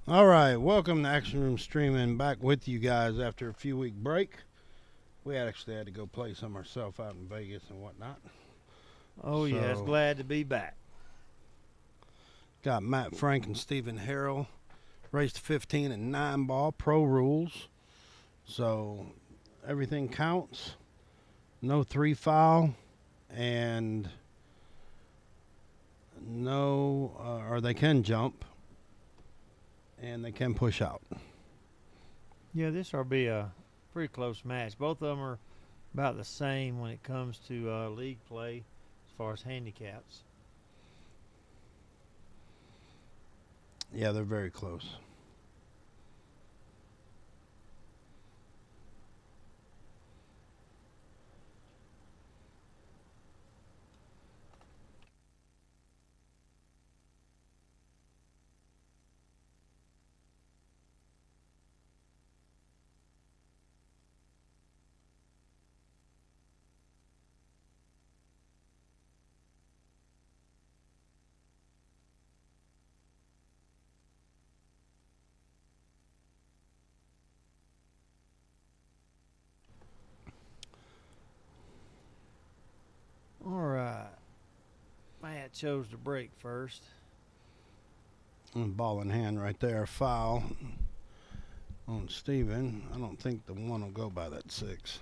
All right, welcome to Action Room Streaming. Back with you guys after a few week break. We actually had to go play some ourselves out in Vegas and whatnot. Oh, yes, glad to be back. Got Matt Frank and Stephen Harrell. Raced 15 and 9 ball, pro rules. So everything counts. No 3 foul and or they can jump and they can push out. Yeah, this will be a pretty close match. Both of them are about the same when it comes to league play as far as handicaps. Yeah, they're very close. All right. Matt chose to break first. Ball in hand right there. Foul on Steven. I don't think the one will go by that 6.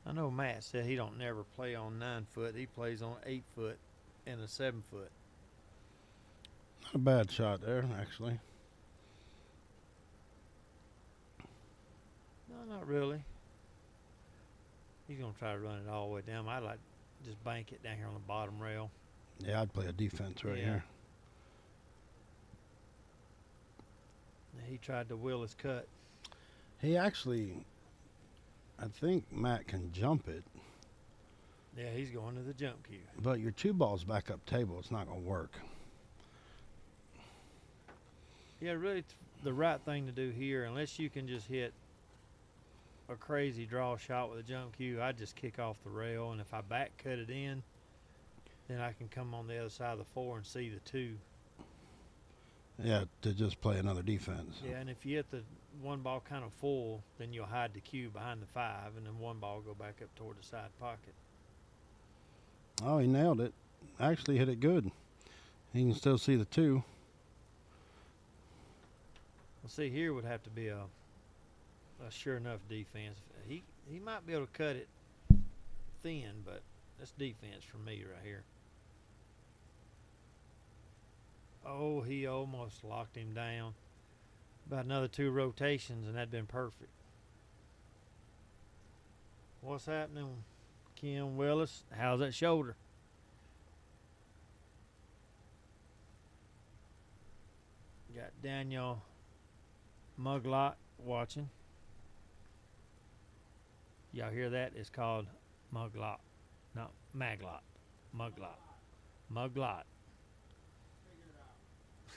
I know Matt said he don't never play on 9 foot. He plays on 8 foot and a 7 foot. Not a bad shot there, actually. No, not really. He's going to try to run it all the way down. I'd like to just bank it down here on the bottom rail. Yeah, I'd play a defense right here. He tried to will his cut. He actually, I think Matt can jump it. Yeah, he's going to the jump cue. But your 2 balls back up table, it's not going to work. Yeah, really the right thing to do here, unless you can just hit a crazy draw shot with a jump cue, I'd just kick off the rail, and if I back cut it in, then I can come on the other side of the 4 and see the 2. Yeah, to just play another defense. Yeah, and if you hit the 1 ball kind of full, then you'll hide the cue behind the 5, and then 1 ball go back up toward the side pocket. Oh, he nailed it. Actually hit it good. He can still see the 2. Well, see, here would have to be a sure enough defense. He might be able to cut it thin, but that's defense for me right here. Oh, he almost locked him down. About another 2 rotations, and that'd been perfect. What's happening, Kim Willis? How's that shoulder? Got Daniel Muglot watching. Y'all hear that? It's called Muglot, not Maglot. Muglot. Muglot.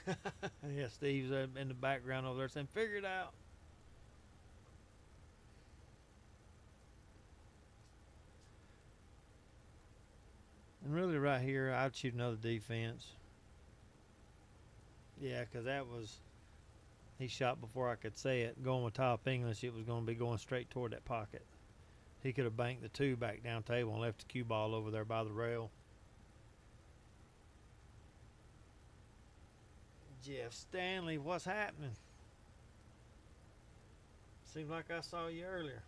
Yeah, Steve's in the background over there saying, "Figure it out." And really, right here, I'd shoot another defense. Yeah, because he shot before I could say it. Going with top English, it was going to be going straight toward that pocket. He could have banked the 2 back down table and left the cue ball over there by the rail. Jeff Stanley, what's happening? Seems like I saw you earlier.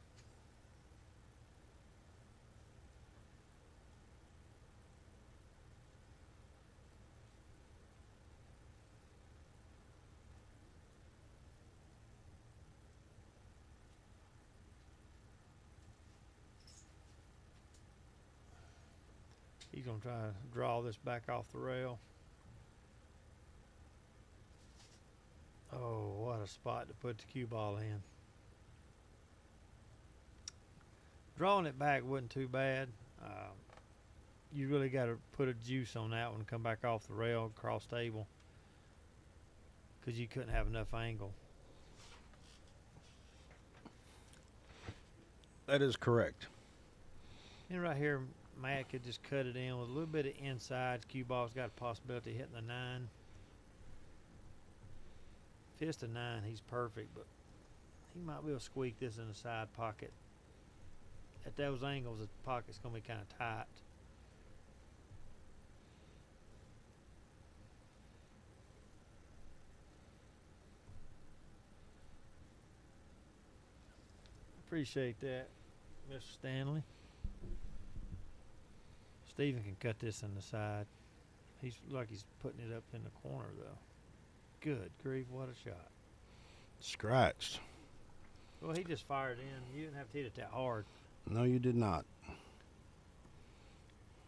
He's going to try to draw this back off the rail. Oh, what a spot to put the cue ball in. Drawing it back wasn't too bad. You really got to put a juice on that one, come back off the rail, cross table, because you couldn't have enough angle. That is correct. And right here, Matt could just cut it in with a little bit of inside. Cue ball's got a possibility of hitting the 9. If it's the 9, he's perfect, but he might be able to squeak this in the side pocket. At those angles, the pocket's going to be kind of tight. Appreciate that, Mr. Stanley. Steven can cut this in the side. He's like he's putting it up in the corner, though. Good grief, what a shot. Scratched. Well, he just fired in. You didn't have to hit it that hard. No, you did not.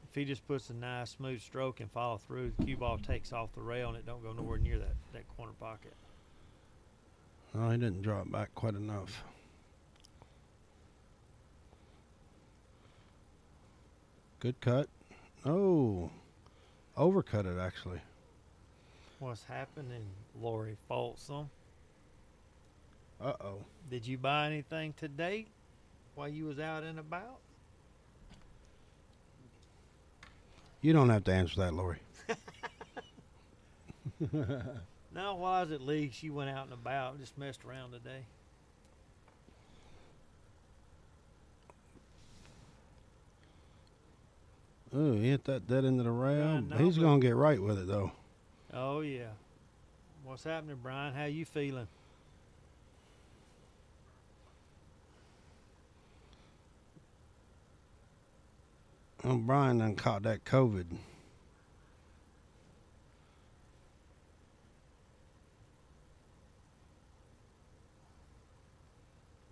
If he just puts a nice smooth stroke and follow through, the cue ball takes off the rail and it don't go nowhere near that corner pocket. No, he didn't draw it back quite enough. Good cut. Oh, overcut it actually. What's happening, Lori Folsom? Uh-oh. Did you buy anything today while you was out and about? You don't have to answer that, Lori. No, while I was at league, she went out and about, just messed around today. Oh, he hit that dead into the rail. No, He's but- going to get right with it, though. Oh, yeah. What's happening, Brian? How you feeling? Oh, Brian done caught that COVID.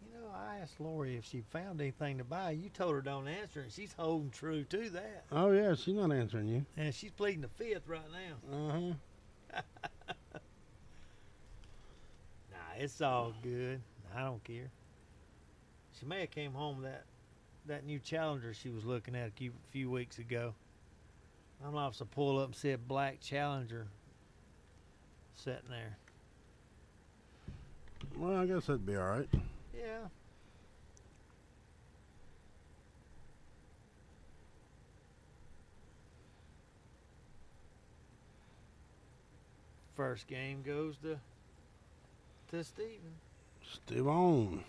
You know, I asked Lori if she found anything to buy. You told her don't answer, and she's holding true to that. Oh, yeah, she's not answering you. And she's pleading the fifth right now. Uh-huh. Nah, it's all good. I don't care. She may have came home with that new Challenger she was looking at a few weeks ago. I'm liable to pull up and see a black Challenger sitting there. Well, I guess that'd be all right. Yeah. First game goes to Steven. Steve on.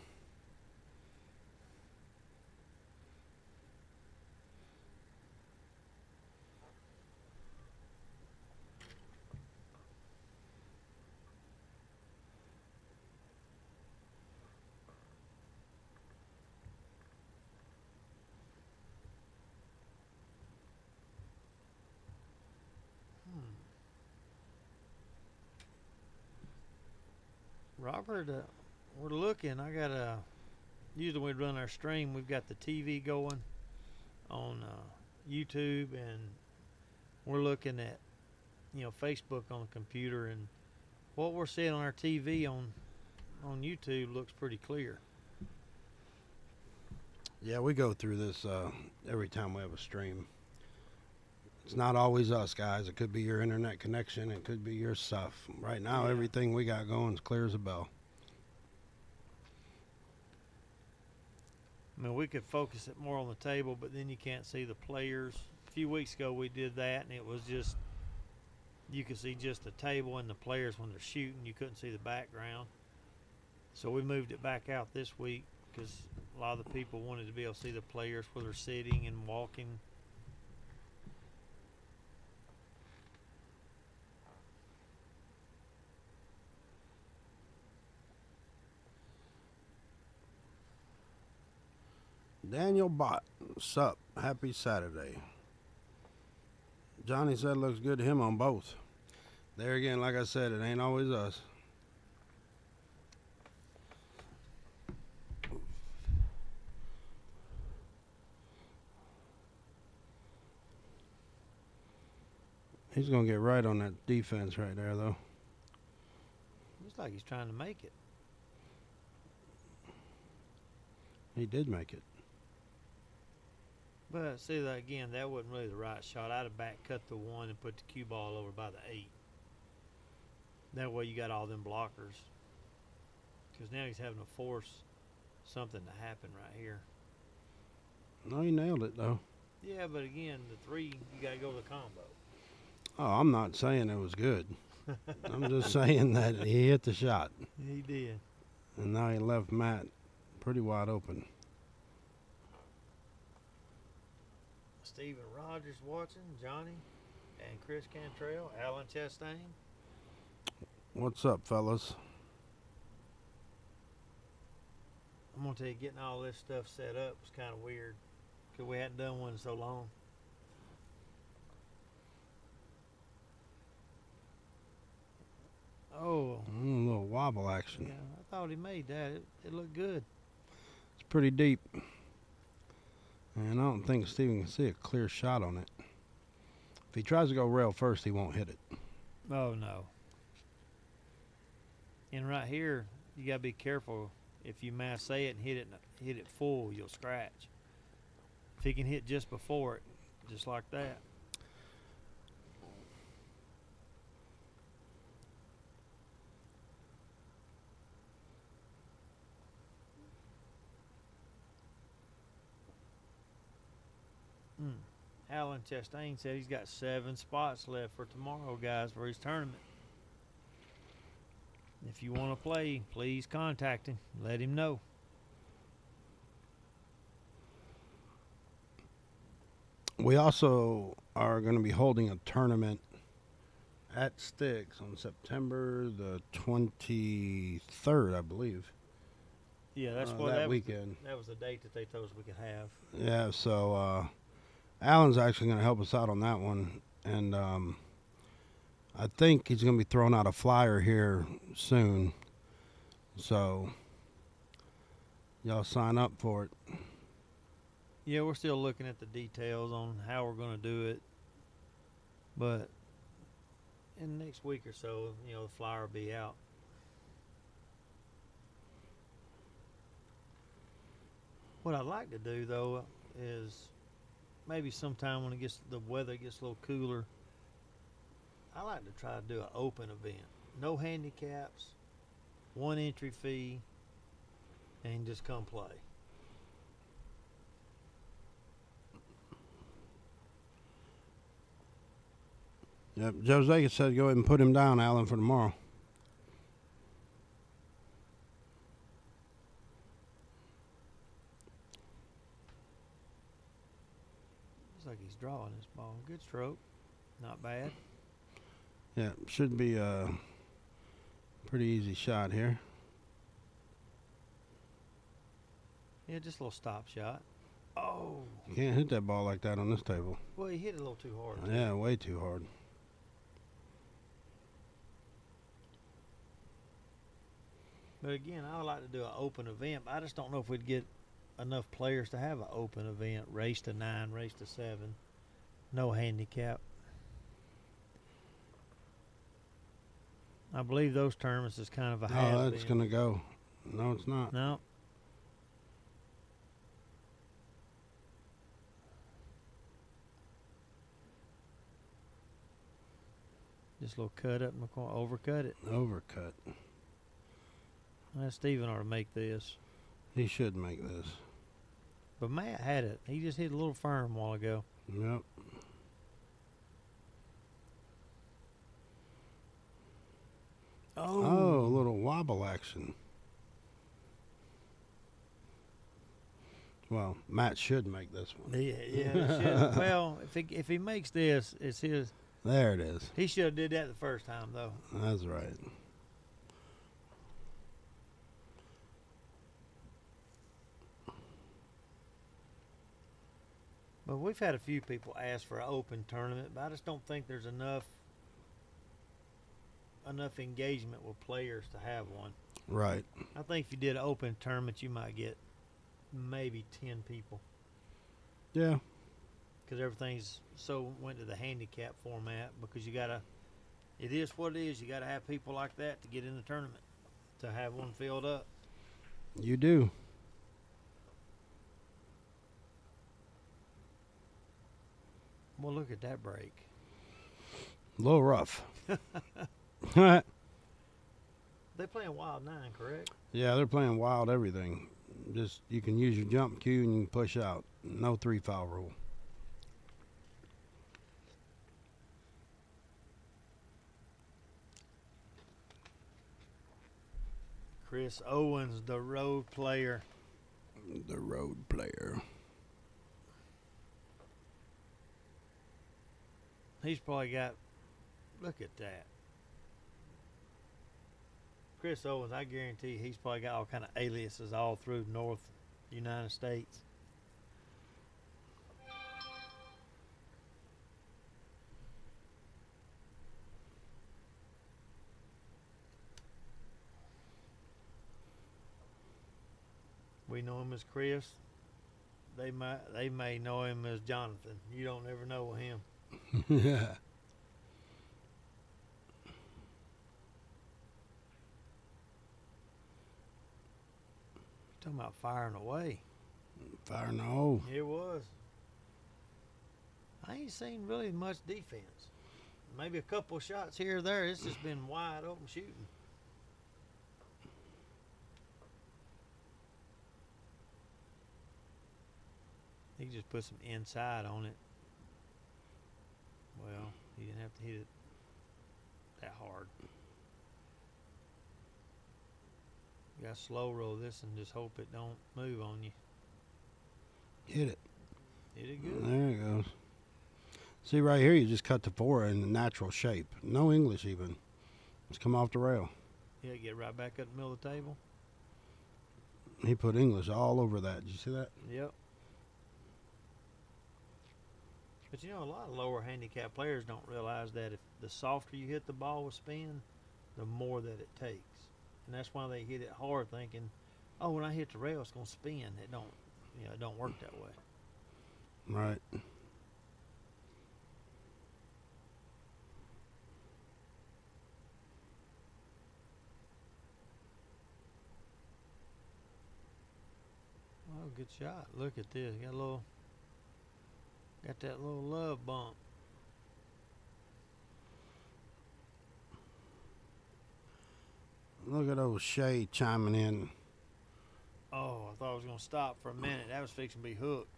Robert, we're looking. I got usually when we run our stream, we've got the TV going on YouTube, and we're looking at, Facebook on the computer, and what we're seeing on our TV on YouTube looks pretty clear. Yeah, we go through this every time we have a stream. It's not always us, guys. It could be your internet connection. It could be your stuff. Right now, Yeah. everything we got going is clear as a bell. I mean, we could focus it more on the table, but then you can't see the players. A few weeks ago, we did that, and it was just, you could see just the table and the players when they're shooting. You couldn't see the background. So we moved it back out this week because a lot of the people wanted to be able to see the players where they're sitting and walking. Daniel Bott, sup? Happy Saturday. Johnny said looks good to him on both. There again, like I said, it ain't always us. He's going to get right on that defense right there, though. Looks like he's trying to make it. He did make it. But see that again, that wasn't really the right shot. I'd have back cut the 1 and put the cue ball over by the 8. That way you got all them blockers. Because now he's having to force something to happen right here. No, he nailed it though. Yeah, but again, the 3, you got to go to the combo. Oh, I'm not saying it was good. I'm just saying that he hit the shot, He did. and now he left Matt pretty wide open. Steven Rogers watching, Johnny, and Chris Cantrell, Alan Chastain. What's up, fellas? I'm gonna tell you, getting all this stuff set up was kind of weird because we hadn't done one in so long. Oh, A little wobble action. yeah, I thought he made that. It looked good. It's pretty deep. And I don't think Steven can see a clear shot on it. If he tries to go rail first, he won't hit it. Oh no. And right here, you gotta be careful. If you masse it and hit it full, you'll scratch. If he can hit just before it, just like that. Alan Chastain said he's got 7 spots left for tomorrow, guys, for his tournament. If you want to play, please contact him. Let him know. We also are going to be holding a tournament at Styx on September the 23rd, I believe. Yeah, that's that weekend. That was the date that they told us we could have. Yeah, so Alan's actually going to help us out on that one. And I think he's going to be throwing out a flyer here soon. So y'all sign up for it. Yeah, we're still looking at the details on how we're going to do it. But in the next week or so, the flyer will be out. What I'd like to do, though, is maybe sometime when the weather gets a little cooler, I like to try to do an open event. No handicaps, 1 entry fee, and just come play. Yep, Jose said go ahead and put him down, Alan, for tomorrow. Looks like he's drawing this ball. Good stroke. Not bad. Yeah, should be a pretty easy shot here. Yeah, just a little stop shot. Oh. You can't hit that ball like that on this table. Well, he hit it a little too hard. Yeah, way too hard. But again, I would like to do an open event, but I just don't know if we'd get enough players to have an open event. Race to 9, race to 7. No handicap. I believe those tournaments is kind of a has-been. Oh, that's going to go. No, it's not. No. Just a little cut up in the corner. Overcut it. Overcut. Steven ought to make this. He should make this. But Matt had it. He just hit a little firm a while ago. Yep. Oh, a little wobble action. Well, Matt should make this one. Yeah, he should. Well, if he makes this, it's his. There it is. He should have did that the first time, though. That's right. But we've had a few people ask for an open tournament, but I just don't think there's enough engagement with players to have one. Right. I think if you did an open tournament, you might get maybe 10 people. Yeah. Because everything's went to the handicap format because it is what it is. You got to have people like that to get in the tournament, to have one filled up. You do. Well, look at that break. A little rough. They playing Wild 9, correct? Yeah, they're playing wild everything. Just you can use your jump cue and you can push out. No 3-foul rule. Chris Owens, the road player. The road player. He's probably got. Look at that. Chris Owens, I guarantee he's probably got all kind of aliases all through North United States. We know him as Chris. They may know him as Jonathan. You don't ever know with him. Yeah. Talking about firing away. Fire no hole. It was. I ain't seen really much defense. Maybe a couple of shots here or there. It's just been wide open shooting. He just put some inside on it. Well, he didn't have to hit it that hard. You got to slow roll this and just hope it don't move on you. Hit it. Hit it good. There it goes. See right here, you just cut the 4 in the natural shape. No English even. Just come off the rail. Yeah, get right back up the middle of the table. He put English all over that. Did you see that? Yep. But you know, a lot of lower handicap players don't realize that if the softer you hit the ball with spin, the more that it takes. And that's why they hit it hard thinking, oh, when I hit the rail, it's going to spin. It don't work that way. Right. Oh, good shot. Look at this. Got that little love bump. Look at old Shay chiming in. Oh, I thought I was going to stop for a minute. That was fixing to be hooked.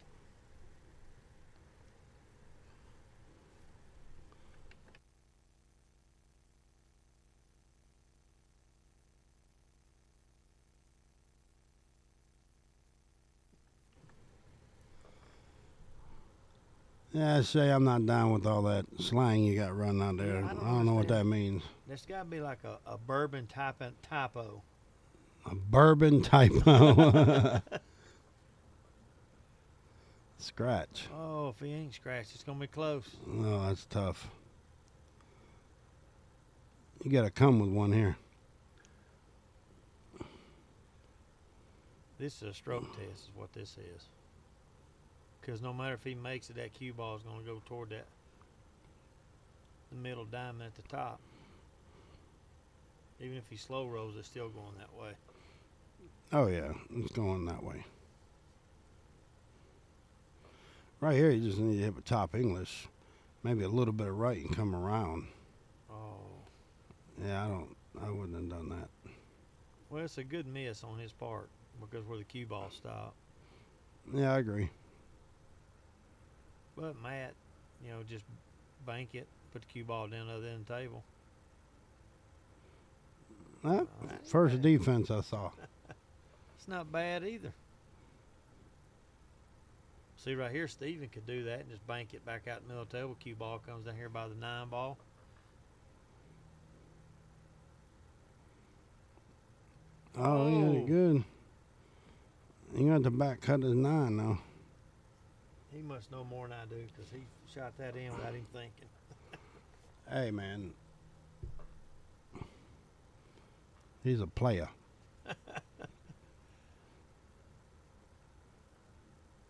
Yeah, Shay, I'm not down with all that slang you got running out there. Yeah, I don't know what that understand. means. That's got to be like a bourbon typo. A bourbon typo. Scratch. Oh, if he ain't scratched, it's going to be close. No, that's tough. You got to come with one here. This is a stroke test is what this is. Because no matter if he makes it, that cue ball is going to go toward the middle diamond at the top. Even if he slow rolls, it's still going that way. Oh, yeah. It's going that way. Right here, you just need to hit the top English. Maybe a little bit of right and come around. Oh. Yeah, I wouldn't have done that. Well, it's a good miss on his part because where the cue ball stopped. Yeah, I agree. But Matt, just bank it, put the cue ball down the other end of the table. First defense I saw. It's not bad either. See right here, Steven could do that and just bank it back out the middle of the table. Cue ball comes down here by the 9 ball. Oh, yeah, good. You got the back cut his 9 now. He must know more than I do because he shot that in without him thinking. Hey, man. He's a player.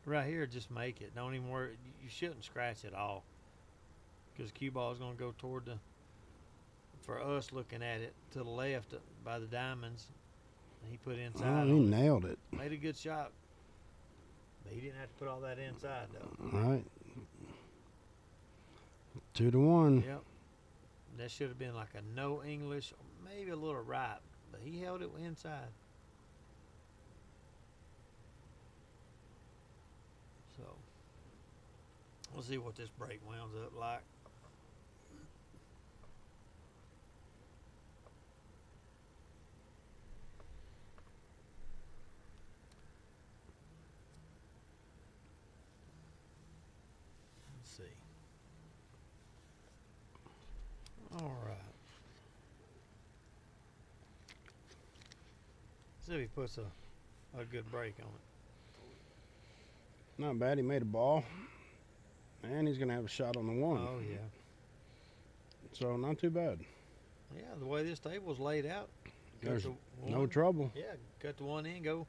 Right here, just make it. Don't even worry. You shouldn't scratch at all because cue ball is going to go toward for us looking at it, to the left by the diamonds. And he put inside. Oh, he on it. nailed it. Made a good shot. But he didn't have to put all that inside, though. All right. 2-1. Yep. That should have been like a no English, or maybe a little right, but he held it inside. We'll see what this brake winds up like. Let's see. All right. See if he puts a good brake on it. Not bad. He made a ball. And he's going to have a shot on the one. Oh, yeah. So, not too bad. Yeah, the way this table's laid out. There's no trouble. Yeah, cut the one in, go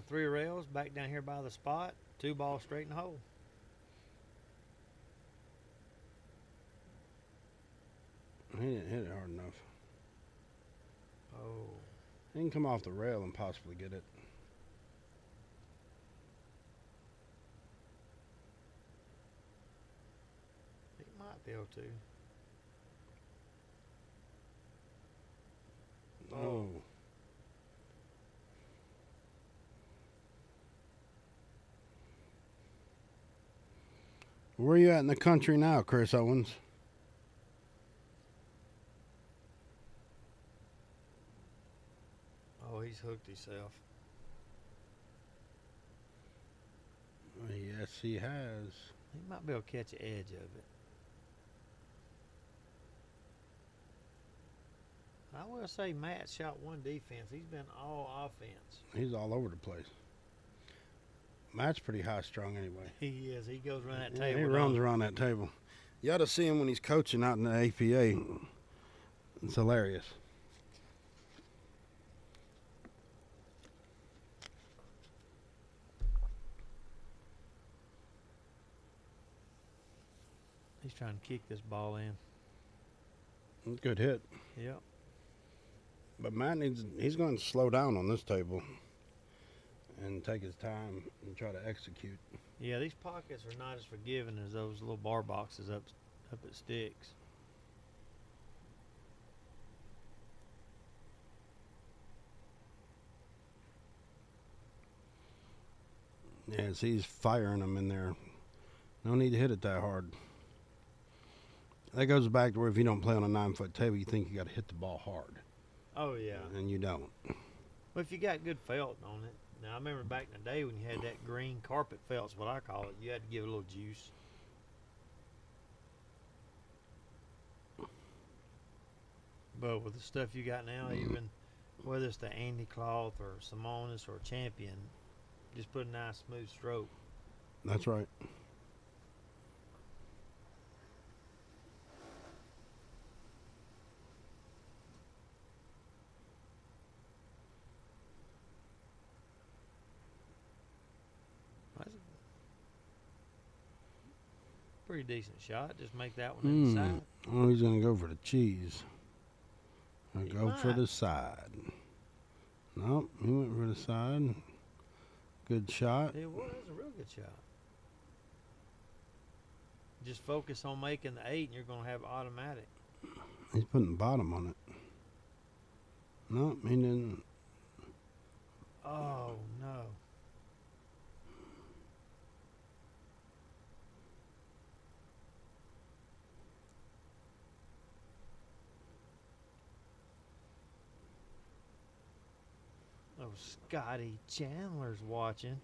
3 rails, back down here by the spot, 2 balls straight in the hole. He didn't hit it hard enough. Oh. He can come off the rail and possibly get it. He might be able to. Oh. Where are you at in the country now, Chris Owens? Oh, he's hooked himself. Yes, he has. He might be able to catch the edge of it. I will say Matt shot one defense. He's been all offense. He's all over the place. Matt's pretty high strung anyway. He is. He goes around that Yeah, table. he runs around that table. You ought to see him when he's coaching out in the APA. It's hilarious. He's trying to kick this ball in. Good hit. Yep. But Matt he's going to slow down on this table and take his time and try to execute. Yeah, these pockets are not as forgiving as those little bar boxes up at Sticks. Yeah, see, he's firing them in there. No need to hit it that hard. That goes back to where if you don't play on a 9-foot table, you think you got to hit the ball hard. Oh, yeah. And you don't. Well, if you got good felt on it. Now, I remember back in the day when you had that green carpet felt's what I call it. You had to give it a little juice. But with the stuff you got now, even whether it's the Andy Cloth or Simonis or Champion, just put a nice smooth stroke. That's right. That's a pretty decent shot. Just make that one in the side. Oh, he's going to go for the cheese. Or He go for might. the side. Nope, he went for the side. Good shot. It was a real good shot. Just focus on making the 8 and you're going to have automatic. He's putting the bottom on it. Nope, he didn't. Oh, no. Oh, Scotty Chandler's watching.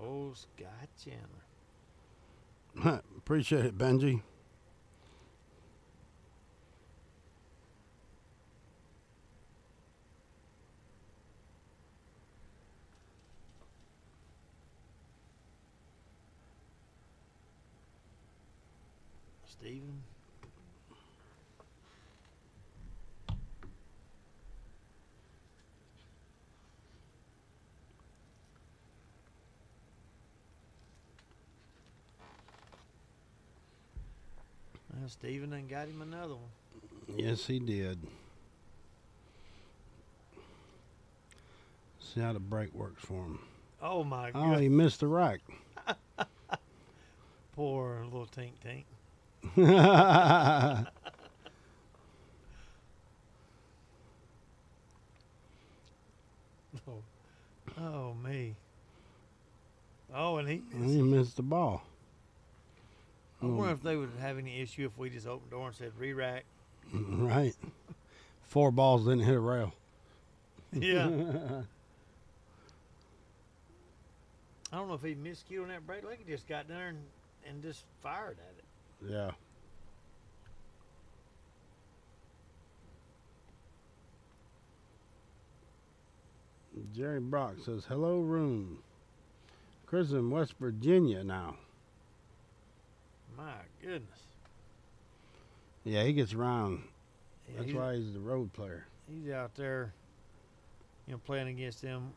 Oh, Scott Chandler. Appreciate it, Benji. Steven. Well, Steven done got him another one. Yes, he did. See how the brake works for him. Oh, my Oh, God. he missed the rack. Poor little Tink Tink. Oh, Oh, me. Oh, and he. And he missed the ball. I wonder if they would have any issue if we just opened the door and said re-rack. Right. 4 balls didn't hit a rail. Yeah. I don't know if he miscued on that brake. Like he just got there and just fired at it. Yeah. Jerry Brock says, hello, room. Chris in West Virginia now. My goodness. Yeah, he gets around. Yeah, That's why he's the road player. he's out there, playing against them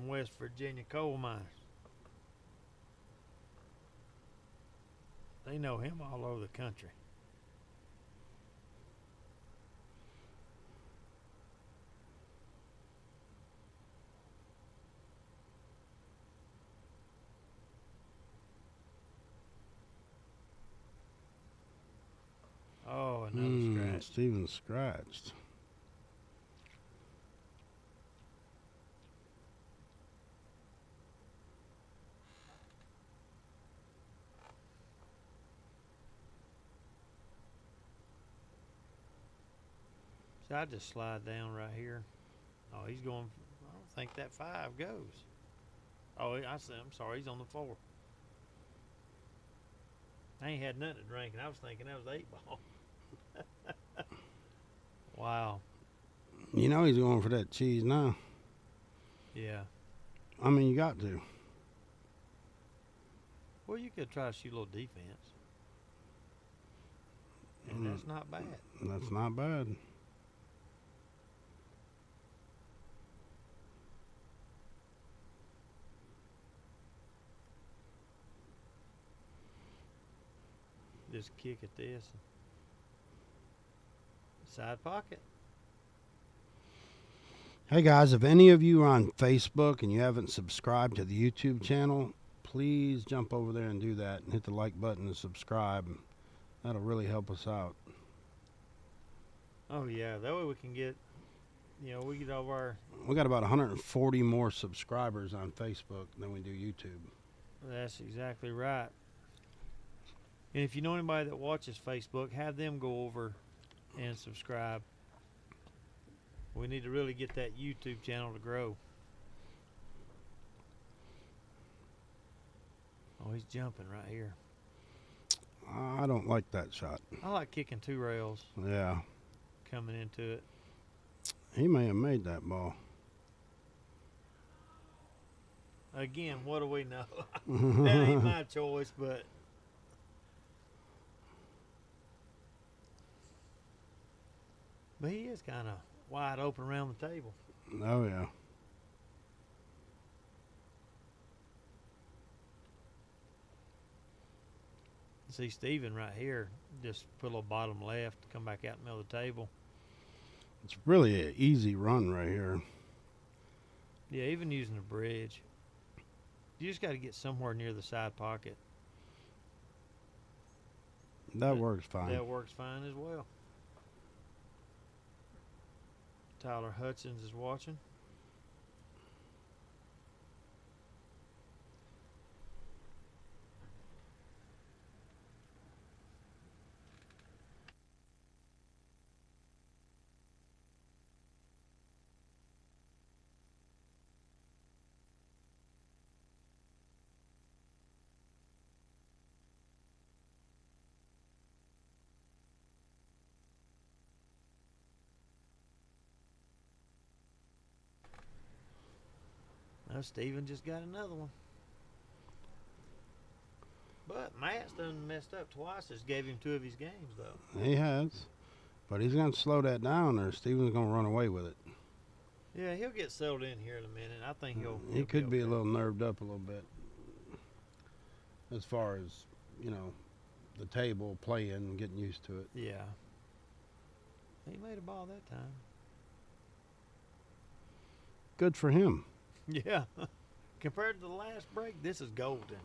West Virginia coal miners. They know him all over the country. Oh, another scratch. Steven scratched. So I just slide down right here. Oh, he's going. I don't think that 5 goes. Oh, I'm sorry. He's on the 4. I ain't had nothing to drink, and I was thinking that was 8 ball. Wow. You know he's going for that cheese now. Yeah. I mean, you got to. Well, you could try to shoot a little defense. And that's not bad. That's not bad. Just kick at this. Side pocket. Hey guys, if any of you are on Facebook and you haven't subscribed to the YouTube channel, please jump over there and do that and hit the like button and subscribe. That'll really help us out. Oh yeah, that way we can get, we get over our. We got about 140 more subscribers on Facebook than we do YouTube. That's exactly right. And if you know anybody that watches Facebook, have them go over and subscribe. We need to really get that YouTube channel to grow. Oh, he's jumping right here. I don't like that shot. I like kicking 2 rails Yeah. coming into it. He may have made that ball. Again, what do we know? That ain't my choice, but he is kind of wide open around the table. Oh, yeah. See Steven right here, just put a little bottom left, come back out in the middle of the table. It's really an easy run right here. Yeah, even using a bridge. You just got to get somewhere near the side pocket. That works fine. That works fine as well. Tyler Hutchins is watching. Now Steven just got another one. But Matt's done messed up twice. Just gave him 2 of his games, though. He has. But he's going to slow that down or Steven's going to run away with it. Yeah, he'll get settled in here in a minute. I think He could be a okay. little nerved up a little bit. As far as, the table, playing, and getting used to it. Yeah. He made a ball that time. Good for him. Yeah. Compared to the last break, this is golden.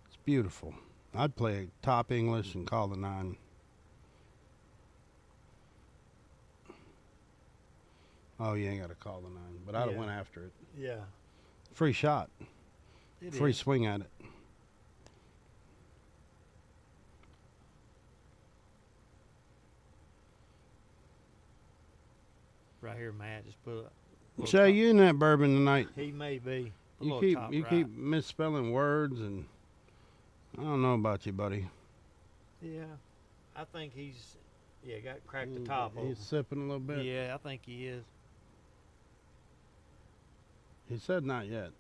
It's beautiful. I'd play top English and call the 9. Oh, you ain't got to call the 9. But I'd have Yeah. went after it. Yeah. free shot, It free is. swing at it. Right here, Matt. Just put a little Shay, top- you in that bourbon tonight? He may be. A You little keep top you right. keep misspelling words, and I don't know about you, buddy. Yeah, I think he's. Yeah, got cracked the top He's open. sipping a little bit. Yeah, I think he is. He said not yet.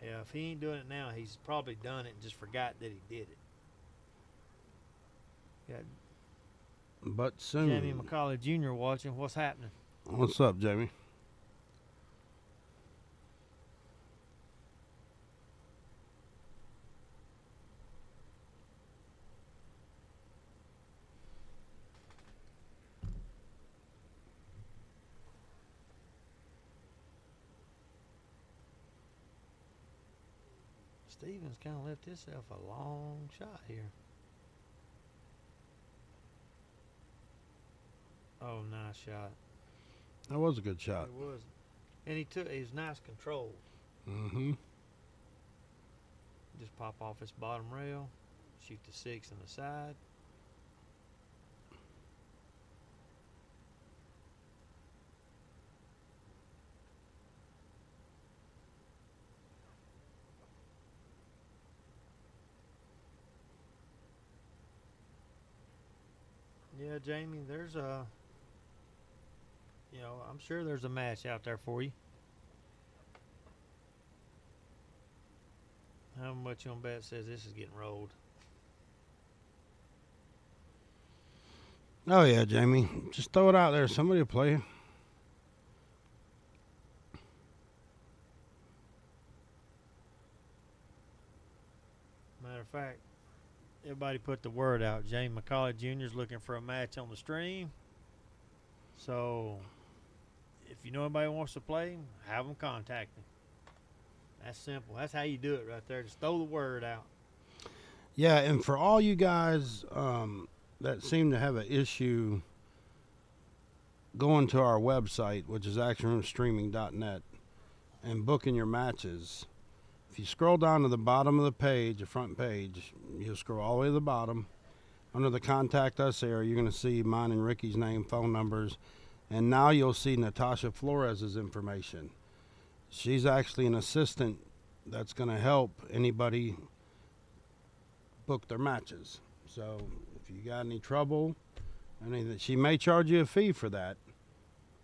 Yeah, if he ain't doing it now, he's probably done it and just forgot that he did it. Got But soon. Jamie McCauley Jr. watching. What's happening? What's up, Jamie? Stevens kind of left himself a long shot here. Oh, nice shot. That was a good shot. It was, and he was nice control. Mm-hmm. Just pop off his bottom rail, shoot the 6 on the side. Yeah, Jamie, there's a, I'm sure there's a match out there for you. How much on bet says this is getting rolled? Oh yeah, Jamie. Just throw it out there. Somebody will play. Matter of fact, everybody put the word out. Jamie McCauley Jr. is looking for a match on the stream. So, if you know anybody who wants to play, have them contact me. That's simple. That's how you do it right there. Just throw the word out. Yeah, and for all you guys that seem to have an issue going to our website, which is actionroomstreaming.net, and booking your matches, if you scroll down to the bottom of the page, the front page, you'll scroll all the way to the bottom. Under the Contact Us area, you're going to see mine and Ricky's name, phone numbers, and now you'll see Natasha Flores's information. She's actually an assistant that's going to help anybody book their matches. So if you got any trouble, she may charge you a fee for that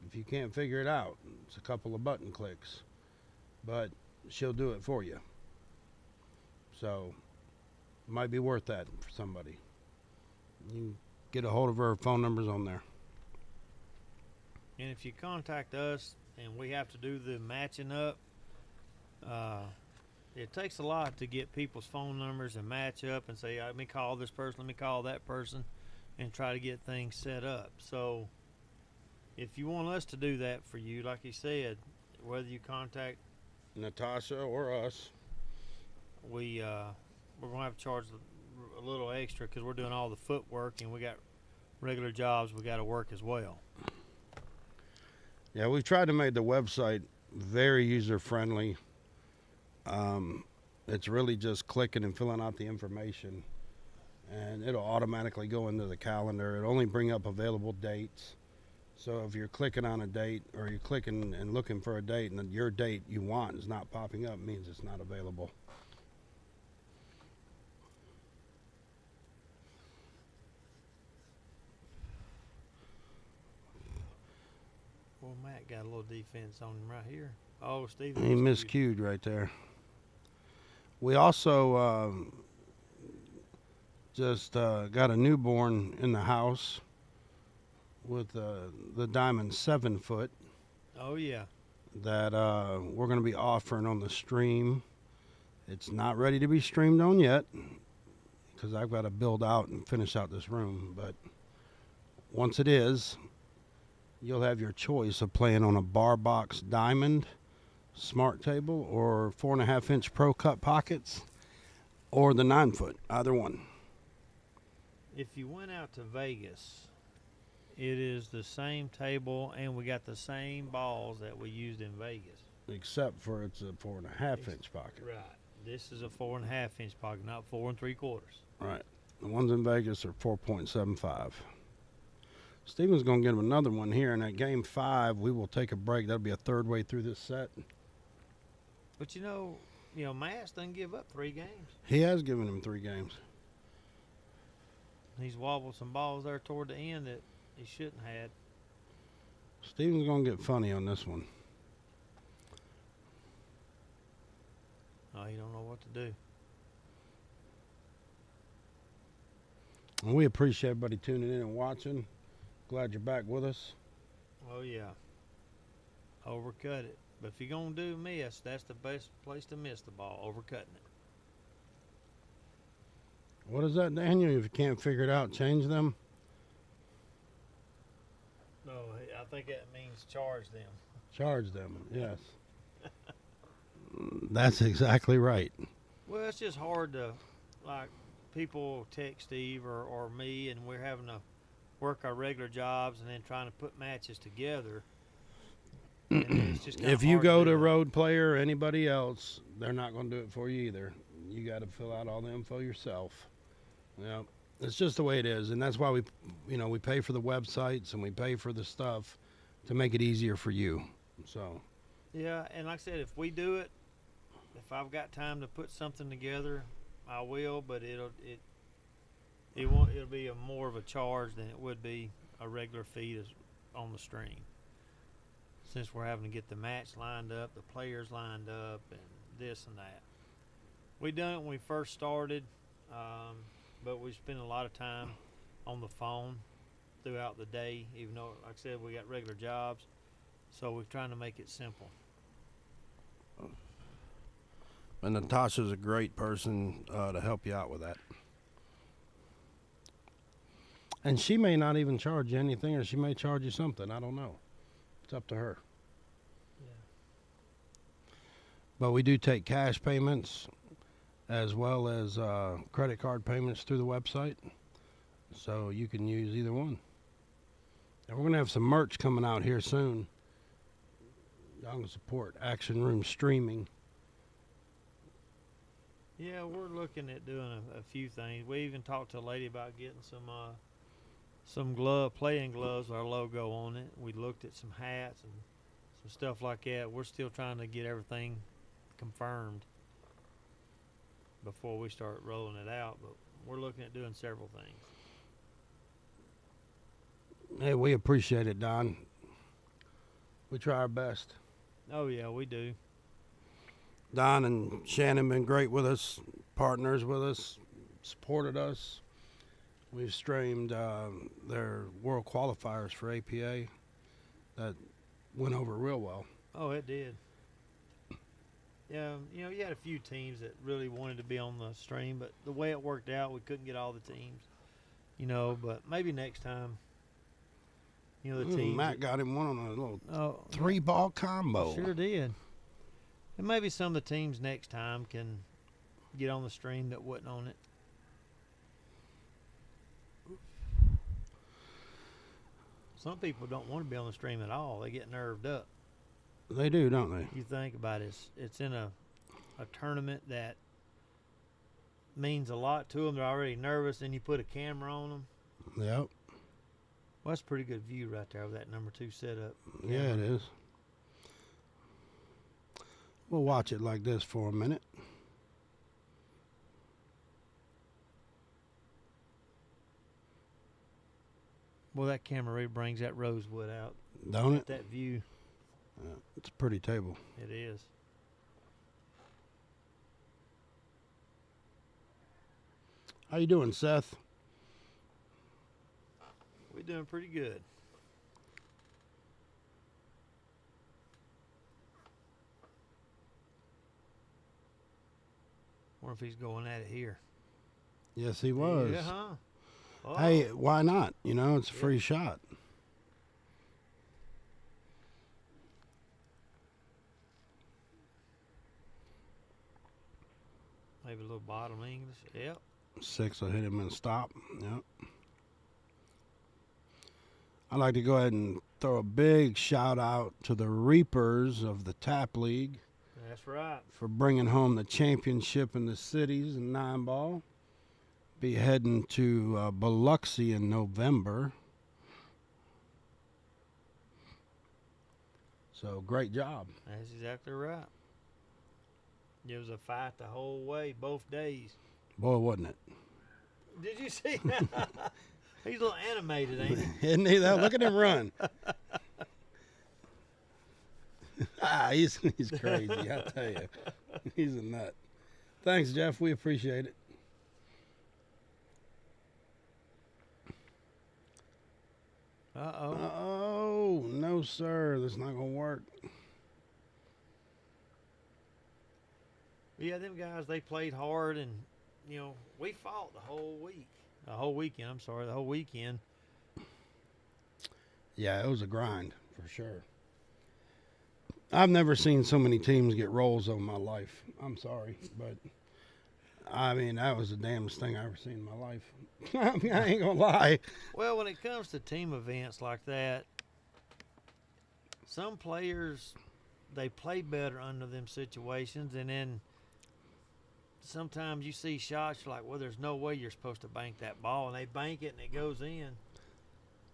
if you can't figure it out. It's a couple of button clicks, but she'll do it for you. So it might be worth that for somebody. You can get a hold of her phone numbers on there. And if you contact us and we have to do the matching up, it takes a lot to get people's phone numbers and match up and say, let me call this person, let me call that person, and try to get things set up. So if you want us to do that for you, like you said, whether you contact Natasha or us. we're going to have to charge a little extra because we're doing all the footwork and we got regular jobs we got to work as well. Yeah, we've tried to make the website very user-friendly. It's really just clicking and filling out the information, and it'll automatically go into the calendar. It'll only bring up available dates. So if you're clicking on a date, or you're clicking and looking for a date, and your date you want is not popping up, means it's not available. Well, Matt got a little defense on him right here. Oh, Steve. He miscued right there. We also just got a newborn in the house with the Diamond 7-foot Oh, yeah. that we're going to be offering on the stream. It's not ready to be streamed on yet because I've got to build out and finish out this room. But once it is, you'll have your choice of playing on a bar box Diamond smart table or 4.5-inch Pro Cut pockets or the 9-foot, either one. If you went out to Vegas, it is the same table and we got the same balls that we used in Vegas. except for it's a 4.5-inch pocket. Right. This is a 4.5-inch pocket, not 4 3/4. Right. The ones in Vegas are 4.75. Steven's going to get him another one here, and at game 5, we will take a break. That'll be a third way through this set. But Matt's done give up 3 games. He has given him 3 games. He's wobbled some balls there toward the end that he shouldn't have. Steven's going to get funny on this one. Oh, he don't know what to do. And we appreciate everybody tuning in and watching. Glad you're back with us. Oh, yeah. Overcut it. But if you're going to do miss, that's the best place to miss the ball, overcutting it. What is that, Daniel? If you can't figure it out, change them. No, I think that means charge them. Charge them, yes. That's exactly right. Well, it's just hard to, like, people text Steve or me, and we're having to work our regular jobs and then trying to put matches together. And it's just kinda If you hard go do to that. Road Player or anybody else, they're not going to do it for you either. You got to fill out all the info yourself. Yeah, it's just the way it is, and that's why we pay for the websites and we pay for the stuff to make it easier for you. So Yeah, and like I said, if we do it, if I've got time to put something together, I will. But it'll be more of a charge than it would be a regular fee on the stream. Since we're having to get the match lined up, the players lined up, and this and that. We done it when we first started, but we spent a lot of time on the phone throughout the day, even though, like I said, we got regular jobs. So we're trying to make it simple. and Natasha's a great person to help you out with that. And she may not even charge you anything, or she may charge you something. I don't know. It's up to her. Yeah. But we do take cash payments as well as credit card payments through the website. So you can use either one. And we're going to have some merch coming out here soon. Y'all can support Action Room Streaming. Yeah, we're looking at doing a few things. We even talked to a lady about getting some playing gloves with our logo on it. We looked at some hats and some stuff like that. We're still trying to get everything confirmed before we start rolling it out, but we're looking at doing several things. Hey, we appreciate it, Don. We try our best. Oh yeah, we do. Don and Shannon been great with us, partners with us, supported us. We've streamed their world qualifiers for APA that went over real well. Oh, it did. Yeah, you had a few teams that really wanted to be on the stream, but the way it worked out, we couldn't get all the teams. But maybe next time. The teams. Matt got him one on a little Oh, 3-ball combo. sure did. And maybe some of the teams next time can get on the stream that wasn't on it. Some people don't want to be on the stream at all. They get nerved up. They do, don't they? You think about it. It's in a tournament that means a lot to them. They're already nervous, and you put a camera on them. Yep. Well, that's a pretty good view right there with that number 2 setup. Yeah, it is. We'll watch it like this for a minute. Well, that camera really brings that rosewood out. Don't it? That view. It's a pretty table. It is. How you doing, Seth? We're doing pretty good. Wonder if he's going at it here. Yes, he was. Yeah, huh? Oh. Hey, why not? It's a Yeah. free shot. Maybe a little bottom English. Yep. 6 will hit him and stop. Yep. I'd like to go ahead and throw a big shout out to the Reapers of the Tap League That's right. for bringing home the championship in the cities in 9-ball. Be heading to Biloxi in November. So great job. That's exactly right. It was a fight the whole way, both days. Boy, wasn't it? Did you see? He's a little animated, ain't he? Isn't he though? Look at him run. He's crazy, I tell you. He's a nut. Thanks, Jeff. We appreciate it. Uh-oh. Oh, no, sir. That's not going to work. Yeah, them guys, they played hard, and, we fought the whole week. The whole weekend. Yeah, it was a grind, for sure. I've never seen so many teams get rolls in my life. I'm sorry, but, I mean, that was the damnedest thing I ever seen in my life. I mean, I ain't going to lie. Well, when it comes to team events like that, some players, they play better under them situations, and then sometimes you see shots, you're like, well, there's no way you're supposed to bank that ball, and they bank it, and it goes in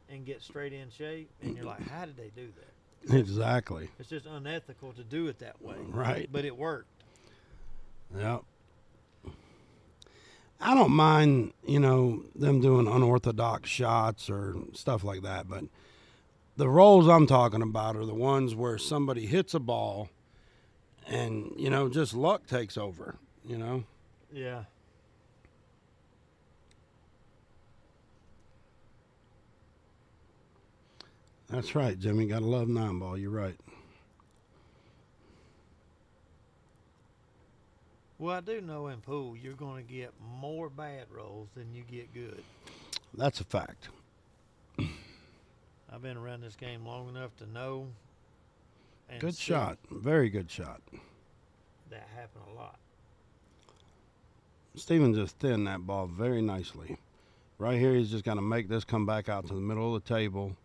and gets straight in shape, and you're like, how did they do that? Exactly. It's just unethical to do it that way. Right. But it worked. Yep. I don't mind, them doing unorthodox shots or stuff like that, but the rolls I'm talking about are the ones where somebody hits a ball and, just luck takes over, Yeah. That's right, Jimmy. Gotta love 9-ball. You're right. Well, I do know in pool you're going to get more bad rolls than you get good. That's a fact. I've been around this game long enough to know. And Good see shot. Very good shot. That happen a lot. Steven just thinned that ball very nicely. Right here, he's just going to make this come back out to the middle of the table.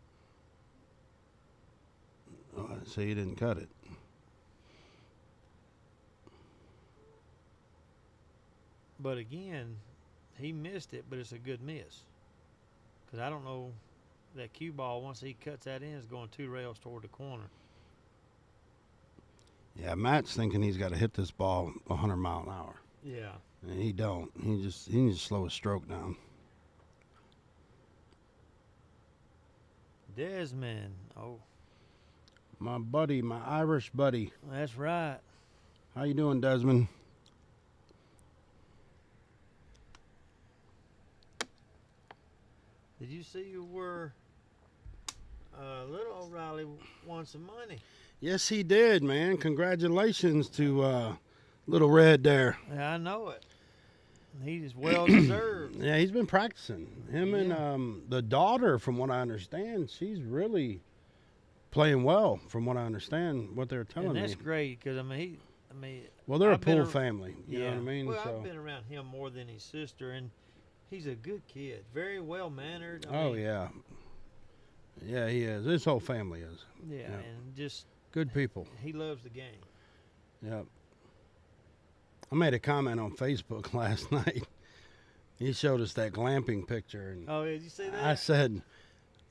Oh, see, he didn't cut it. But again, he missed it, but it's a good miss. Because I don't know, that cue ball, once he cuts that in, is going 2 rails toward the corner. Yeah, Matt's thinking he's got to hit this ball 100 mile an hour. Yeah. And he don't. He needs to slow his stroke down. Desmond. Oh, My buddy, my Irish buddy. that's right. How you doing, Desmond? Did you see where little O'Reilly won some money? Yes, he did, man. Congratulations to Little Red there. Yeah, I know it. He's well deserved. Yeah, he's been practicing. Him Yeah. and the daughter, from what I understand, she's really playing well, from what I understand, what they're telling And that's me. great because Well, they're I've a been pool ar- family. You know what I mean? Well, So. I've been around him more than his sister, and he's a good kid, very well mannered. Yeah. Yeah, he is. His whole family is. Yeah, Yeah. and just Good people. he loves the game. Yep. I made a comment on Facebook last night. He showed us that glamping picture, and Oh, did you see that?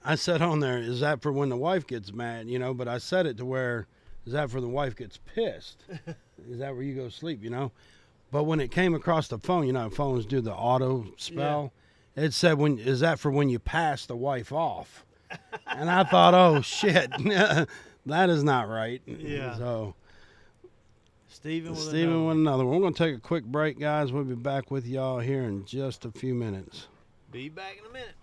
I said on there, is that for when the wife gets mad, But I said it to where, is that for the wife gets pissed? Is that where you go sleep, But when it came across the phone, phones do the auto spell. It said, is that for when you pass the wife off? And I thought, oh shit, that is not right. Yeah. So. Steven with another one. We're going to take a quick break, guys. We'll be back with y'all here in just a few minutes. Be back in a minute.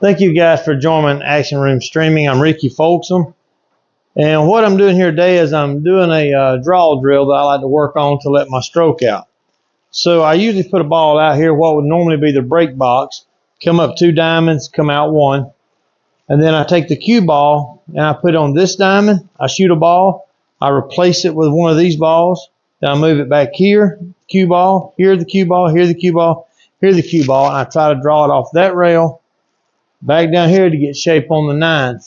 Thank you guys for joining Action Room Streaming. I'm Ricky Folksam. And what I'm doing here today is I'm doing a draw drill that I like to work on to let my stroke out. So I usually put a ball out here, what would normally be the break box, come up 2 diamonds, come out 1. And then I take the cue ball and I put it on this diamond. I shoot a ball. I replace it with one of these balls. Then I move it back here, cue ball, here the cue ball, here the cue ball, here the cue ball. And I try to draw it off that rail, back down here to get shape on the 9.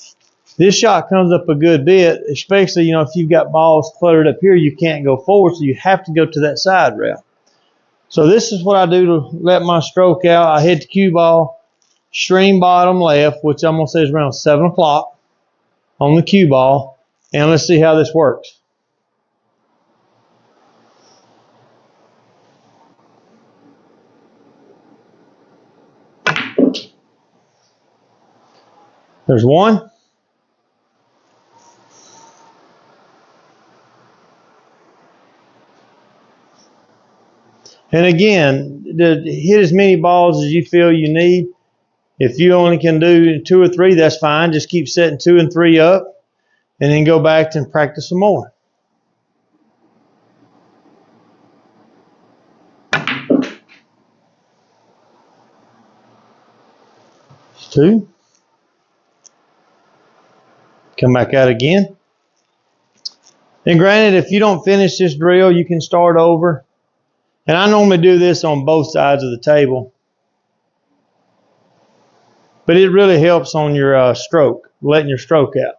This shot comes up a good bit, especially, if you've got balls cluttered up here, you can't go forward, so you have to go to that side rail. So this is what I do to let my stroke out. I hit the cue ball, stream bottom left, which I'm going to say is around 7 o'clock on the cue ball. And let's see how this works. There's 1. And again, hit as many balls as you feel you need. If you only can do 2 or 3, that's fine. Just keep setting 2 and 3 up and then go back and practice some more. 2. Come back out again. And granted, if you don't finish this drill, you can start over. And I normally do this on both sides of the table. But it really helps on your stroke, letting your stroke out.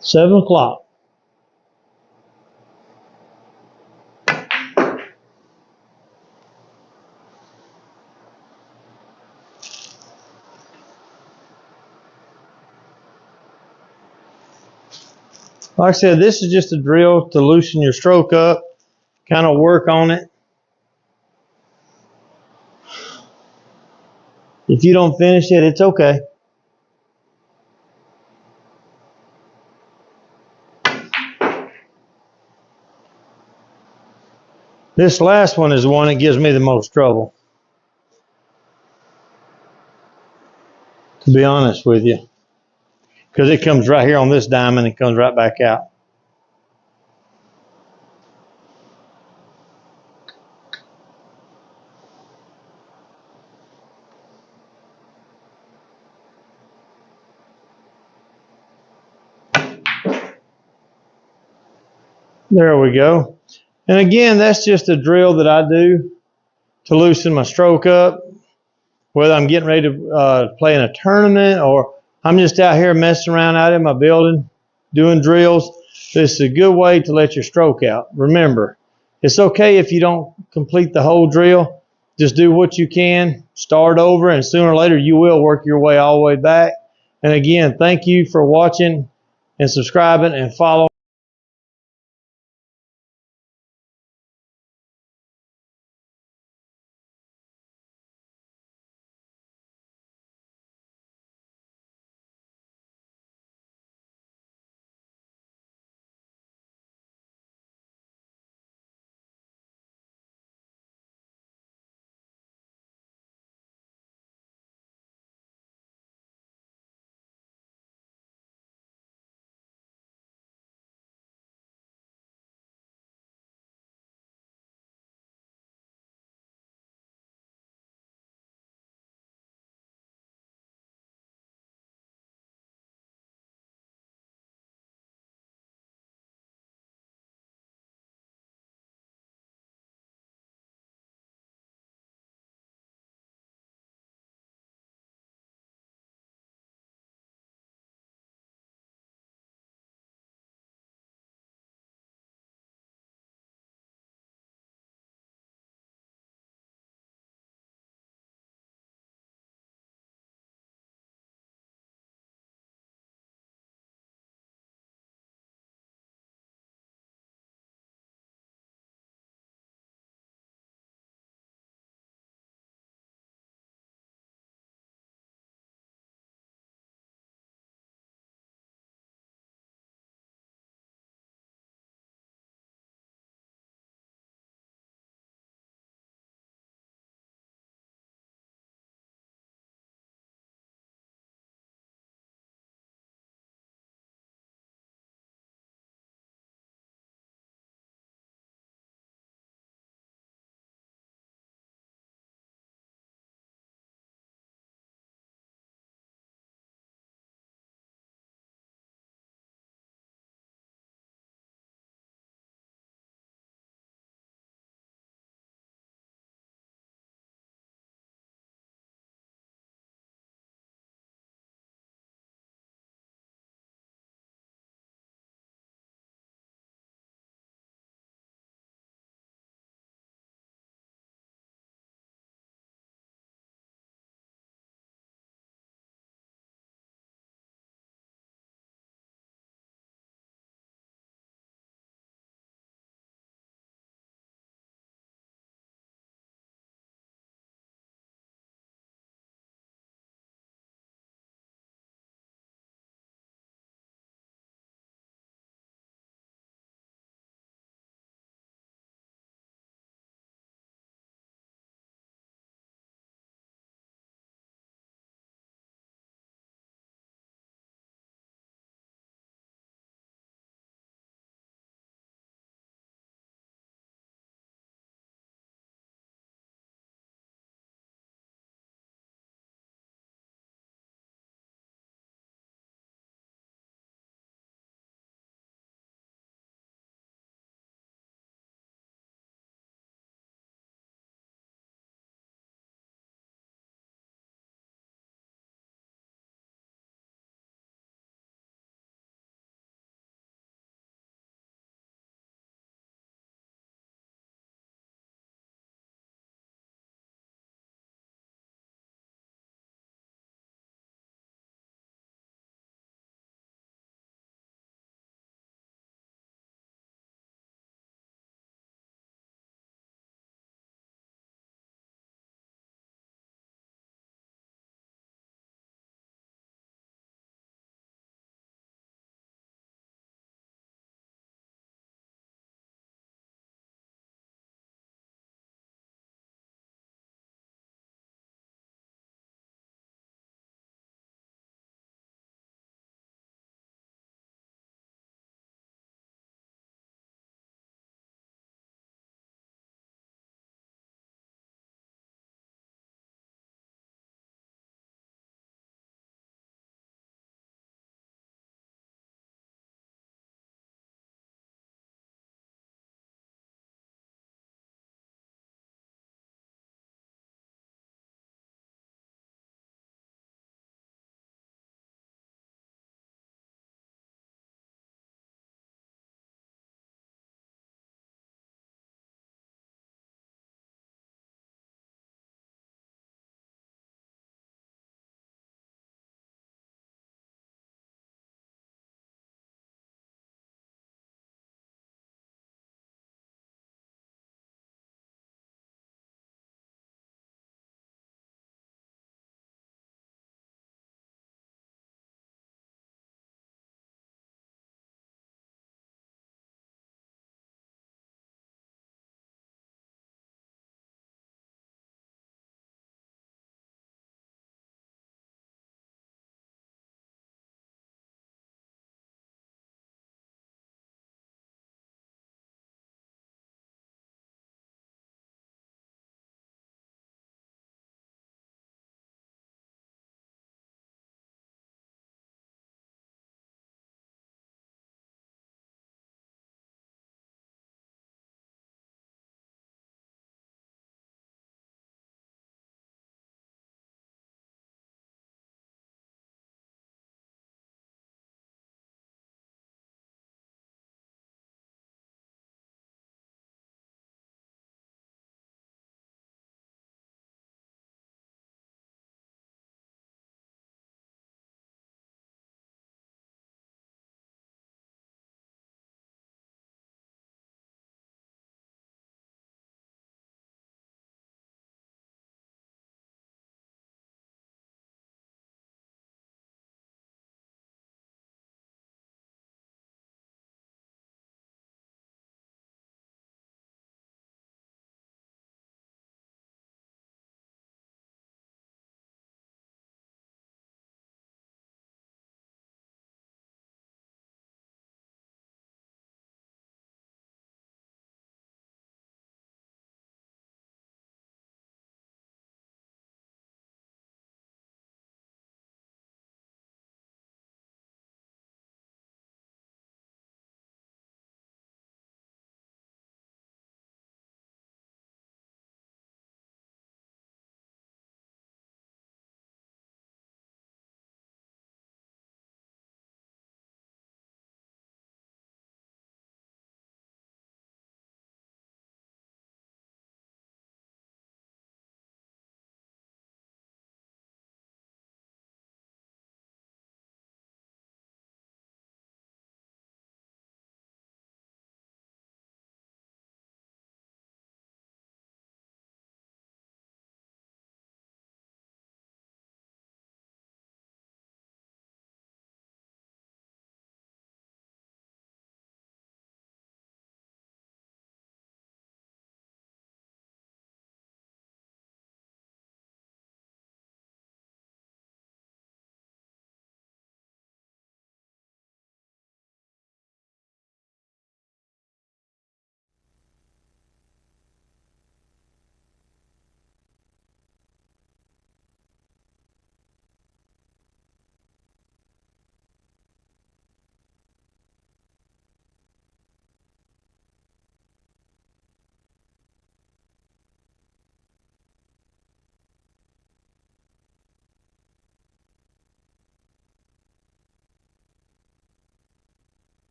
7 o'clock. Like I said, this is just a drill to loosen your stroke up, kind of work on it. If you don't finish it, it's okay. This last one is the one that gives me the most trouble, to be honest with you, because it comes right here on this diamond and comes right back out. There we go. And again, that's just a drill that I do to loosen my stroke up, whether I'm getting ready to play in a tournament or I'm just out here messing around out in my building doing drills. This is a good way to let your stroke out. Remember, it's okay if you don't complete the whole drill. Just do what you can, start over, and sooner or later you will work your way all the way back. And again, thank you for watching and subscribing and following.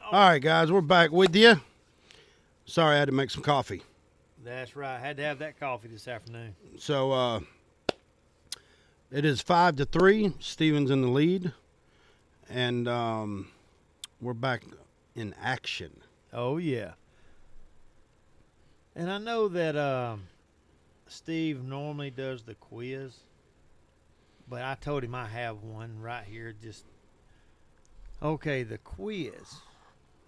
All right, guys, we're back with you. Sorry, I had to make some coffee. That's right. Had to have that coffee this afternoon. So it is 5-3. Steven's in the lead, and we're back in action. Oh yeah. And I know that Steve normally does the quiz, but I told him I have one right here. Just okay, the quiz.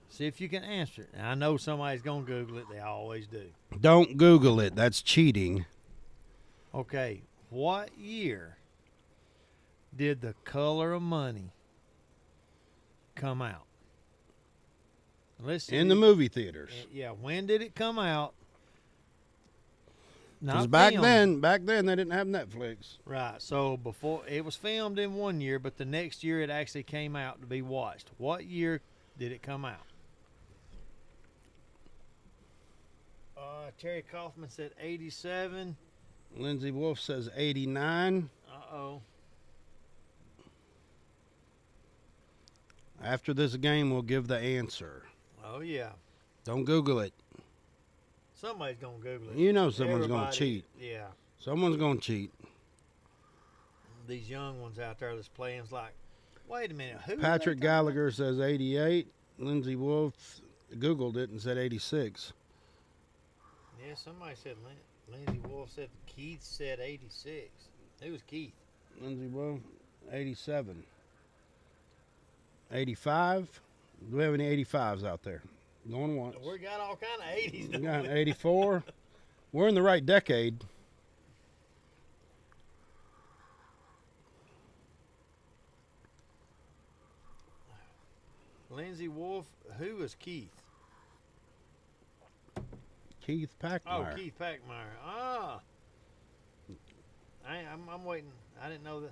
See if you can answer it. And I know somebody's gonna Google it. They always do. Don't Google it. That's cheating. Okay, what year did The Color of Money come out? Let's see. In the movie theaters. Yeah, when did it come out? Because Not back filmed. then they didn't have Netflix. Right. So before it was filmed in one year, but the next year it actually came out to be watched. What year did it come out? Terry Kaufman said 87. Lindsay Wolf says 89. Uh-oh. After this game, we'll give the answer. Oh, yeah. Don't Google it. Somebody's going to Google it. You know someone's going to Everybody- cheat. Yeah. Someone's going to cheat. These young ones out there that's playing is like, wait a minute. Who are they Patrick talking about? Gallagher says 88. Lindsay Wolf Googled it and said 86. Yeah, somebody said Lindsay Wolf said Keith said 86. Who was Keith? Lindsay Wolf, 87. 85. Do we have any 85s out there? Going once. We got all kind of 80s. We don't got we? 84. We're in the right decade. Lindsay Wolf. Who was Keith? Keith Packmeyer. Oh, Keith Packmeyer. Ah. I'm waiting. I didn't know that.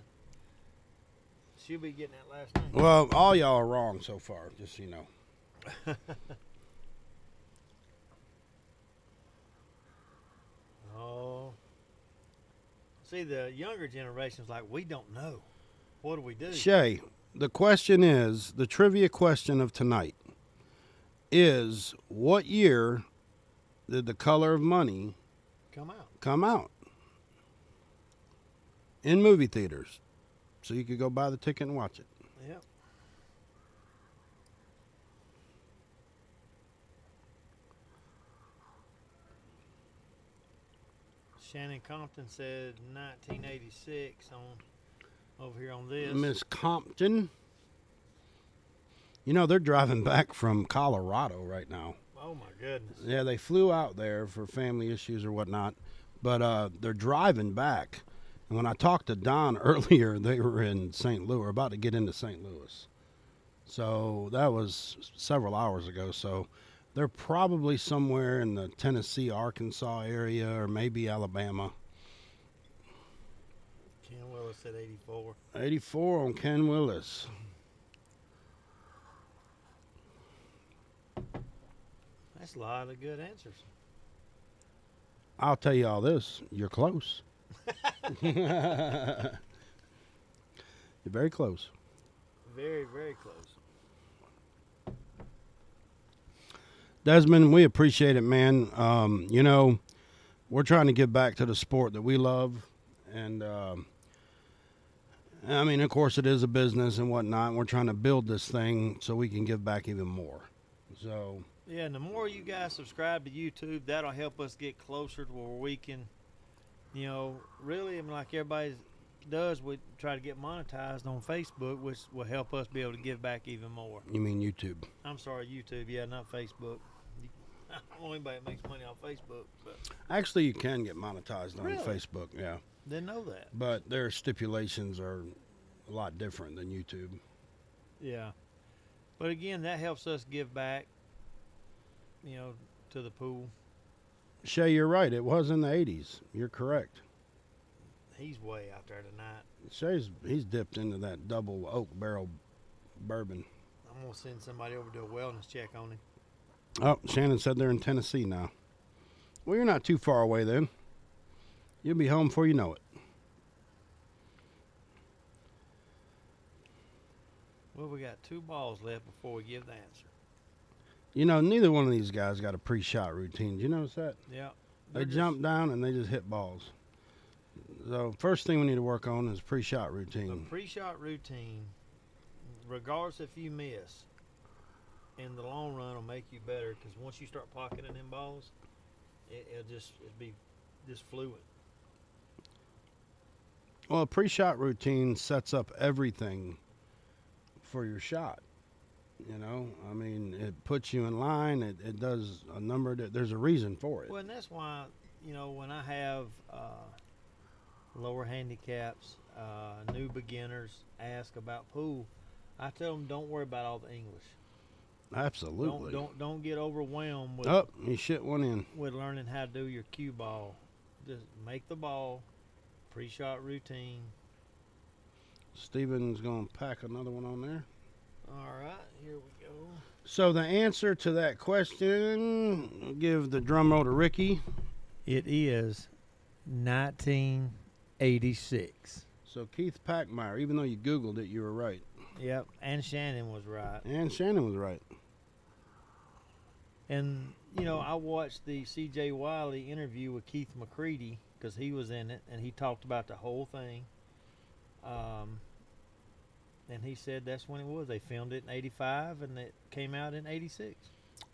She'll be getting that last name. Well, all y'all are wrong so far, just so you know. Oh. See, the younger generation's like, we don't know. What do we do? Shay, the question is, the trivia question of tonight is, what year did The Color of Money Come out. come out? In movie theaters. So you could go buy the ticket and watch it. Yep. Shannon Compton said 1986 on over here on this. Miss Compton. You know, they're driving back from Colorado right now. Oh my goodness. Yeah, they flew out there for family issues or whatnot, but they're driving back. And when I talked to Don earlier, they were in St. Louis, about to get into St. Louis. So that was several hours ago. So they're probably somewhere in the Tennessee, Arkansas area, or maybe Alabama. Ken Willis said 84. 84 on Ken Willis. That's a lot of good answers. I'll tell you all this. You're close. You're very close. Very, very close. Desmond, we appreciate it, man. You know, we're trying to give back to the sport that we love. And, I mean, of course, it is a business and whatnot. And we're trying to build this thing so we can give back even more. So, Yeah, and the more you guys subscribe to YouTube, that'll help us get closer to where we can, you know, really, I mean, like everybody does, we try to get monetized on Facebook, which will help us be able to give back even more. you mean YouTube? I'm sorry, YouTube, yeah, not Facebook. I don't know anybody that makes money off Facebook, but Actually, you can get monetized on Really? Facebook, yeah. didn't know that. But their stipulations are a lot different than YouTube. Yeah. But again, that helps us give back, you know, to the pool. Shay, you're right. It was in the 80s. You're correct. He's way out there tonight. He's dipped into that double oak barrel bourbon. I'm going to send somebody over to do a wellness check on him. Oh, Shannon said they're in Tennessee now. Well, you're not too far away then. You'll be home before you know it. Well, we got 2 balls left before we give the answer. You know, neither one of these guys got a pre-shot routine. Did you notice that? Yeah. They They're just- jump down and they just hit balls. So first thing we need to work on is pre-shot A routine. pre-shot routine, regardless if you miss, in the long run will make you better because once you start pocketing them balls, it'll be just fluid. Well, a pre-shot routine sets up everything for your shot. You know, I mean, it puts you in line. It does a number. There's a reason for it. Well, and that's why, when I have lower handicaps, new beginners ask about pool, I tell them don't worry about all the English. Absolutely. Don't get overwhelmed with Oh, you shit one in. with learning how to do your cue ball. Just make the ball, pre-shot routine. Steven's gonna pack another one on there. All right, here we go. So the answer to that question, I'll give the drum roll to Ricky. It is 1986. So Keith Packmeyer, even though you Googled it, you were right. Yep, and Shannon was right. And Shannon was right. And I watched the C.J. Wiley interview with Keith McCready because he was in it, and he talked about the whole thing. And he said that's when it was. They filmed it in '85, and it came out in '86.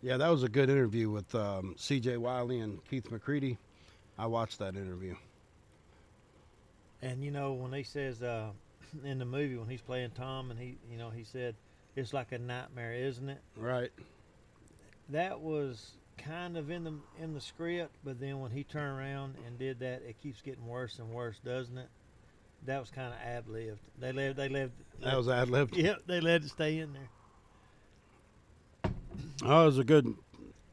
Yeah, that was a good interview with C.J. Wiley and Keith McCready. I watched that interview. And when he says in the movie when he's playing Tom, and he said it's like a nightmare, isn't it? Right. That was kind of in the script, but then when he turned around and did that, it keeps getting worse and worse, doesn't it? That was kind of ad-libbed. They lived. That was ad-libbed. Yep, they let it stay in there. Oh, it was a good.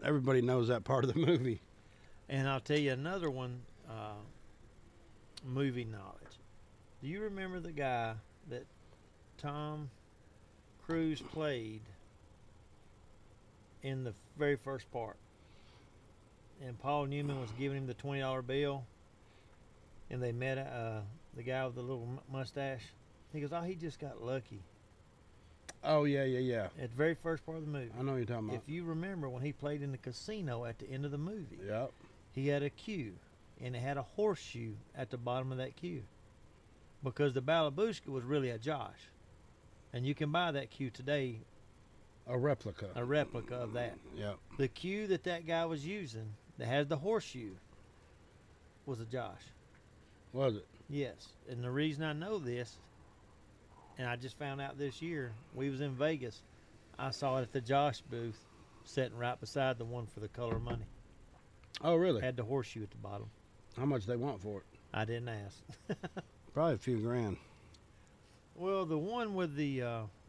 Everybody knows that part of the movie. And I'll tell you another one, movie knowledge. Do you remember the guy that Tom Cruise played in the very first part? And Paul Newman was giving him the $20 bill, and they met the guy with the little mustache. He goes, "Oh, he just got lucky." Oh yeah. At the very first part of the movie. I know what you're talking about. If you remember when he played in the casino at the end of the movie, Yep. he had a cue, and it had a horseshoe at the bottom of that cue, because the Balabushka was really a Josh, and you can buy that cue today, A replica. a replica of that. Yep. The cue that guy was using that has the horseshoe was a Josh. Was it? Yes, and the reason I know this, and I just found out this year, we was in Vegas. I saw it at the Josh booth, sitting right beside the one for the Color of Money. Oh really? Had the horseshoe at the bottom. How much they want for it? I didn't ask. Probably a few grand. Well, the one with the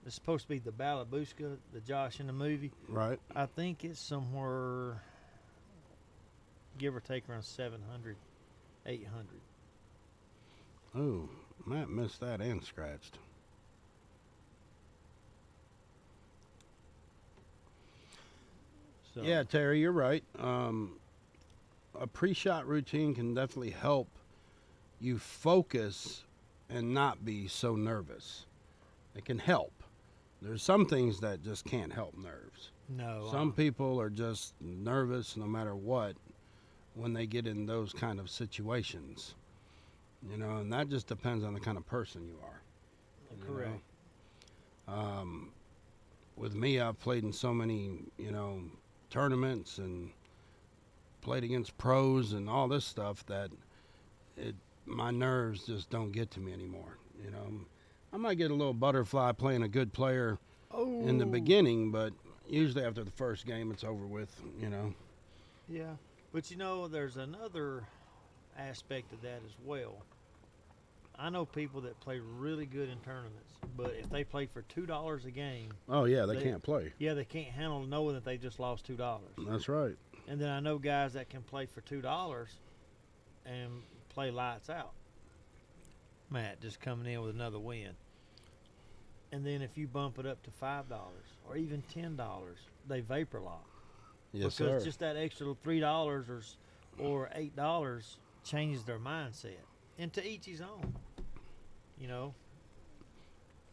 it's supposed to be the Balabushka, the Josh in the movie. Right. I think it's somewhere, give or take, around 700, 800. Oh, Matt missed that and scratched. So Yeah, Terry, you're right. A pre-shot routine can definitely help you focus and not be so nervous. It can help. There's some things that just can't help nerves. no, Some people are just nervous no matter what when they get in those kind of situations. You know, and that just depends on the kind of person you are. you know. correct. With me, I've played in so many, tournaments and played against pros and all this stuff that my nerves just don't get to me anymore. You know, I might get a little butterfly playing a good player in the beginning, but usually after the first game, it's over with. Yeah, but there's another aspect of that as well. I know people that play really good in tournaments, but if they play for $2 a game, Oh yeah, they They- can't play. they can't handle knowing that they just lost $2. That's right. And then I know guys that can play for $2 and play lights out. Matt just coming in with another win. And then if you bump it up to $5 or even $10, they vapor lock. Yes, Because sir. just that extra $3 or $8 changes their mindset. And to each his own.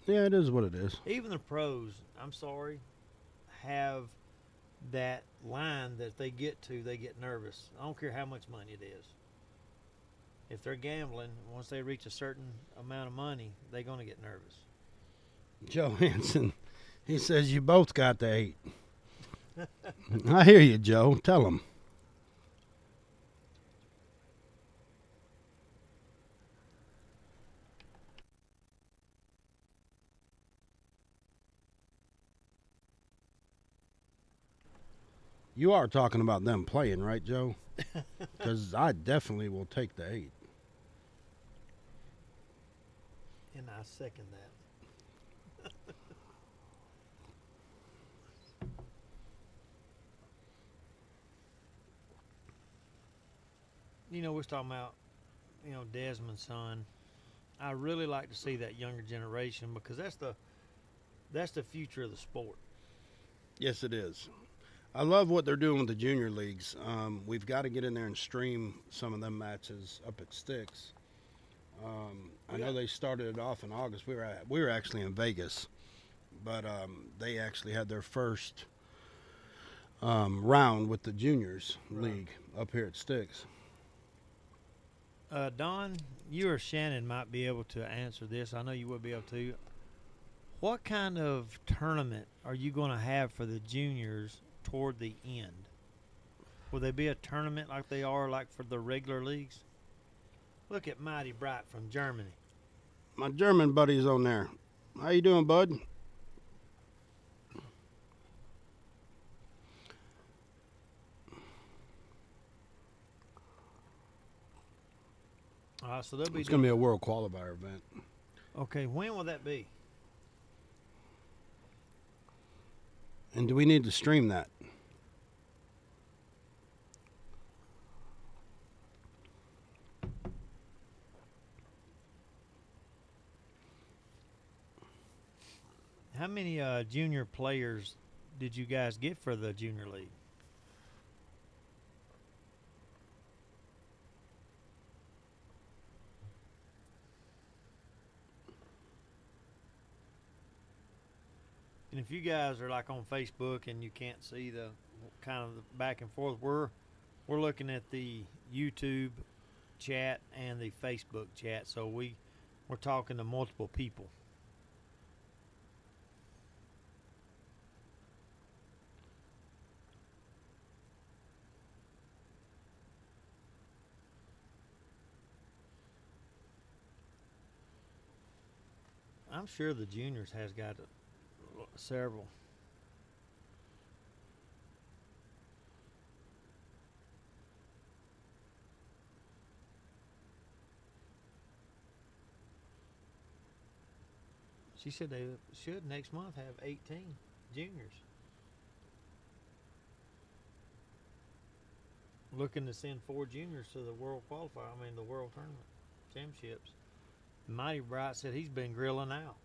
Yeah, it is what it is. Even the pros, I'm sorry, have that line that they get to, they get nervous. I don't care how much money it is. If they're gambling, once they reach a certain amount of money, they're going to get nervous. Joe Hansen, he says you both got the 8. I hear you, Joe. Tell him. You are talking about them playing, right, Joe? Because I definitely will take the 8. And I second that. You know, we're talking about, Desmond's son. I really like to see that younger generation because that's the future of the sport. Yes, it is. I love what they're doing with the junior leagues. We've got to get in there and stream some of them matches up at Sticks. I know they started it off in August. We were actually in Vegas, but they actually had their first round with the juniors league up here at Sticks. Don, you or Shannon might be able to answer this. I know you will be able to. What kind of tournament are you going to have for the juniors toward the end? Will there be a tournament like they are like for the regular leagues? Look at Mighty Bright from Germany. My German buddy's on there. How you doing, bud? So they'll be. It's going to be a world qualifier event. Okay, when will that be? And do we need to stream that? How many junior players did you guys get for the junior league? And if you guys are like on Facebook and you can't see the kind of the back and forth, we're looking at the YouTube chat and the Facebook chat, so we're talking to multiple people. I'm sure the juniors has got several. She said they should next month have 18 juniors. Looking to send 4 juniors to the world qualifier. I mean the world tournament championships. Mighty Bright said he's been grilling out.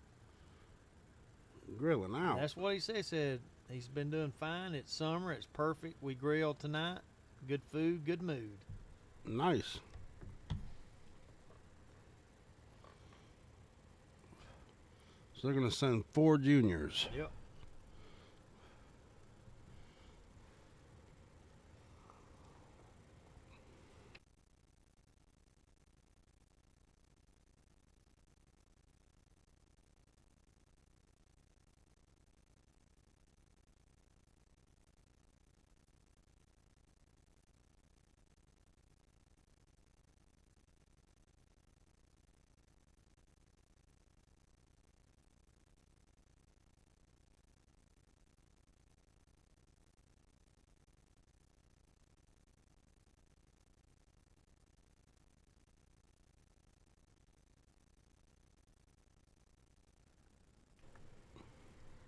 Grilling out. That's what he said. He said he's been doing fine. It's summer. It's perfect. We grilled tonight. Good food. Good mood. Nice. So they're going to send 4 juniors. Yep.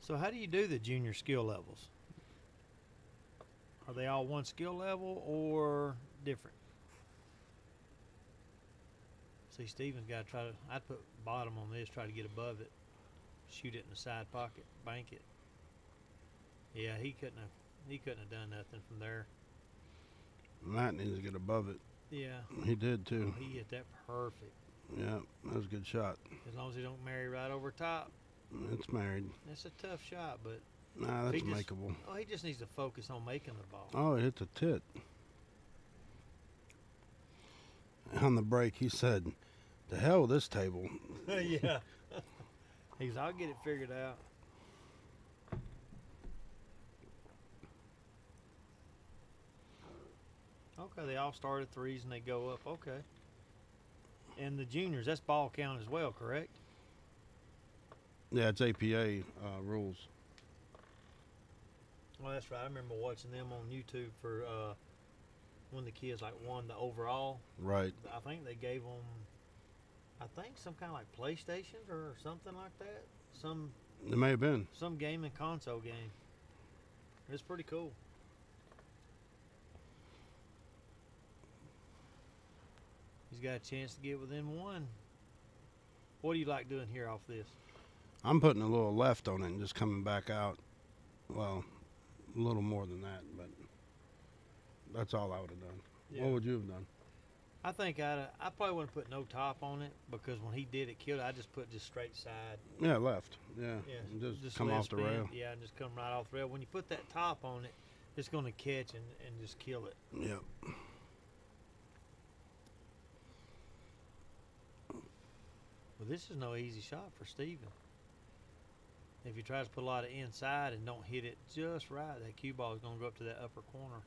So how do you do the junior skill levels? Are they all one skill level or different? See, Steven's got to try to. I'd put bottom on this, try to get above it, shoot it in the side pocket, bank it. Yeah, he couldn't have done nothing from there. Matt needs to get above it. Yeah, He did too. he hit that perfect. Yeah, that was a good shot. As long as he don't marry right over top. It's married. It's a tough shot, but Nah, that's He just- makeable. Oh, he just needs to focus on making the ball. Oh, it hit the tit. On the break, he said, "The hell with this table." Yeah. He's, I'll get it figured out. Okay, they all start at threes and they go up. Okay. And the juniors, that's ball count as well, correct? Yeah, it's APA rules. Well, that's right. I remember watching them on YouTube for when the kids like won the overall. Right. I think they gave them, I think some kind of like PlayStations or something like that. It may have been. Some gaming console game. It's pretty cool. He's got a chance to get within one. What do you like doing here off this? I'm putting a little left on it and just coming back out. Well, a little more than that, but that's all I would have done. What would you have done? I think I probably wouldn't put no top on it because when he did it, killed it. I just put just straight side. Yeah, left. Yeah, Yeah, and just come let it off the spin. rail. Yeah, and just come right off the rail. When you put that top on it, it's going to catch and just kill it. Yep. Well, this is no easy shot for Steven. If he tries to put a lot of inside and don't hit it just right, that cue ball is going to go up to that upper corner.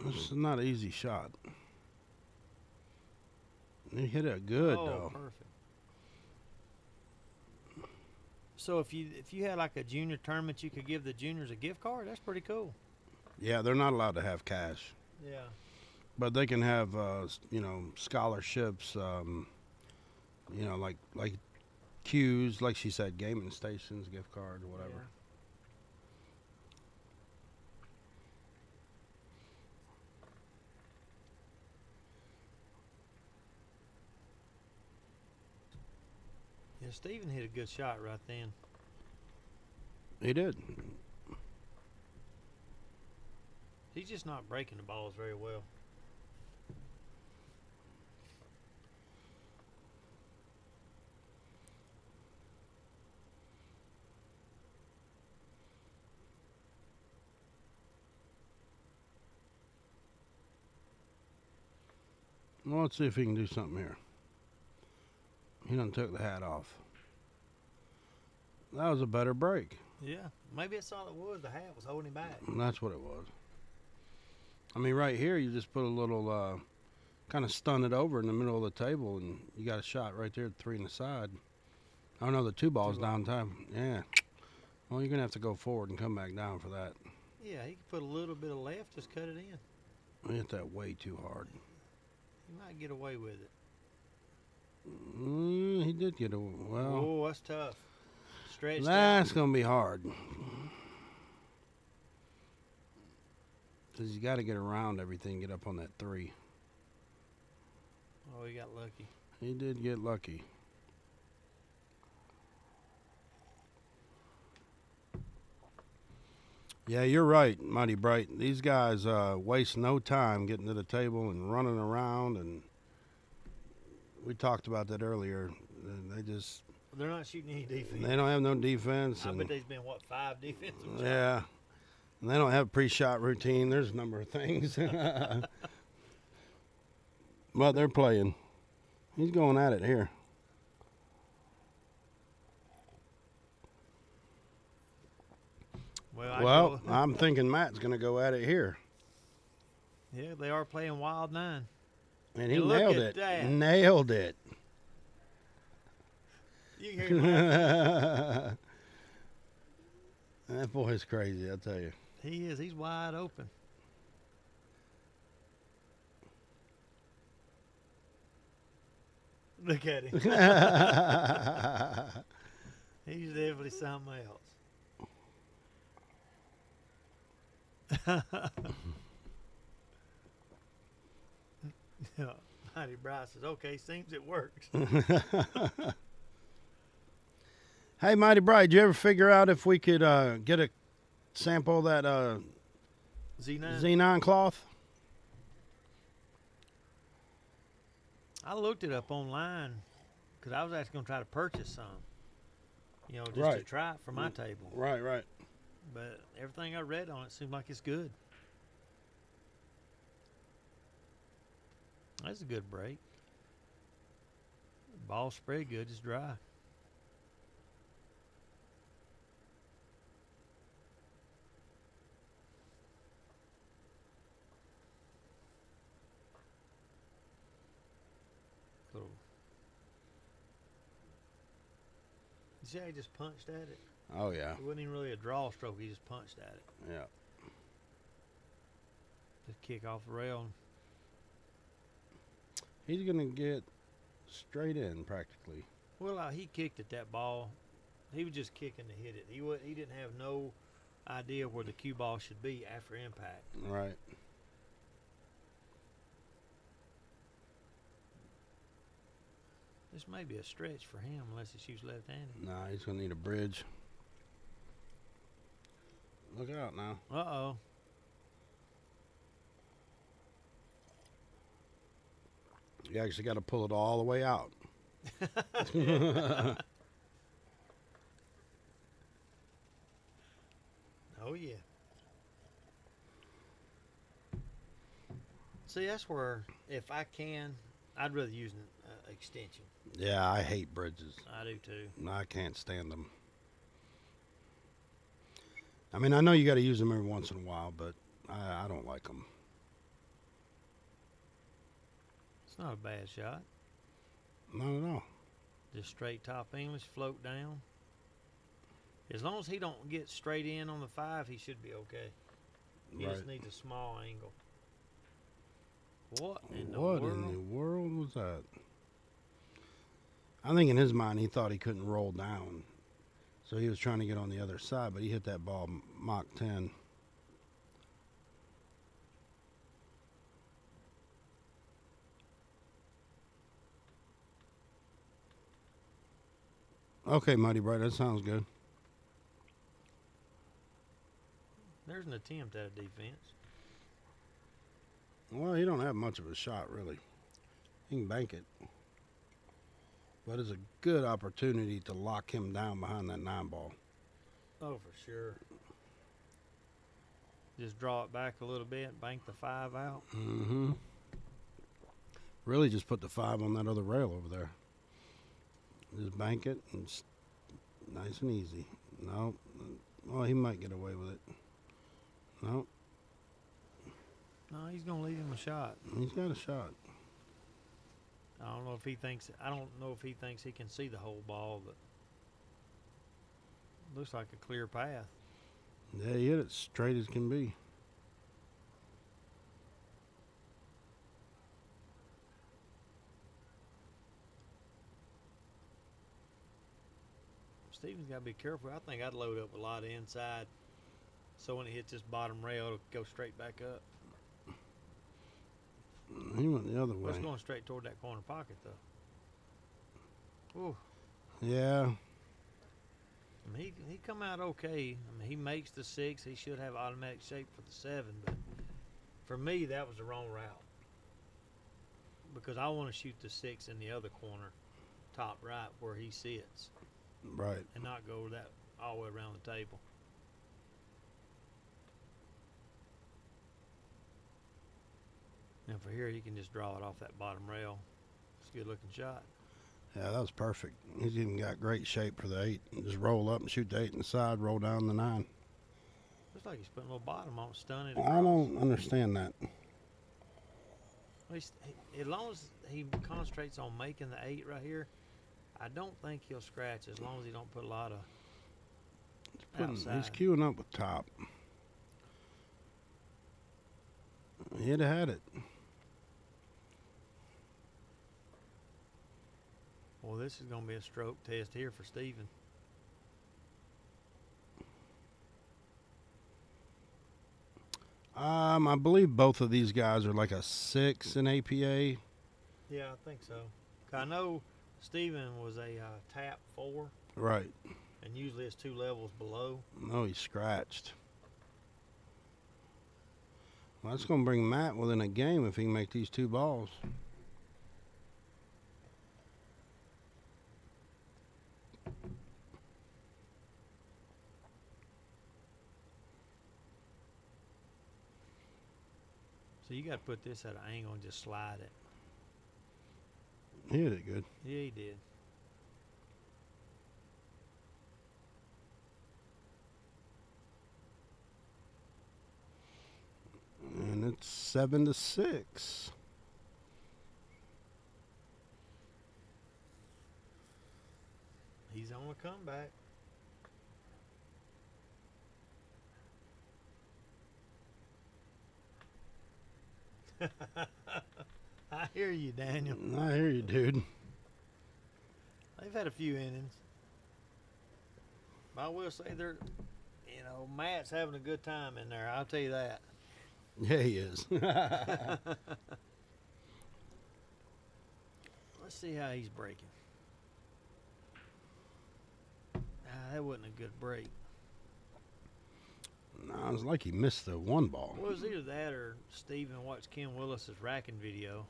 This is not an easy shot. He hit it good Oh, though. perfect. So if you had like a junior tournament, you could give the juniors a gift card. That's pretty cool. Yeah, they're not allowed to have cash, Yeah. but they can have scholarships. Like cues, like she said, gaming stations, gift cards, whatever. Yeah, Steven hit a good shot right then. He did. He's just not breaking the balls very well. Well, let's see if he can do something here. He done took the hat off. That was a better break. Yeah, maybe that's all it was. The hat was holding him back. And that's what it was. I mean, right here, you just put a little, kind of stun it over in the middle of the table, and you got a shot right there at 3 in the side. Oh, no, the 2 balls down time. Yeah. Well, you're going to have to go forward and come back down for that. Yeah, he could put a little bit of left, just cut it in. I hit that way too hard. He might get away with it. He did get away. Well, Oh, that's tough. Stretch that's going to be hard. Because you got to get around everything, get up on that 3. Oh, he got lucky. He did get lucky. Yeah, you're right, Mighty Bright. These guys waste no time getting to the table and running around, and we talked about that earlier. They just They're not shooting any defense. they don't have no defense, I and bet there's been, 5 defensive shots? yeah, and they don't have a pre-shot routine. There's a number of things, but they're playing. He's going at it here. Well, I'm thinking Matt's going to go at it here. Yeah, they are playing Wild 9. And he And look nailed at it. that. Nailed it. You can hear him laughing. That boy's crazy, I tell you. He is. He's wide open. Look at him. He's definitely something else. Yeah, Mighty Bryce says, okay, seems it works. Hey, Mighty Bright, did you ever figure out if we could get a sample of that Z9. Xenon cloth? I looked it up online because I was actually gonna try to purchase some, you know, just to Right. try it for my table. Right, right. But everything I read on it seemed like it's good. That's a good break. Ball spread good, just dry. Little. You see how he just punched at it? Oh yeah, It wasn't even really a draw stroke. He just punched at it. yeah. Just kick off the rail. He's gonna get straight in practically. Well, he kicked at that ball. He was just kicking to hit it. He didn't have no idea where the cue ball should be after impact. Right. This may be a stretch for him unless he shoots left-handed. Nah, he's gonna need a bridge. Look out now. Uh-oh. You actually got to pull it all the way out. Oh, yeah. See, that's where, if I can, I'd rather use an extension. Yeah, I hate bridges. I do too. I can't stand them. I mean, I know you got to use them every once in a while, but I don't like them. It's not a bad shot. Not at all. Just straight top English, float down. As long as he don't get straight in on the 5, he should be okay. He Right. just needs a small angle. What in the What world? in the world was that? I think in his mind he thought he couldn't roll down, so he was trying to get on the other side, but he hit that ball Mach 10. Okay, Muddy Bright, that sounds good. There's an attempt at a defense. Well, he don't have much of a shot, really. He can bank it. But it's a good opportunity to lock him down behind that 9 ball. Oh, for sure. Just draw it back a little bit, bank the 5 out. Mm-hmm. Really just put the 5 on that other rail over there. Just bank it and nice and easy. No. Well, he might get away with it. No. No, he's gonna leave him a shot. He's got a shot. I don't know if he thinks. I don't know if he thinks he can see the whole ball, but looks like a clear path. Yeah, he hit it straight as can be. Steven's got to be careful. I think I'd load up a lot of inside, so when it hits this bottom rail, it'll go straight back up. He went the other Well, way. it's going straight toward that corner pocket, though. Ooh. Yeah. I mean, he come out okay. I mean, he makes the 6. He should have automatic shape for the 7. But for me, that was the wrong route because I want to shoot the 6 in the other corner, top right, where he sits, Right. and not go that all the way around the table. And for here, he can just draw it off that bottom rail. It's a good looking shot. Yeah, that was perfect. He's even got great shape for the 8. Just roll up and shoot the 8 inside, roll down the 9. Looks like he's putting a little bottom on it, stun it. I don't understand that. As long as he concentrates on making the 8 right here, I don't think he'll scratch as long as he don't put a lot of He's outside. queuing up with top. He'd have had it. Well, this is going to be a stroke test here for Steven. I believe both of these guys are like a 6 in APA. Yeah, I think so. I know Steven was a tap 4, Right. and usually it's 2 levels below. No, he scratched. Well, that's going to bring Matt within a game if he can make these 2 balls. So you got to put this at an angle and just slide it. He hit it good. Yeah, he did. And it's 7-6. He's on a comeback. I hear you, Daniel. I hear you, dude. They've had a few innings. I will say they're, Matt's having a good time in there. I'll tell you that. Yeah, he is. Let's see how he's breaking. That wasn't a good break. No, it was like he missed the one ball. Well, it was either that or Steven watched Ken Willis's racking video.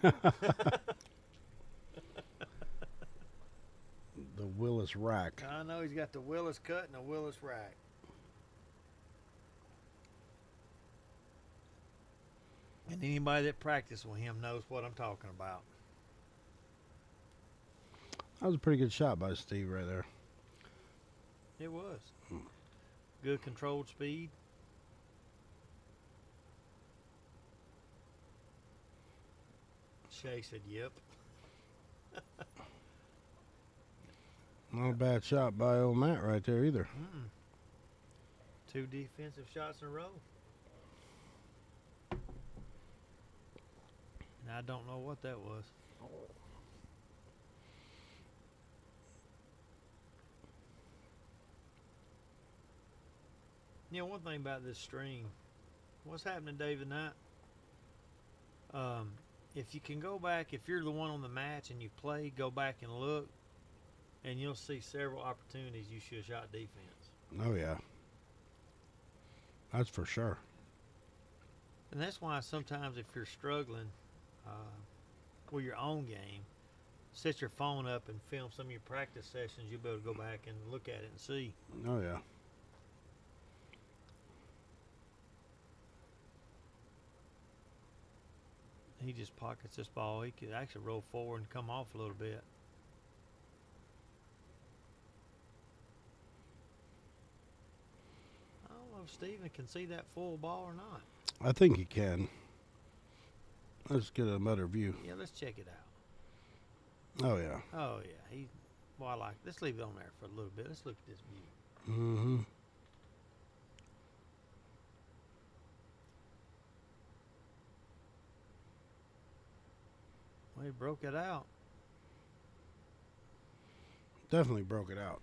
The Willis rack. I know he's got the Willis cut and the Willis rack. And anybody that practiced with him knows what I'm talking about. That was a pretty good shot by Steve right there. It was. Good controlled speed. Shay said, yep. Not a bad shot by old Matt right there either. Mm-mm. 2 defensive shots in a row. And I don't know what that was. One thing about this string, what's happening, David Knight? If you can go back, if you're the one on the match and you play, go back and look, and you'll see several opportunities you should have shot defense. Oh, yeah. That's for sure. And that's why sometimes if you're struggling with your own game, set your phone up and film some of your practice sessions. You'll be able to go back and look at it and see. Oh, yeah. He just pockets this ball. He could actually roll forward and come off a little bit. I don't know if Steven can see that full ball or not. I think he can. Let's get a better view. Yeah, let's check it out. Oh, yeah. Oh, yeah. I like it. Let's leave it on there for a little bit. Let's look at this view. Mm-hmm. Well, he broke it out. Definitely broke it out.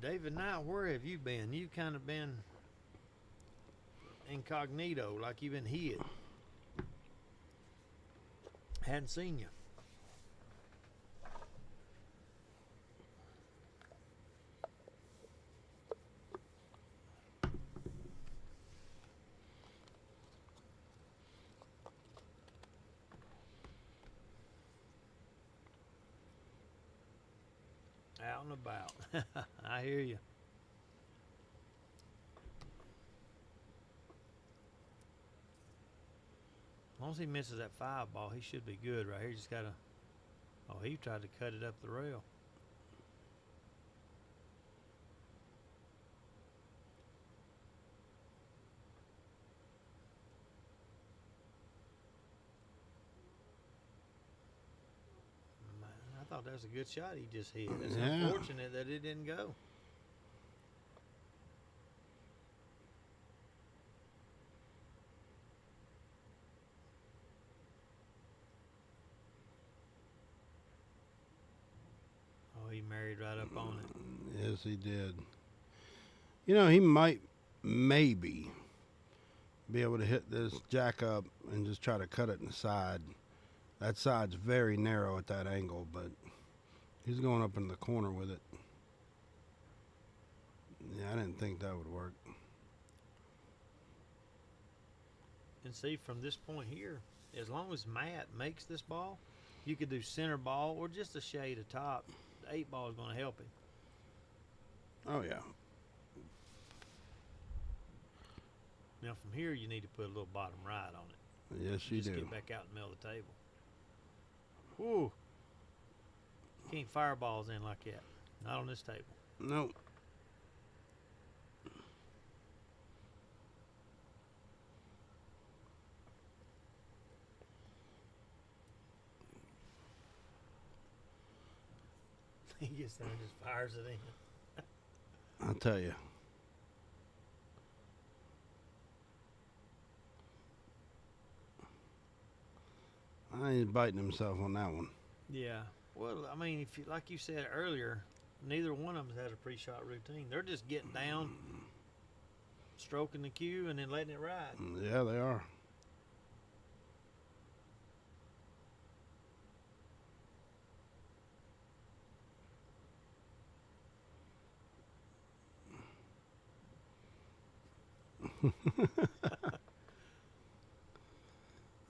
David Knight, where have you been? You've kind of been incognito, like you've been hid. Hadn't seen you. Out and about. I hear you. As long as he misses that 5 ball, he should be good right here. Just gotta. Oh, he tried to cut it up the rail. Man, I thought that was a good shot he just hit. It's Yeah. unfortunate that it didn't go. Oh, he married right up on it. Yes, he did. You know, he might, maybe, be able to hit this jack up and just try to cut it in the side. That side's very narrow at that angle, but he's going up in the corner with it. Yeah, I didn't think that would work. And see, from this point here, as long as Matt makes this ball, you could do center ball or just a shade of top 8 ball is going to help him. Oh yeah. Now from here, you need to put a little bottom right on it. Yes, you Just do. get back out in the middle of the table. Woo! You can't fire balls in like that. Not on this table. Nope. He gets there and just fires it in. I'll tell you. He's biting himself on that one. Yeah. Well, I mean, if you, like you said earlier, neither one of them has a pre-shot routine. They're just getting down, stroking the cue, and then letting it ride. Yeah, they are.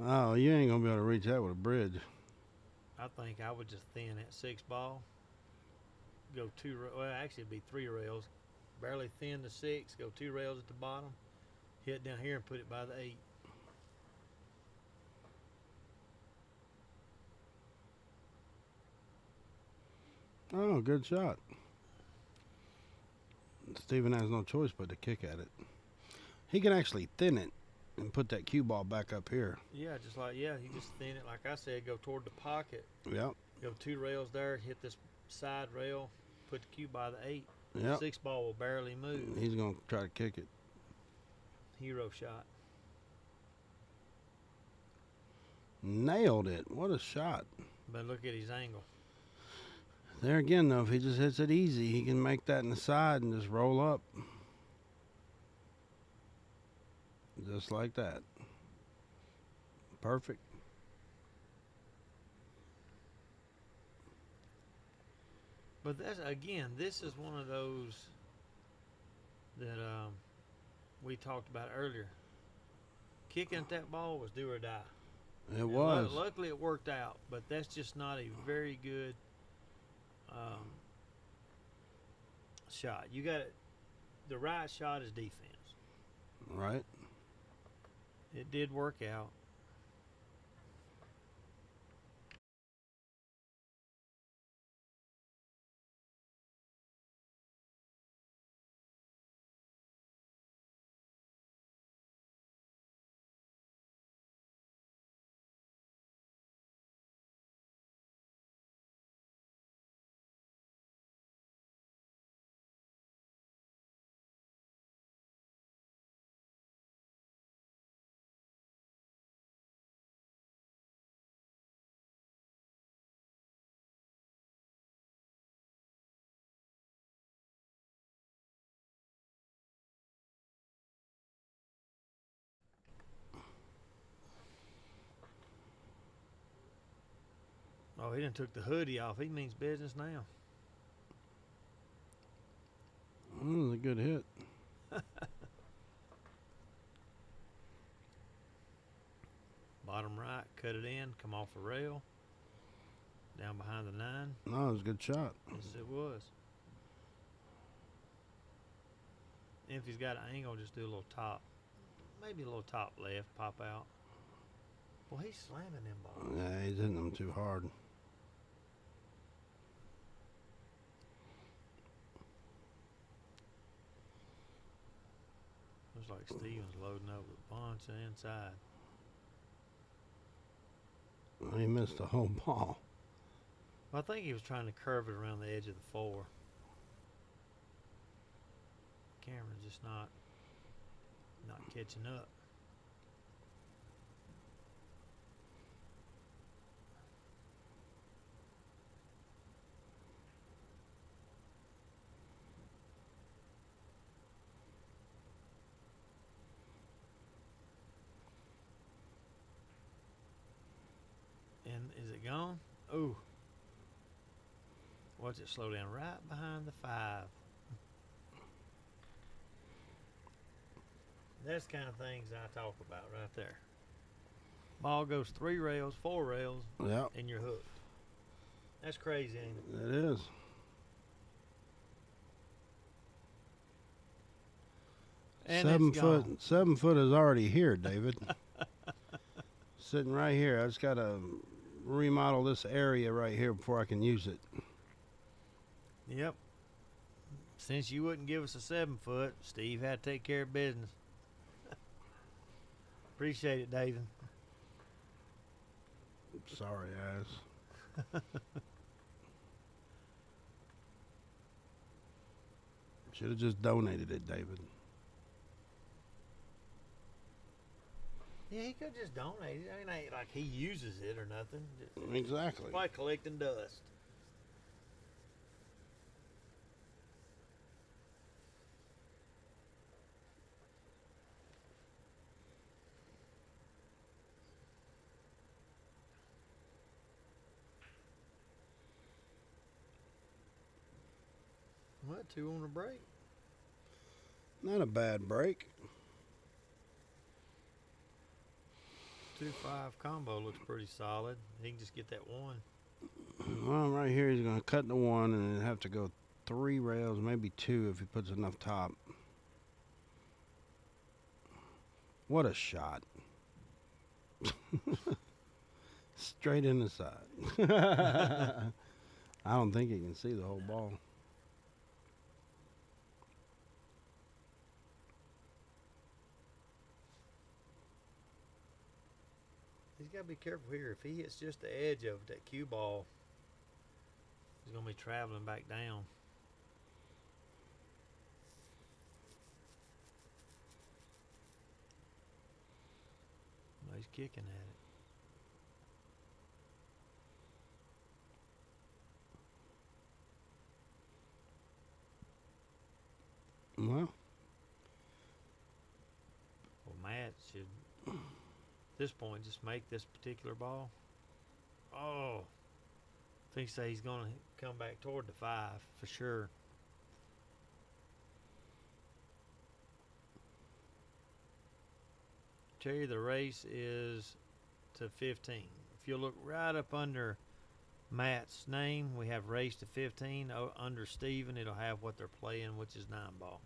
Oh, you ain't gonna be able to reach that with a bridge. I think I would just thin that 6 ball. Go 2. Well, actually, it'd be 3 rails. Barely thin the 6. Go 2 rails at the bottom. Hit down here and put it by the 8. Oh, good shot. Steven has no choice but to kick at it. He can actually thin it and put that cue ball back up here. Yeah, just like, you just thin it. Like I said, go toward the pocket. Yep. Go 2 rails there. Hit this side rail. Put the cue by the 8. Yep. 6 ball will barely move. He's gonna try to kick it. Hero shot. Nailed it. What a shot. But look at his angle. There again, though, if he just hits it easy, he can make that in the side and just roll up. Just like that. Perfect. But that's, again, this is one of those that we talked about earlier. Kicking at that ball was do or die. It And was. luckily, it worked out, but that's just not a very good shot. You got it. The right shot is defense. Right? It did work out. Oh, he done took the hoodie off. He means business now. That was a good hit. Bottom right, cut it in, come off a rail. Down behind the 9. No, it was a good shot. Yes, it was. And if he's got an angle, just do a little top. Maybe a little top left, pop out. Well, he's slamming them balls. Yeah, he's hitting them too hard. Looks like Steven's loading up with bunch inside. He missed the whole ball. Well, I think he was trying to curve it around the edge of the 4. Camera's just not catching up. And is it gone? Ooh. Watch it slow down right behind the 5. That's the kind of things I talk about right there. Ball goes 3 rails, 4 rails, Yep, and you're hooked. That's crazy, ain't it? it is. And 7 foot. gone. 7 foot is already here, David. Sitting right here. I just gotta remodel this area right here before I can use it. Yep. Since you wouldn't give us a 7 foot, Steve had to take care of business. Appreciate it, David. Sorry, ass. Should have just donated it, David. Yeah, he could just donate it. I mean, ain't like he uses it or nothing. Just Exactly. probably collecting dust. What, 2 on a break? Not a bad break. 2-5 combo looks pretty solid. He can just get that one. Well, right here he's gonna cut the one and then have to go 3 rails, maybe 2 if he puts enough top. What a shot. Straight in the side. I don't think he can see the whole ball. He's got to be careful here. If he hits just the edge of that cue ball, he's going to be traveling back down. Well, he's kicking at it. Well, Well, Matt should, at this point, just make this particular ball. Oh, I think so. He's going to come back toward the 5 for sure. Terry, the race is to 15. If you look right up under Matt's name, we have race to 15. Under Steven, it'll have what they're playing, which is 9 ball.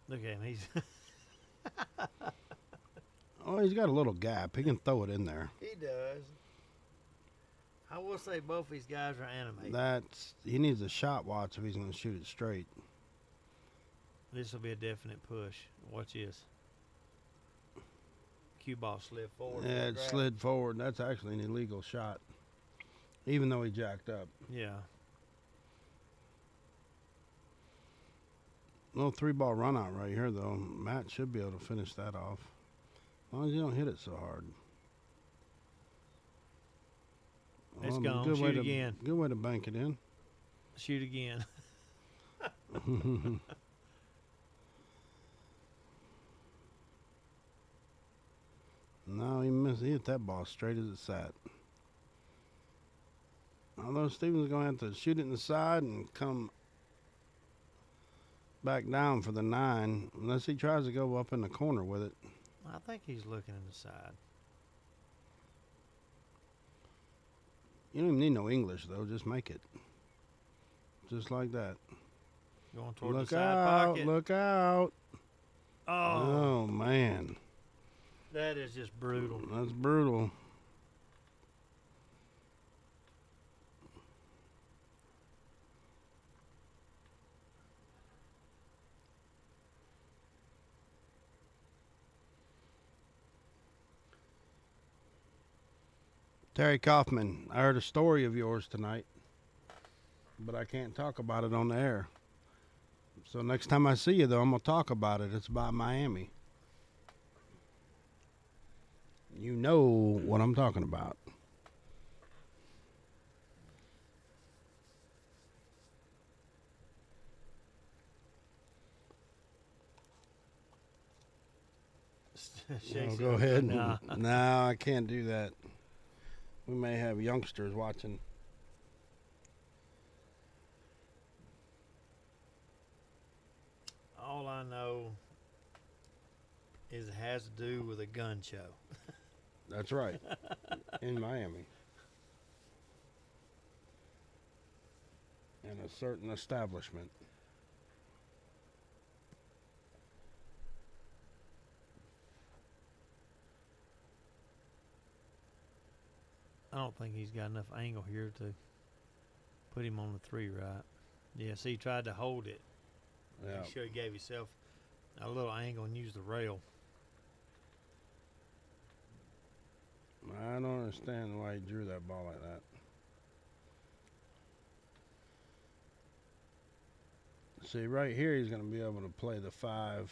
Look at him. He's oh, he's got a little gap. He can throw it in there. he does. I will say both these guys are animated. He needs a shot watch if he's gonna shoot it straight. This will be a definite push. Watch this. Cue ball slid forward. Yeah, it slid forward. That's actually an illegal shot, even though he jacked up. Yeah. Little 3-ball run out right here, though. Matt should be able to finish that off. As long as you don't hit it so hard. It's Well, gone. good way Shoot to- again. Good way to bank it in. Shoot again. No, he missed. He hit that ball straight as it sat. Although Steven's going to have to shoot it in the side and come back down for the 9, unless he tries to go up in the corner with it. I think he's looking in the side. You don't even need no English, though. Just make it. Just like that. Going toward Look the side out. pocket. Look out. Oh, Oh, man. that is just brutal. That's brutal. Terry Kaufman, I heard a story of yours tonight, but I can't talk about it on the air. So next time I see you, though, I'm going to talk about it. It's about Miami. You know what I'm talking about. Oh, go ahead. Nah. No, I can't do that. We may have youngsters watching. All I know is it has to do with a gun show. That's right. In Miami. in a certain establishment. I don't think he's got enough angle here to put him on the 3 right. Yeah, see, he tried to hold it. Yeah. You should have gave yourself a little angle and used the rail. I don't understand why he drew that ball like that. See, right here he's going to be able to play the 5.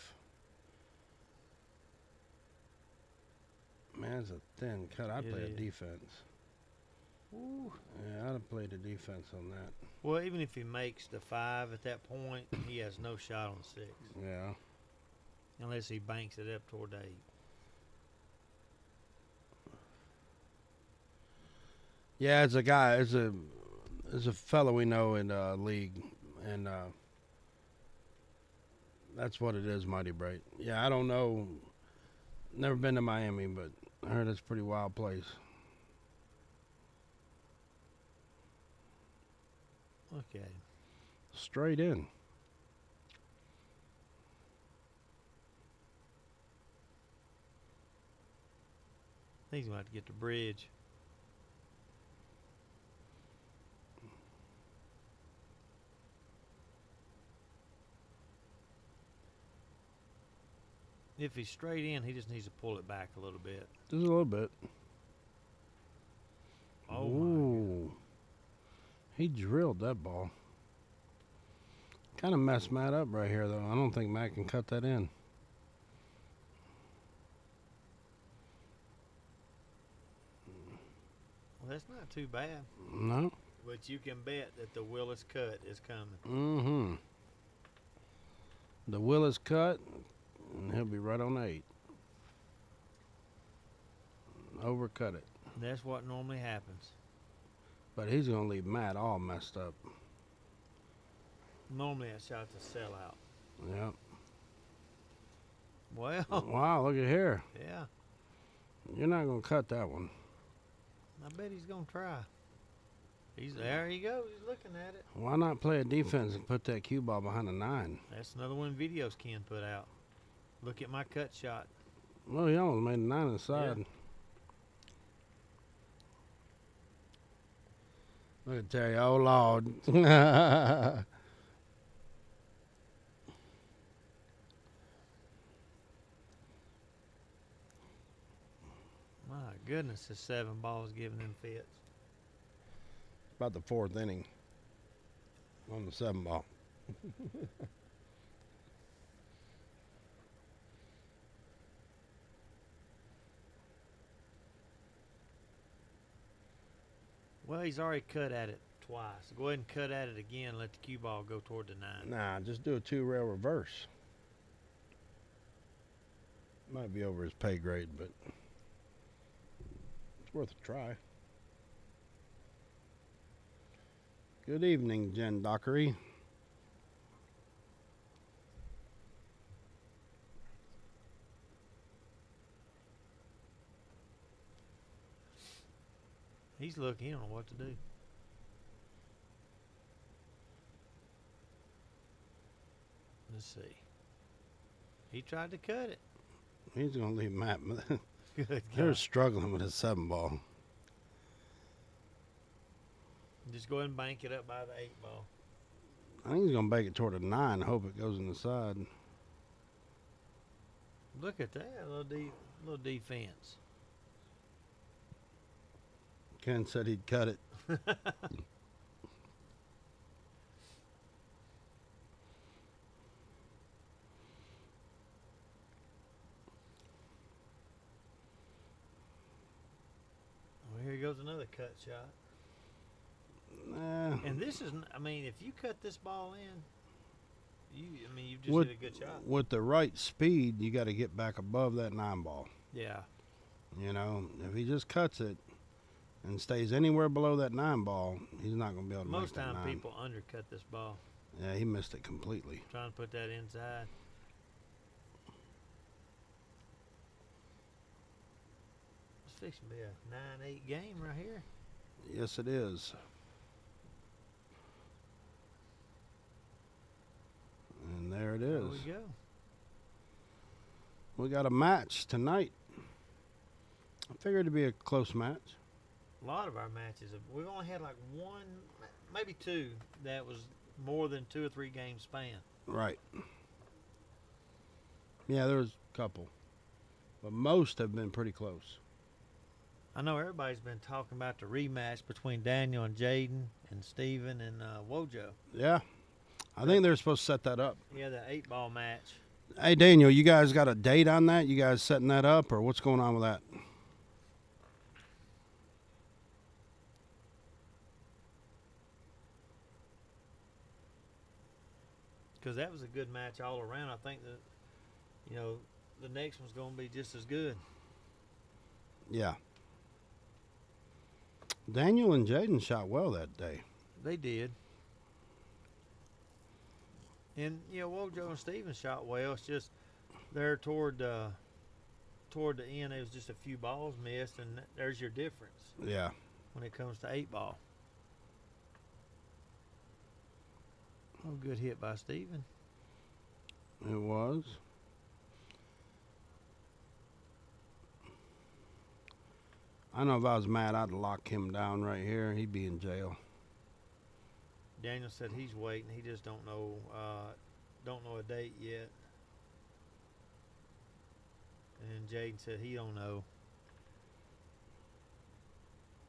Man, it's a thin cut. I'd It play a is. defense. Ooh. Yeah, I'd have played a defense on that. Well, even if he makes the 5 at that point, he has no shot on the 6. Yeah. Unless he banks it up toward the 8. Yeah, it's a guy. It's a fellow we know in league, and that's what it is, Mighty Bright. Yeah, I don't know. Never been to Miami, but I heard it's a pretty wild place. Look at him. Straight in. He's going to have to get the bridge. If he's straight in, he just needs to pull it back a little bit. Just a little bit. Oh, my. Ooh. He drilled that ball. Kind of messed Matt up right here, though. I don't think Matt can cut that in. Well, that's not too bad. No? But you can bet that the Willis cut is coming. Mm-hmm. The Willis cut, and he'll be right on 8. Overcut it. That's what normally happens. But he's going to leave Matt all messed up. Normally that shot's a sellout. Yep. Well, Wow, look at here. yeah. You're not going to cut that one. I bet he's going to try. There he goes. He's looking at it. Why not play a defense and put that cue ball behind a 9? That's another one videos Ken put out. Look at my cut shot. Well, he almost made a 9 inside. Yeah. Look at Terry. Oh, Lord. My goodness, this 7 balls giving him fits. About the 4th inning on the 7 ball. Well, he's already cut at it twice. Go ahead and cut at it again. Let the cue ball go toward the 9. Nah, just do a 2-rail reverse. Might be over his pay grade, but it's worth a try. Good evening, Jen Dockery. He's looking. He don't know what to do. Let's see. He tried to cut it. He's going to leave Matt. Good They're God. struggling with his 7 ball. Just go ahead and bank it up by the 8 ball. I think he's going to bake it toward a 9. Hope it goes in the side. Look at that. Little defense. Ken said he'd cut it. Well, here goes another cut shot. Nah. And this is, I mean, if you cut this ball in, you just With- hit a good shot. With the right speed, you got to get back above that 9 ball. Yeah. You know, if he just cuts it and stays anywhere below that 9 ball, he's not going to be able to Most make that time 9. people undercut this ball, Yeah, he missed it completely. trying to put that inside. It's fixing to be a 9-8 game right here. Yes, it is. And there it There is. we go. We got a match tonight. I figured it'd be a close match. A lot of our matches, we've only had like one, maybe two, that was more than 2 or 3 games span. Right. Yeah, there was a couple. But most have been pretty close. I know everybody's been talking about the rematch between Daniel and Jaden and Steven and Wojo. Yeah. I think they're supposed to set that up. Yeah, the 8-ball match. Hey, Daniel, you guys got a date on that? You guys setting that up, or what's going on with that? Because that was a good match all around. I think that, the next one's going to be just as good. Yeah. Daniel and Jaden shot well that day. They did. And, Wojo and Steven shot well. It's just there toward the end, there was just a few balls missed, and there's your difference Yeah. when it comes to 8-ball. Oh, good hit by Steven. It was. I know if I was mad, I'd lock him down right here. He'd be in jail. Daniel said he's waiting. He just don't know a date yet. And Jaden said he don't know.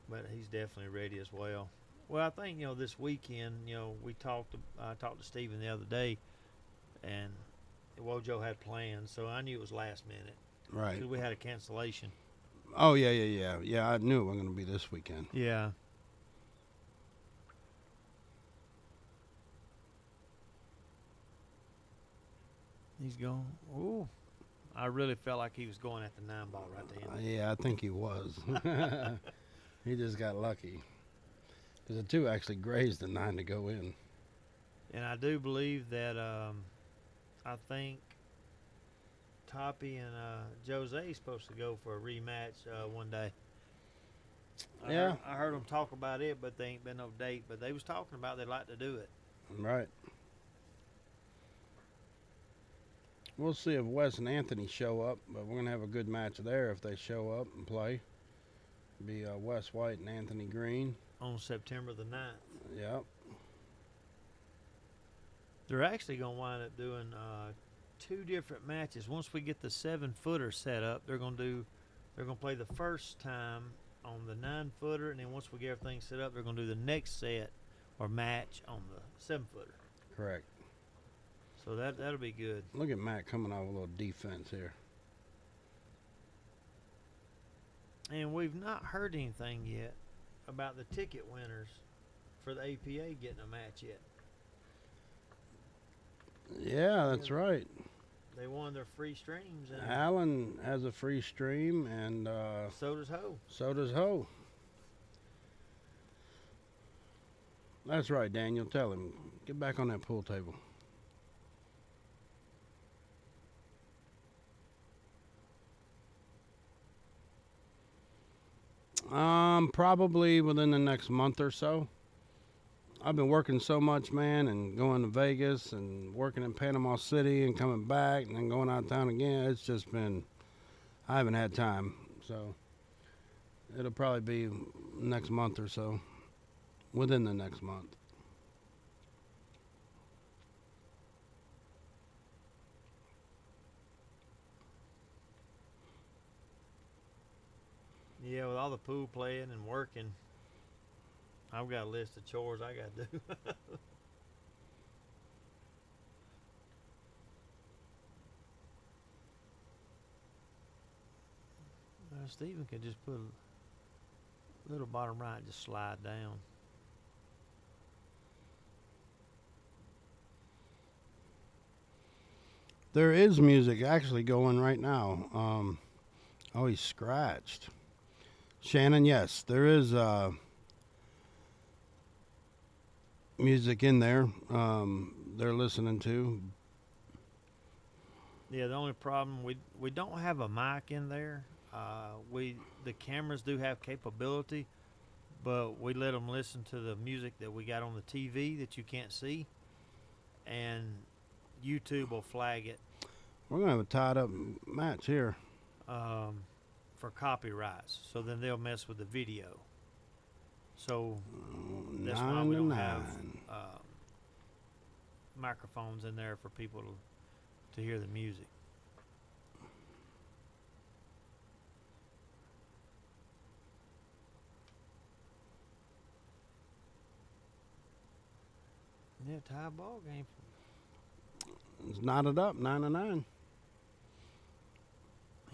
But he's definitely ready as well. Well, I think, this weekend, I talked to Steven the other day, and Wojo had plans, so I knew it was last minute. Right. 'Cause we had a cancellation. Oh, yeah. Yeah, I knew it was going to be this weekend. Yeah. He's going. Ooh. I really felt like he was going at the 9-ball right there. Yeah, I think he was. He just got lucky. Because the 2 actually grazed the 9 to go in. And I do believe that I think Toppy and Jose supposed to go for a rematch one day. Yeah. I heard them talk about it, but there ain't been no date. But they was talking about they'd like to do it. Right. We'll see if Wes and Anthony show up, but we're going to have a good match there if they show up and play. Be Wes White and Anthony Green. On September the 9th. Yep. They're actually going to wind up doing 2 different matches. Once we get the 7-footer set up, they're going to play the first time on the 9-footer, and then once we get everything set up, they're going to do the next set or match on the 7-footer. Correct. So that'll be good. Look at Matt coming out with a little defense here. And we've not heard anything yet about the ticket winners for the APA getting a match yet. Yeah, that's right. They won their free streams, and Allen has a free stream, and so does Ho. so does Ho. That's right, Daniel. Tell him. Get back on that pool table. Probably within the next month or so. I've been working so much, man, and going to Vegas and working in Panama City and coming back and then going out of town again. It's just been, I haven't had time. So it'll probably be next month or so, within the next month. Yeah, with all the pool playing and working, I've got a list of chores I got to do. Steven could just put a little bottom right and just slide down. There is music actually going right now. Oh, he's scratched. Shannon, yes, there is music in there. They're listening to. Yeah, the only problem we don't have a mic in there. The cameras do have capability, but we let them listen to the music that we got on the TV that you can't see, and YouTube will flag it We're gonna have a tied up match here. for copyrights. So then they'll mess with the video. So that's why 9 we to don't have 9. microphones in there for people to hear the music. Yeah, tie ball game. It's knotted up 9 to 9.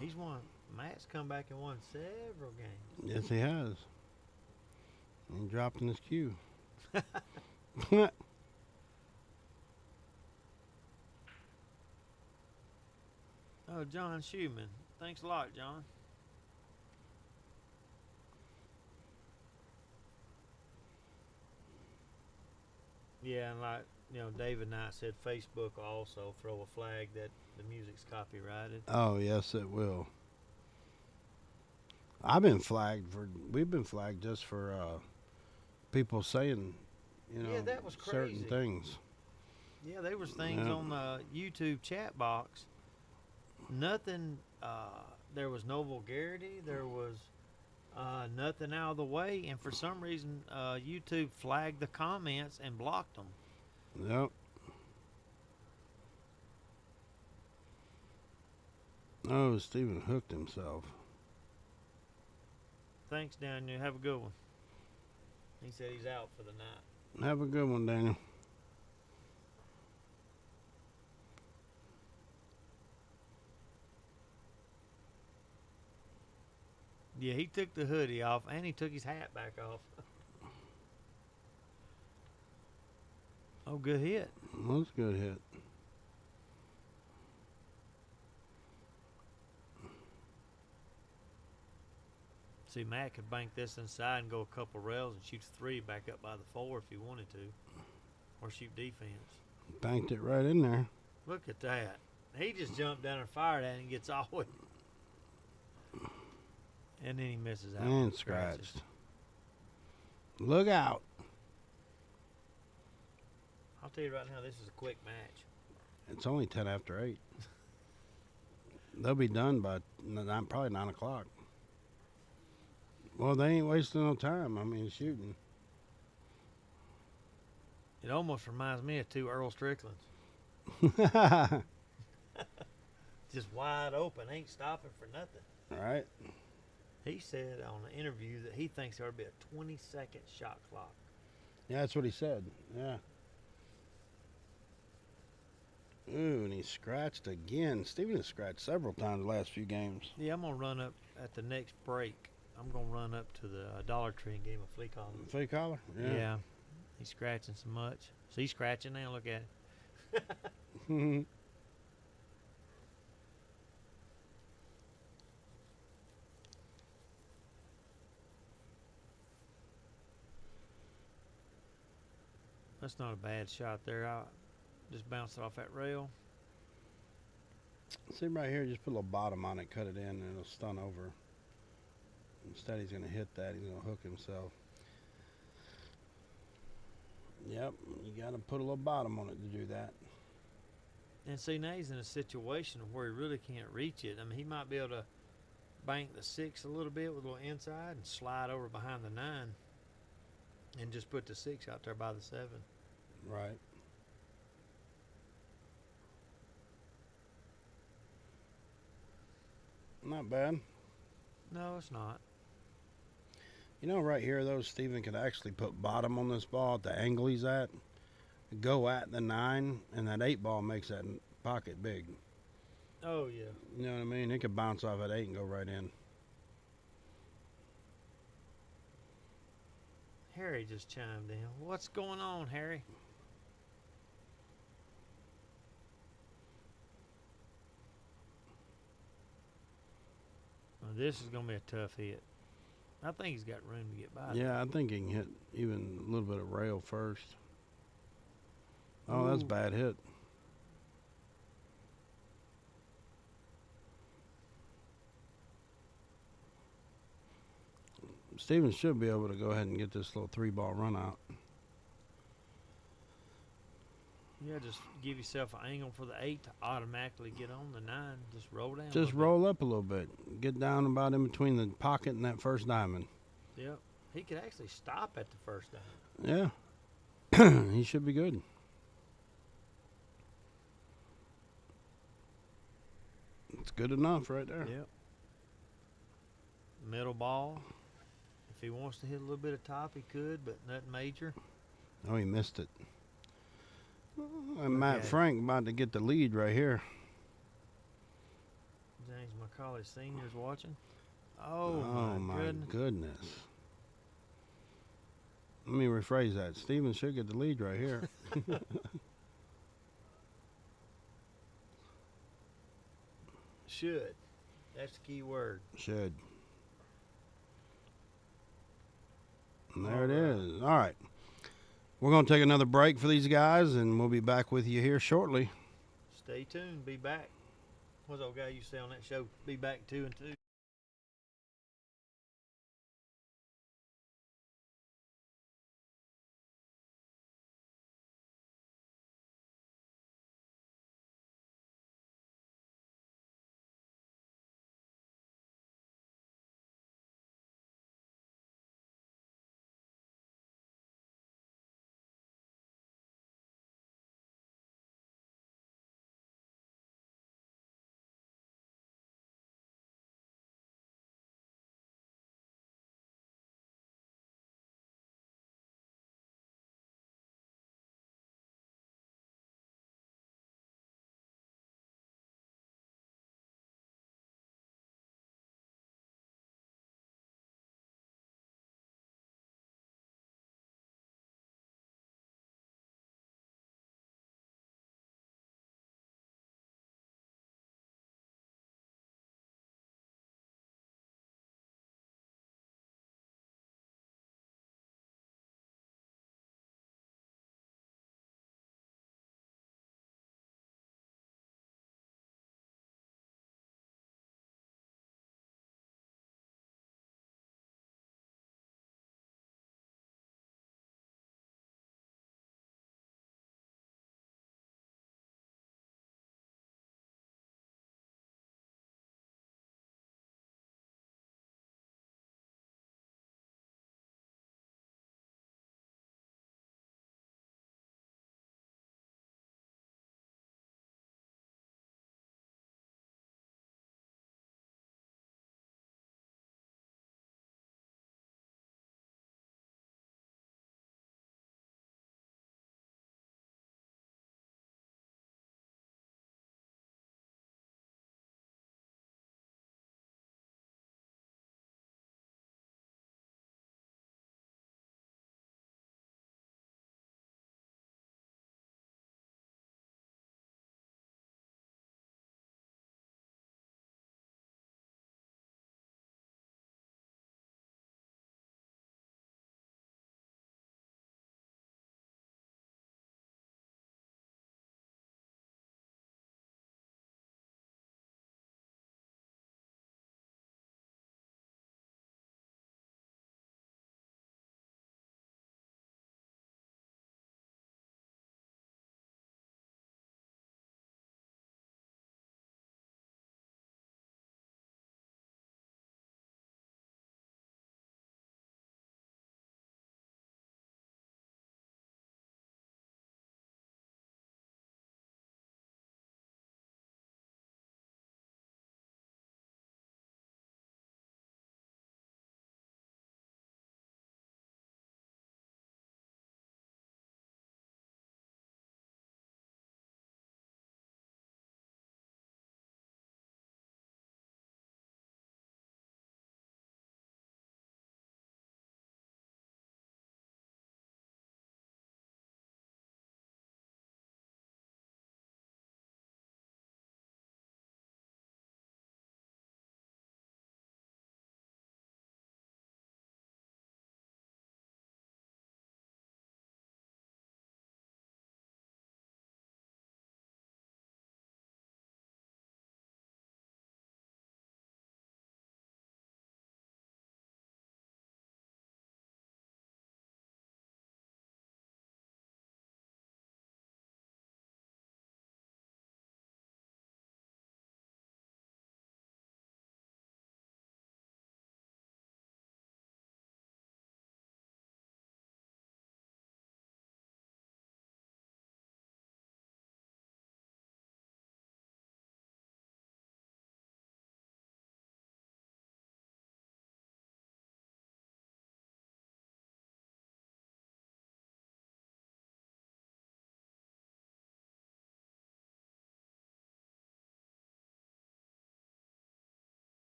He's won. Matt's come back and won several games. Yes, he has. He dropped in his cue. Oh, John Schumann. Thanks a lot, John. Yeah, and like David Knight said, Facebook will also throw a flag that the music's copyrighted. Oh, yes, it will. We've been flagged just for people saying, Yeah, that was certain crazy. things. Yeah, there was things Yeah. on the YouTube chat box. Nothing. There was no vulgarity. There was nothing out of the way, and for some reason, YouTube flagged the comments and blocked them. Yep. Oh, Stephen hooked himself. Thanks, Daniel. Have a good one. He said he's out for the night. Have a good one, Daniel. Yeah, he took the hoodie off and he took his hat back off. Oh, good hit. Well, that's a good hit. See, Matt could bank this inside and go a couple rails and shoot a 3 back up by the 4 if he wanted to, or shoot defense. Banked it right in there. Look at that. He just jumped down and fired at it and gets all the way. And then he misses out. And scratches. scratched. Look out. I'll tell you right now, this is a quick match. It's only 10 after 8. They'll be done by probably 9 o'clock. Well, they ain't wasting no time. I mean, shooting. It almost reminds me of 2 Earl Stricklands. Just wide open, ain't stopping for nothing. Right? He said on an interview that he thinks there will be a 20-second shot clock. Yeah, that's what he said. Yeah. Ooh, and he scratched again. Steven has scratched several times the last few games. Yeah, I'm going to run up at the next break. I'm going to run up to the Dollar Tree and give him a flea collar. Flea collar? Yeah. He's scratching so much. So he's scratching now. Look at it. Yeah. That's not a bad shot there. I just bounced it off that rail. See right here, just put a little bottom on it, cut it in, and it'll stun over. Instead, he's going to hit that. He's going to hook himself. Yep, you got to put a little bottom on it to do that. And see, now he's in a situation where he really can't reach it. I mean, he might be able to bank the 6 a little bit with a little inside and slide over behind the 9 and just put the 6 out there by the 7. Right. Not bad. No, it's not. You know, right here, though, Steven could actually put bottom on this ball at the angle he's at, go at the 9, and that 8 ball makes that pocket big. Oh, yeah. You know what I mean? It could bounce off at 8 and go right in. Harry just chimed in. What's going on, Harry? Well, this is going to be a tough hit. I think he's got room to get by. Yeah, I think he can hit even a little bit of rail first. Oh, that's a Ooh. bad hit. Steven should be able to go ahead and get this little 3-ball run out. Yeah, just give yourself an angle for the 8 to automatically get on the 9. Just roll down. a Just little roll up a little bit. Get down about in between the pocket and that first diamond. bit. Yep. He could actually stop at the first diamond. Yeah. He should be good. It's good enough right there. Yep. Middle ball. If he wants to hit a little bit of top, he could, but nothing major. Oh, he missed it. And Look Matt at it. Frank about to get the lead right here. James McCauley Sr.'s watching. Oh, my goodness. goodness. Let me rephrase that. Steven should get the lead right here. Should. That's the key word. Should. And there it All right. is. All right. We're going to take another break for these guys, and we'll be back with you here shortly. Stay tuned. Be back. What's the old guy you say on that show? Be back 2 and 2.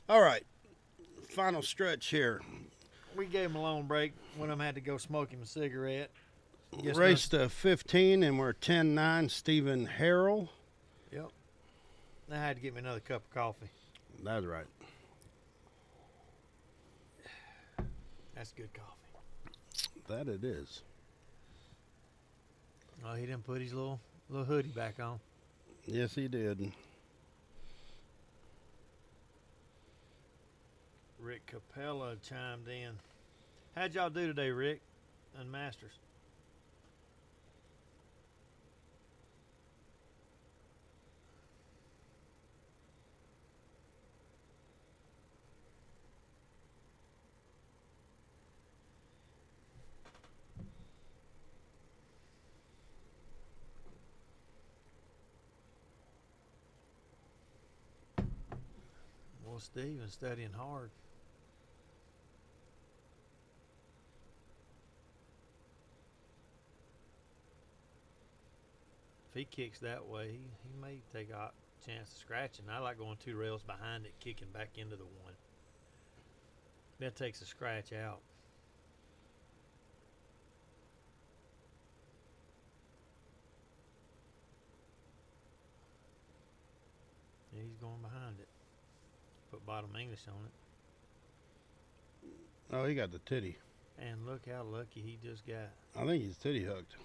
All right, final stretch here. We gave him a long break. One of them had to go smoke him a cigarette. Guess Race to 15, and we're 10-9. Stephen Harrell. Yep. I had to get me another cup of coffee. That's right. That's good coffee. That it is. Oh, he didn't put his little hoodie back on. Yes, he did. Rick Capella chimed in. How'd y'all do today, Rick and Masters? Well, Steven's studying hard. If he kicks that way, he may take a chance of scratching. I like going 2 rails behind it, kicking back into the one. That takes a scratch out. Yeah, he's going behind it. Put bottom English on it. Oh, he got the titty. And look how lucky he just got. I think he's titty hooked.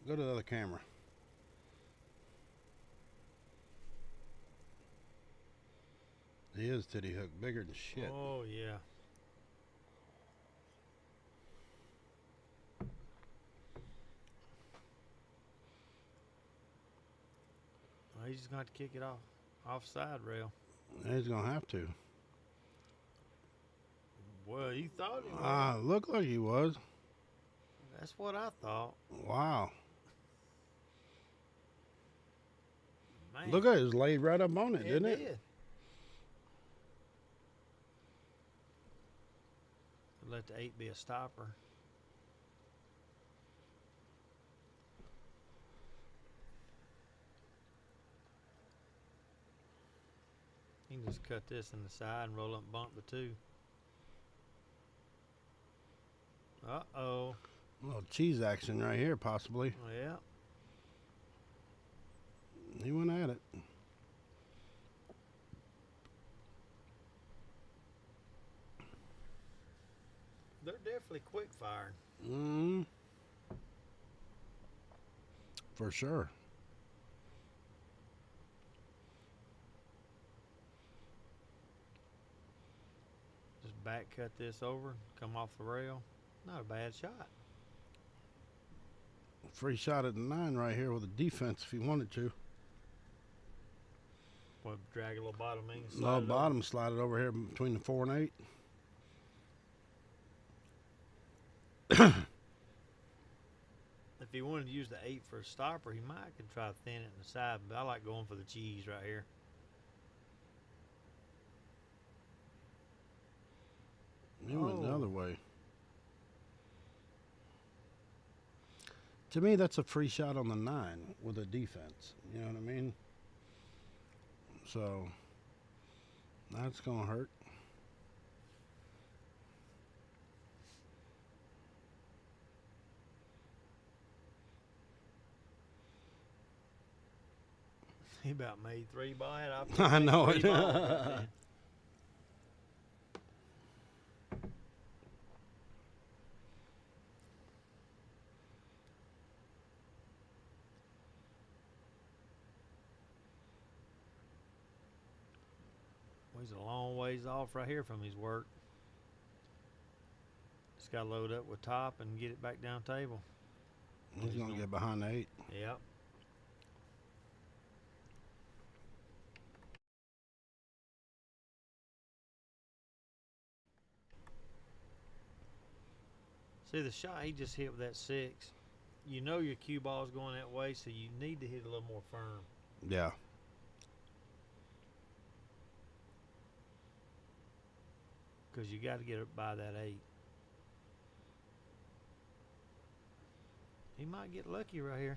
Go to the other camera. He is titty hooked, bigger than shit. Oh, yeah. Well, he's just going to have to kick it off side rail. He's gonna have to. Well, you thought he was. Looked like he was. That's what I thought. Wow. Man, Look at it, it's laid right up on it, didn't it? did. Let the 8 be a stopper. You can just cut this in the side and roll up and bump the 2. Uh-oh. A little cheese action right here, possibly. Yeah. He went at it. They're definitely quick firing. For sure. Just back cut this over, come off the rail. Not a bad shot. Free shot at the 9 right here with a defense if he wanted to. Well, drag a little bottom in. No bottom, slide it over here between the 4 and 8. If he wanted to use the 8 for a stopper, he might could try to thin it in the side, but I like going for the cheese right here. He went the Oh. other way. To me, that's a free shot on the 9 with a defense. You know what I mean? So, that's going to hurt. He about made 3 ball head off. I know it. He's a long ways off right here from his work. Just got to load up with top and get it back down table. He's going to get behind the 8. Yep. See the shot he just hit with that 6. You know your cue ball is going that way, so you need to hit a little more firm. Yeah. Because you got to get it by that 8. He might get lucky right here.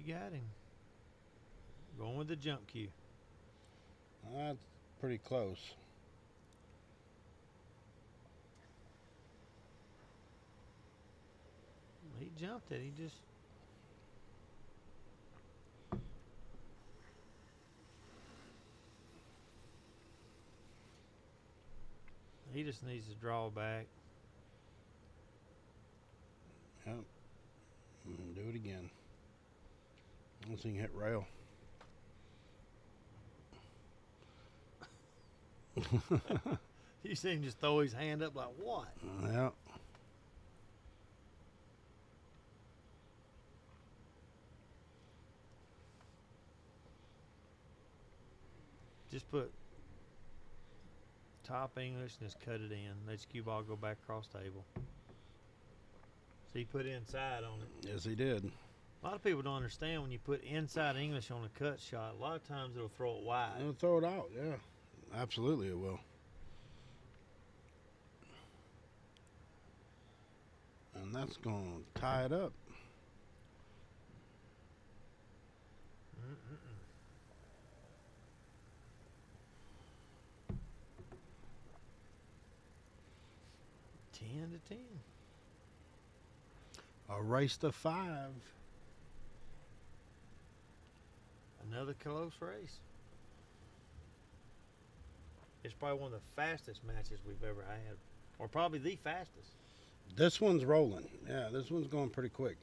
you got him. Going with the jump cue. That's pretty close. He jumped it. He just needs to draw back. Yep. And do it again. Let's see, hit rail. You see him just throw his hand up like, what? Yeah. Just put top English and just cut it in. Let your cue ball go back across table. So you put inside on it. Yes, he did. A lot of people don't understand when you put inside English on a cut shot, a lot of times it'll throw it wide. It'll throw it out, yeah. Absolutely it will. And that's going to tie it up. Mm-mm-mm. Ten to 10. A race to 5. Another close race. It's probably one of the fastest matches we've ever had, or probably the fastest. This one's rolling. Yeah, this one's going pretty quick.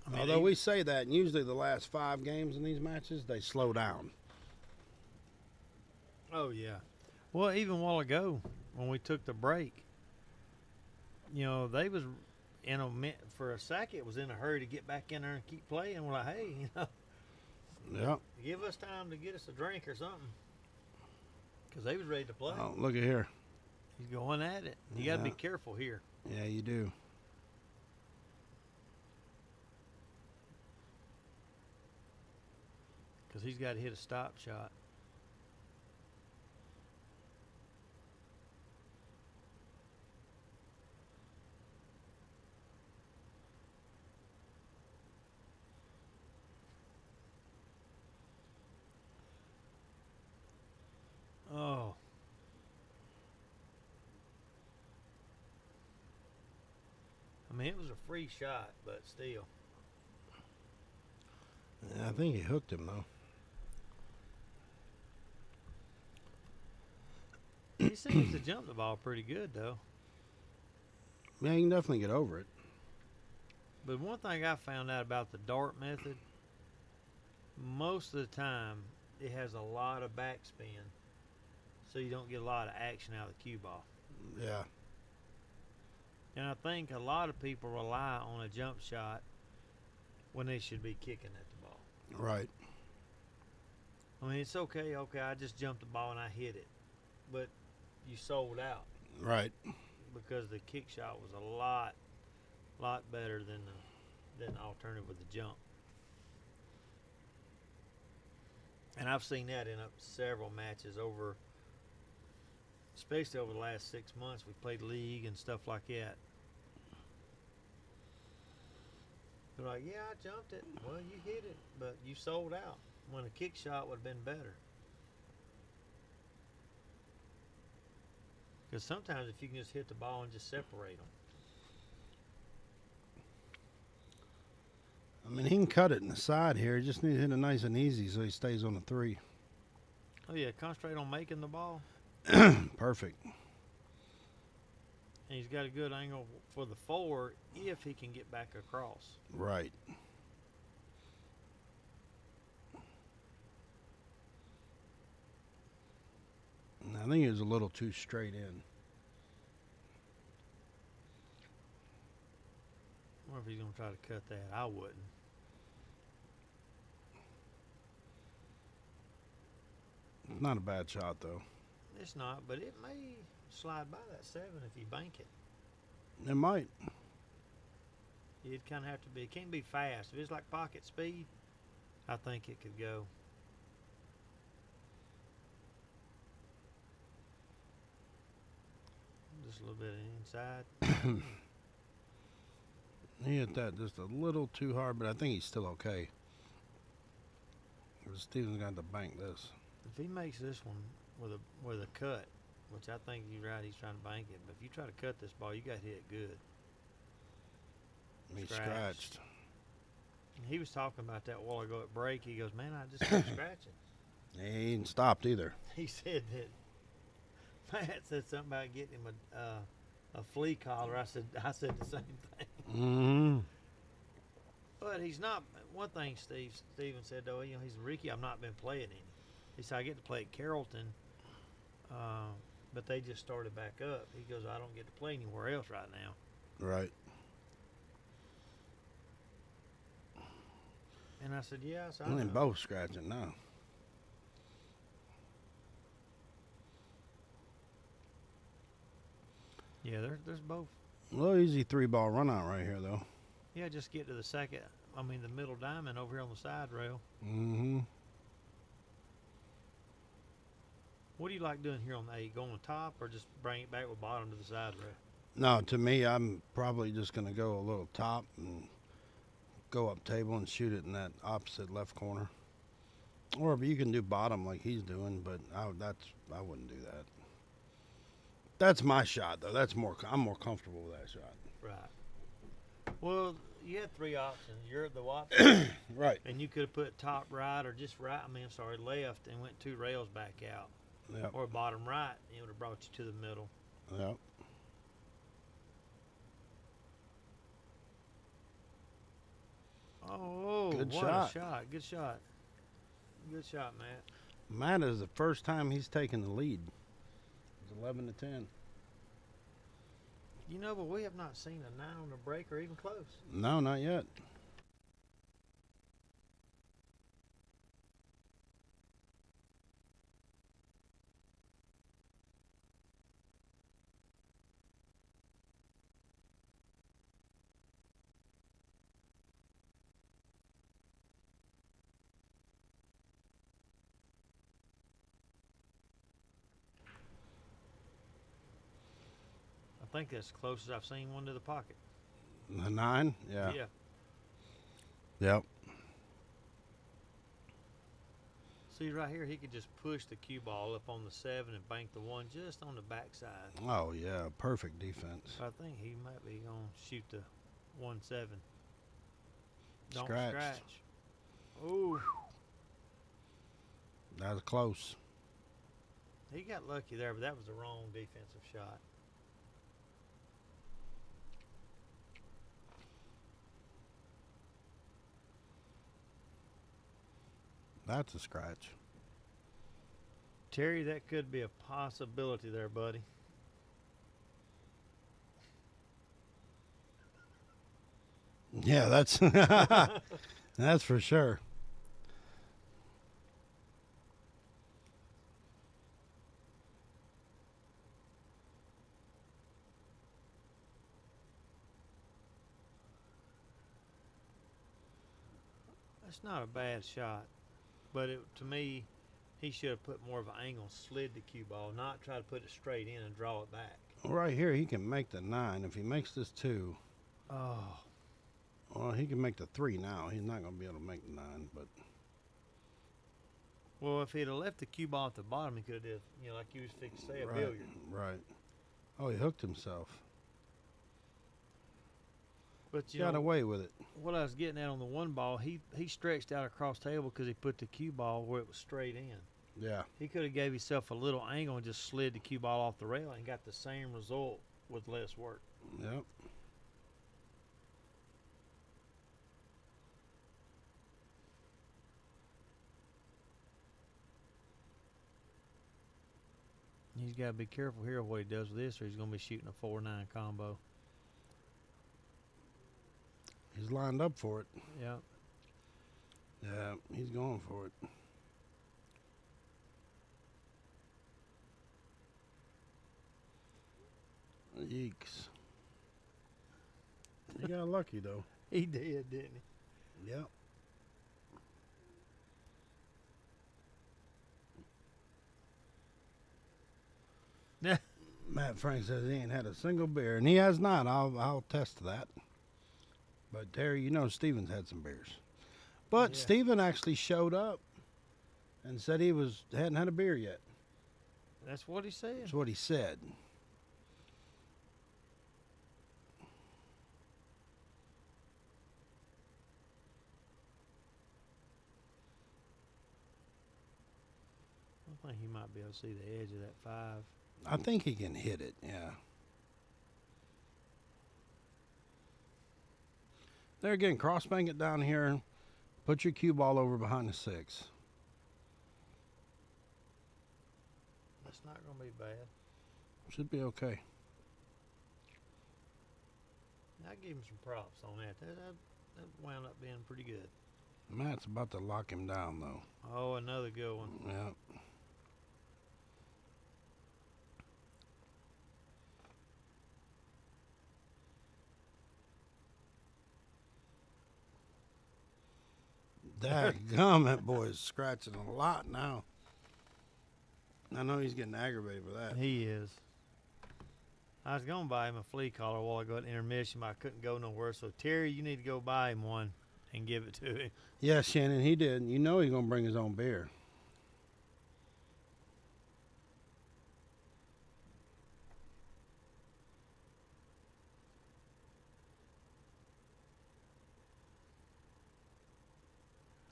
I mean, Although we say that, and usually the last 5 games in these matches, they slow down. Oh yeah. Well, even a while ago when we took the break, you know, they was in a for a second was in a hurry to get back in there and keep playing. We're like, hey, you know, Yeah. give us time to get us a drink or something, because they was ready to play. Oh, look at here. He's going at it. You got to be Yeah. careful here. Yeah, you do. Because he's got to hit a stop shot. Oh. I mean, it was a free shot, but still. Yeah, I think he hooked him, though. He seems to jump the ball pretty good, though. Yeah, you can definitely get over it. But one thing I found out about the dart method, most of the time it has a lot of backspin, so you don't get a lot of action out of the cue ball. Yeah. And I think a lot of people rely on a jump shot when they should be kicking at the ball. Right. I mean, it's okay, I just jumped the ball and I hit it. But you sold out Right. because the kick shot was a lot better than the alternative with the jump. And I've seen that in several matches over, especially over the last 6 months. We played league and stuff like that. They're like, yeah, I jumped it. Well, you hit it, but you sold out when a kick shot would have been better. Because sometimes if you can just hit the ball and just separate them. I mean, he can cut it in the side here. He just needs to hit it nice and easy so he stays on the 3. Oh yeah, concentrate on making the ball. Perfect. And he's got a good angle for the 4 if he can get back across. Right. I think he was a little too straight in. I wonder if he's going to try to cut that. I wouldn't. Not a bad shot, though. It's not, but it may slide by that 7 if you bank it. It might. It'd kind of have to be. It can't be fast. If it's like pocket speed, I think it could go. Just a little bit inside. He hit that just a little too hard, but I think he's still okay. Steven's got to bank this. If he makes this one with a cut, which I think you're right, he's trying to bank it. But if you try to cut this ball, you got to hit it good. He Scratched. scratched. And he was talking about that a while ago at break. He goes, "Man, I just kept scratching." He ain't stopped either. He said that Matt said something about getting him a flea collar. I said the same thing. Mm-hmm. But he's not. One thing Steven said though, he's Ricky. I've not been playing any. He said I get to play at Carrollton, but they just started back up. He goes, I don't get to play anywhere else right now. Right. And I said, yeah. So I They're know. both scratching now. Yeah, there's both. A little easy 3-ball run out right here, though. Yeah, just get to the second. I mean, the middle diamond over here on the side rail. Mm-hmm. What do you like doing here on the 8? Going top or just bring it back with bottom to the side rail? No, to me, I'm probably just going to go a little top and go up table and shoot it in that opposite left corner. Or if you can do bottom like he's doing, but I wouldn't do that. That's my shot, though. I'm more comfortable with that shot. Right. Well, you had 3 options. You're the option. Right. And you could have put top right or just right. Left and went 2 rails back out. Yep. Or bottom right, and it would have brought you to the middle. Yep. Oh, Good what shot. a shot. Good shot. Good shot, Matt. Matt is the first time he's taken the lead. It's 11-10. But we have not seen a 9 on the break or even close. No, not yet. I think that's the closest I've seen one to the pocket. The 9? Yeah. Yeah. Yep. See, right here, he could just push the cue ball up on the 7 and bank the 1 just on the backside. Oh, yeah. Perfect defense. I think he might be going to shoot the 1-7. Don't Scratched. scratch. Ooh. That was close. He got lucky there, but that was the wrong defensive shot. That's a scratch. Terry, that could be a possibility there, buddy. Yeah, that's that's for sure. That's not a bad shot, but to me, he should have put more of an angle, slid the cue ball, not try to put it straight in and draw it back. Right here, he can make the 9. If he makes this 2, Oh, well, he can make the 3 now. He's not going to be able to make the 9, but well, if he'd have left the cue ball at the bottom, he could have did, like you was fixing to say, a right, billiard. right. Oh, he hooked himself. But Got away with it. what I was getting at on the 1 ball, he stretched out across the table because he put the cue ball where it was straight in. Yeah. He could have gave himself a little angle and just slid the cue ball off the rail and got the same result with less work. Yep. He's got to be careful here what he does with this, or he's going to be shooting a 4-9 combo. He's lined up for it. Yeah. Yeah, he's going for it. Yeeks. He got lucky, though. He did, didn't he? Yep. Matt Frank says he ain't had a single beer, and he has not. I'll attest to that. But Terry, you know Steven's had some beers. But Yeah. Steven actually showed up and said he hadn't had a beer yet. That's what he said. That's what he said. I think he might be able to see the edge of that 5. I think he can hit it, yeah. There again, cross-bank it down here. Put your cue ball over behind the 6. That's not going to be bad. Should be okay. I give him some props on that. That wound up being pretty good. Matt's about to lock him down, though. Oh, another good one. Yeah. Dadgum, that boy is scratching a lot now. I know he's getting aggravated with that. He is. I was going to buy him a flea collar while I go at intermission, but I couldn't go nowhere. So, Terry, you need to go buy him one and give it to him. Yeah, Shannon, he did. You know he's going to bring his own beer.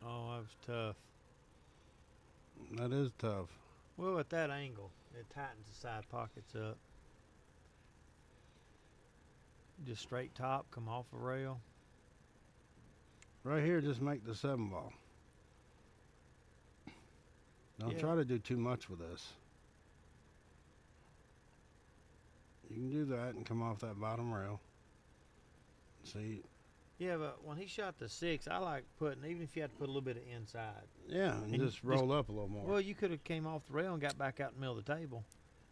Oh, that was tough. That is tough. Well, at that angle, it tightens the side pockets up. Just straight top, come off a rail. Right here, just make the 7 ball. Don't Yeah. try to do too much with this. You can do that and come off that bottom rail. See, Yeah, but when he shot the 6, I like putting, even if you had to put a little bit of inside. yeah, and And just roll up a little more. Well, you could have came off the rail and got back out in the middle of the table.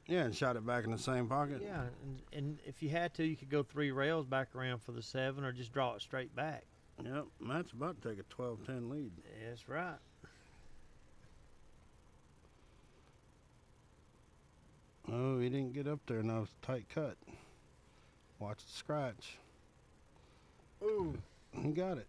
Yeah, and shot it back in the same pocket. Yeah, and if you had to, you could go 3 rails back around for the 7 or just draw it straight back. Yep, Matt's about to take a 12-10 lead. That's right. Oh, he didn't get up there enough. Tight cut. Watch the scratch. Ooh. He got it.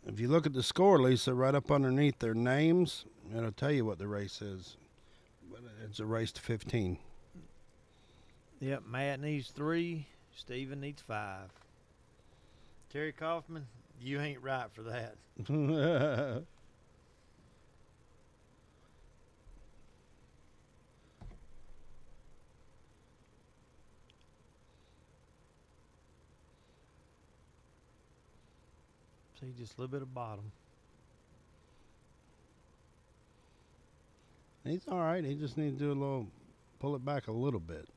If you look at the score, Lisa, right up underneath their names, it'll tell you what the race is. But it's a race to 15. Yep, Matt needs 3. Steven needs 5. Terry Kaufman, you ain't right for that. See, just a little bit of bottom. He's all right. He just needs to do a little, pull it back a little bit.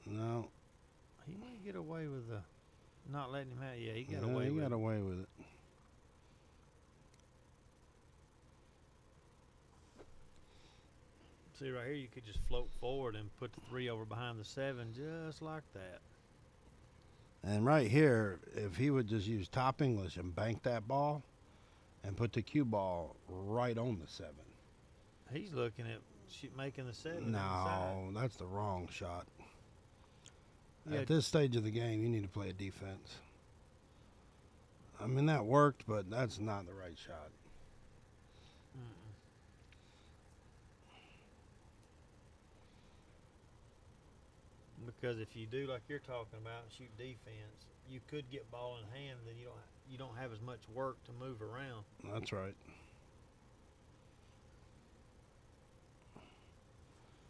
No. He might get away with not letting him out. Yeah, he got No, away he with got it. away with it. See, right here, you could just float forward and put the 3 over behind the 7 just like that. And right here, if he would just use top English and bank that ball and put the cue ball right on the 7. He's looking at making the 7 inside. No, that's the wrong shot. Yeah. At this stage of the game, you need to play a defense. I mean, that worked, but that's not the right shot. Mm-mm. Because if you do like you're talking about and shoot defense, you could get ball in hand, and then you don't have as much work to move around. That's right.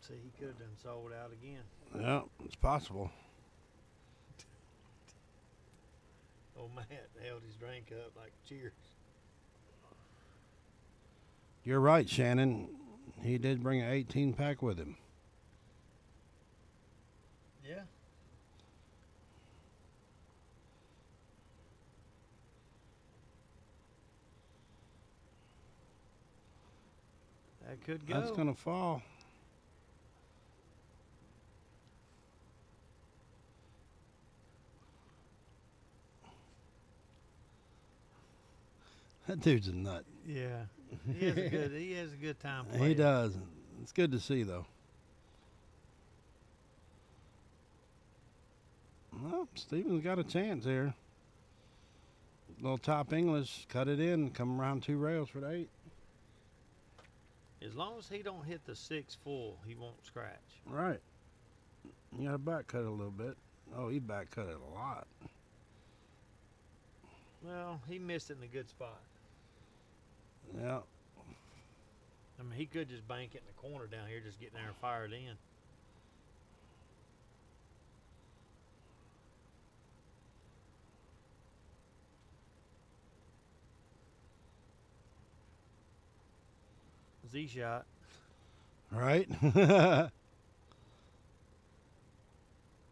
See, he could have done sold out again. Yeah, it's possible. Oh, Matt held his drink up like cheers. You're right, Shannon. He did bring an 18 pack with him. Yeah. That could go. That's gonna fall. That dude's a nut. Yeah. He has a good time playing. He does. It's good to see, though. Well, Steven's got a chance here. Little top English, cut it in, come around 2 rails for the 8. As long as he don't hit the 6 full, he won't scratch. Right. You got to back cut it a little bit. Oh, he back cut it a lot. Well, he missed it in a good spot. Yeah. I mean, he could just bank it in the corner down here, just get in there and fire it in. Z shot. Right?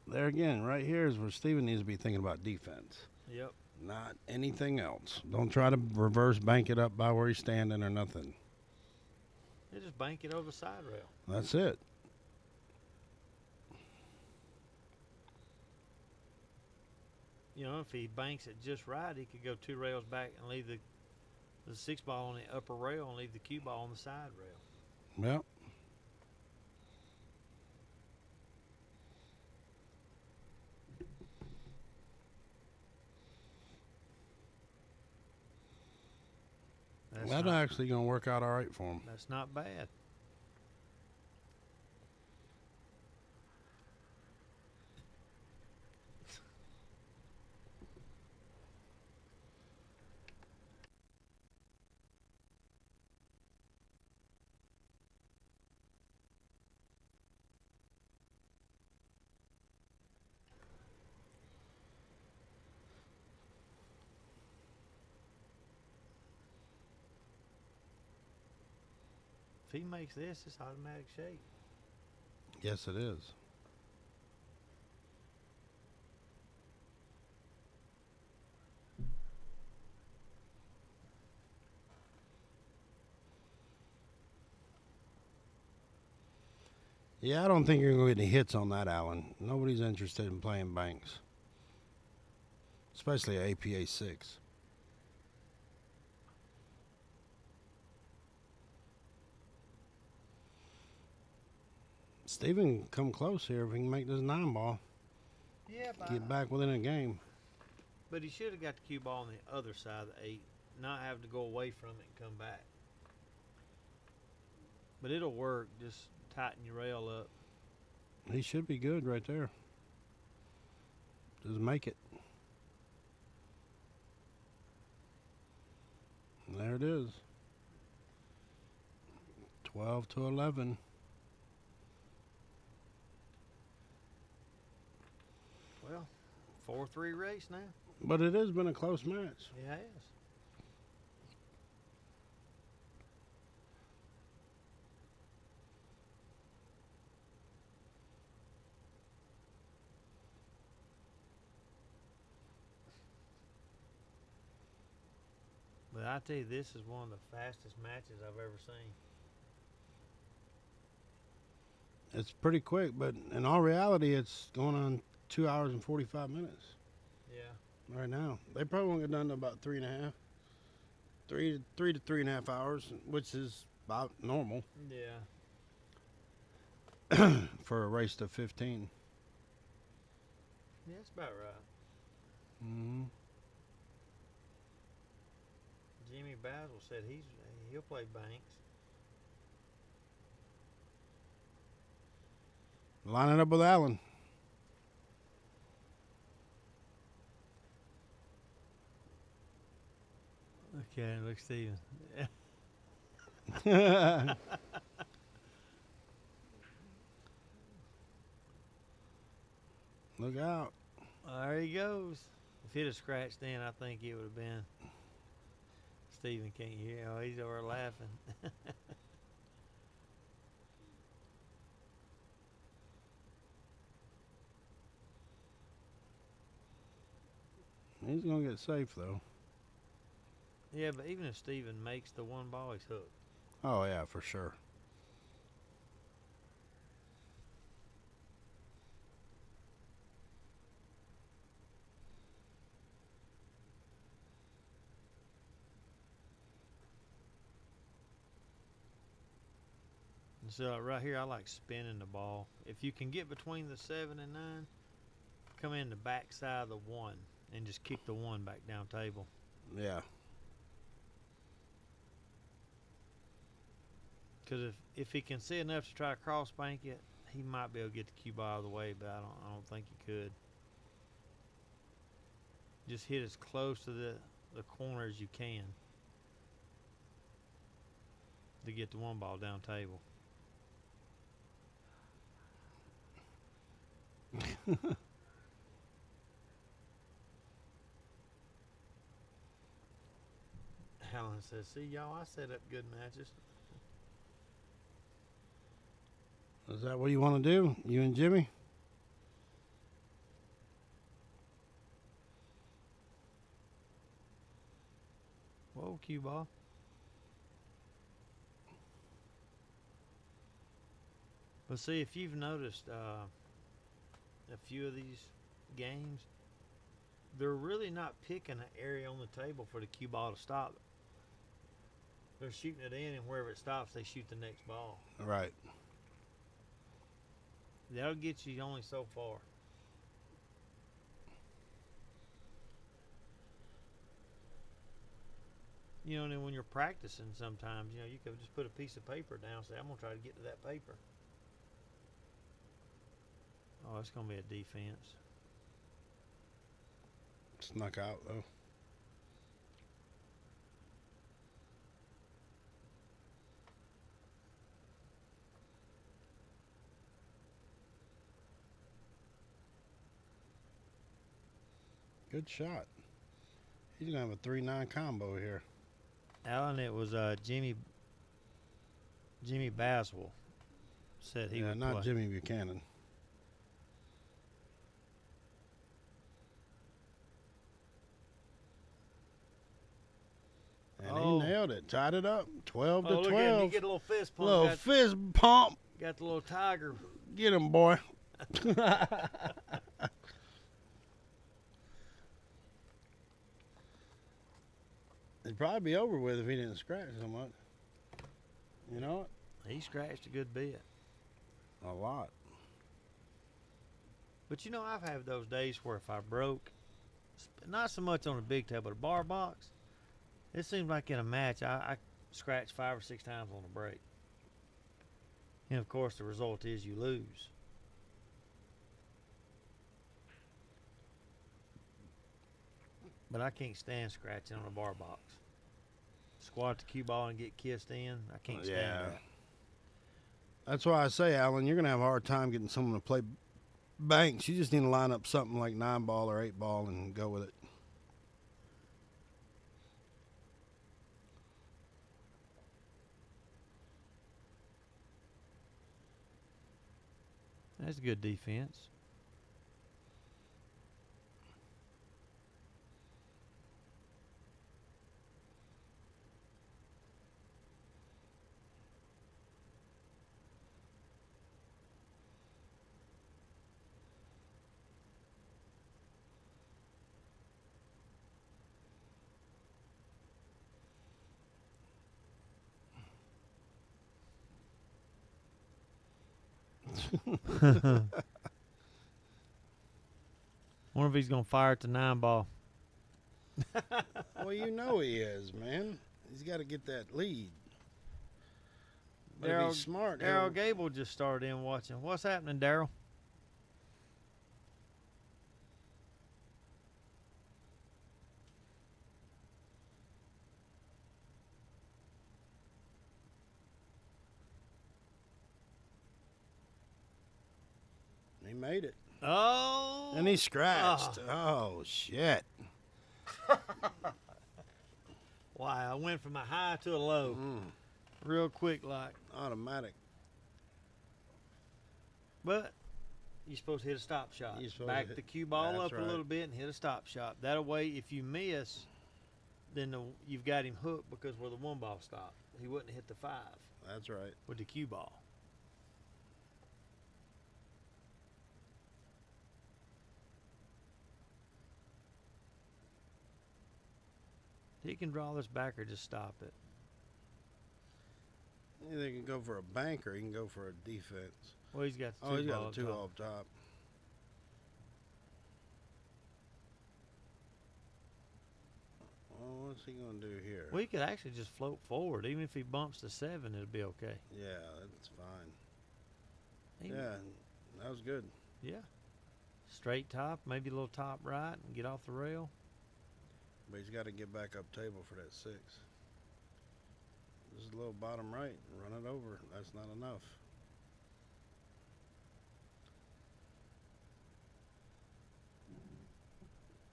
There again, right here is where Steven needs to be thinking about defense. Yep. Not anything else. Don't try to reverse bank it up by where he's standing or nothing. They just bank it over the side rail. That's it. You know, if he banks it just right, he could go 2 rails back and leave the 6 ball on the upper rail and leave the cue ball on the side rail. Yep. That's actually going to work out all right for him. That's not bad. If he makes this, it's automatic shake. Yes, it is. Yeah, I don't think you're going to get any hits on that, Alan. Nobody's interested in playing banks, especially APA 6. Steven can come close here if he can make this 9 ball. Yeah, Get back within a game. but he should have got the cue ball on the other side of the 8, not have to go away from it and come back. But it'll work. Just tighten your rail up. He should be good right there. Just make it. There it is. 12 to 11. Well, 4-3 race now. But it has been a close match. It has. But I tell you, this is one of the fastest matches I've ever seen. It's pretty quick, but in all reality, it's going on 2 hours and 45 minutes Yeah. right now. They probably won't get done in about 3.5. 3 to 3.5 hours, which is about normal Yeah. for a race to 15. Yeah, that's about right. Mm-hmm. Jimmy Basil said he'll play banks. Line it up with Allen. Okay, look, Steven. Look out. There he goes. If he'd have scratched in, I think it would have been. Steven can't hear. Oh, he's over laughing. He's gonna get safe though. Yeah, but even if Steven makes the one ball, he's hooked. Oh yeah, for sure. And so right here, I like spinning the ball. If you can get between the 7 and 9, come in the back side of the 1 and just kick the 1 back down table. Yeah. Because if he can see enough to try to cross bank it, he might be able to get the cue ball out of the way, but I don't think he could. Just hit as close to the corner as you can to get the 1 ball down table. Alan says, "See, y'all, I set up good matches." Is that what you want to do? You and Jimmy? Whoa, cue ball. But see, if you've noticed a few of these games, they're really not picking an area on the table for the cue ball to stop. They're shooting it in, and wherever it stops, they shoot the next ball. Right. That'll get you only so far. You know, and then when you're practicing sometimes, you know, you could just put a piece of paper down and say, I'm going to try to get to that paper. Oh, it's going to be a defense. Snuck out though. Good shot. He's gonna have a 3-9 combo here. Alan, it was Jimmy Baswell said he would not play. Jimmy Buchanan. And Oh. he nailed it. Tied it up. 12 Oh, to look at him. 12. You get a little fist pump. Little fist pump. Got the little tiger. Get him, boy. It'd probably be over with if he didn't scratch so much. You know what? He scratched a good bit. A lot. But you know, I've had those days where if I broke, not so much on a big table, but a bar box, it seems like in a match I scratched 5 or 6 times on a break. And of course, the result is you lose. But I can't stand scratching on a bar box. Squat the cue ball and get kissed in. I can't stand that. That's why I say, Alan, you're going to have a hard time getting someone to play banks. You just need to line up something like 9 ball or 8 ball and go with it. That's good defense. Wonder if he's gonna fire at the 9 ball. Well, you know he is, man. He's got to get that lead. But if he's smart, Daryl Gable just started in watching. What's happening, Daryl? he made it. Oh. And he scratched. Oh, shit. Wow, I went from a high to a low. Real quick like. Automatic. But you're supposed to hit a stop shot. You're supposed Back to hit- the cue ball that's up right. a little bit and hit a stop shot. That way, if you miss, then you've got him hooked because where the one ball stopped. He wouldn't hit the 5 That's right. with the cue ball. He can draw this back or just stop it. Either he can go for a bank or he can go for a defense. Well, he's got the Oh, two he's ball got a up 2 top. off top. Well, what's he going to do here? Well, he could actually just float forward. Even if he bumps to 7, it'll be okay. Yeah, that's fine. He- Yeah, that was good. Yeah. Straight top, maybe a little top right, and get off the rail. But he's got to get back up table for that 6. Just a little bottom right. Run it over. That's not enough.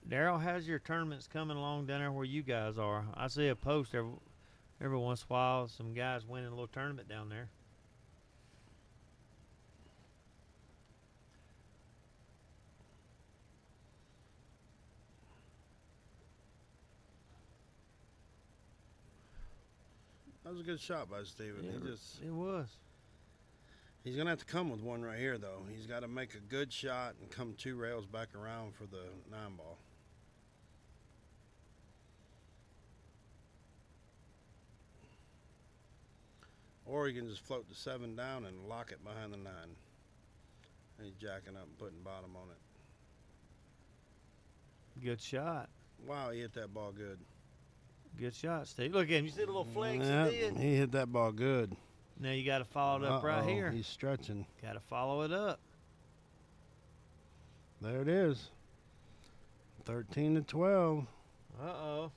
Daryl, how's your tournaments coming along down there where you guys are? I see a post every once in a while, some guys winning a little tournament down there. That was a good shot by Steven. It was. He's going to have to come with one right here, though. He's got to make a good shot and come 2 rails back around for the 9 ball. Or he can just float the 7 down and lock it behind the 9. And he's jacking up and putting bottom on it. Good shot. Wow, he hit that ball good. Good shot, Steve. Look at him. You see the little flex Yep, he did? he hit that ball good. Now you got to follow it up right Uh-oh, here. He's stretching. Got to follow it up. There it is. 13 to 12. Uh-oh.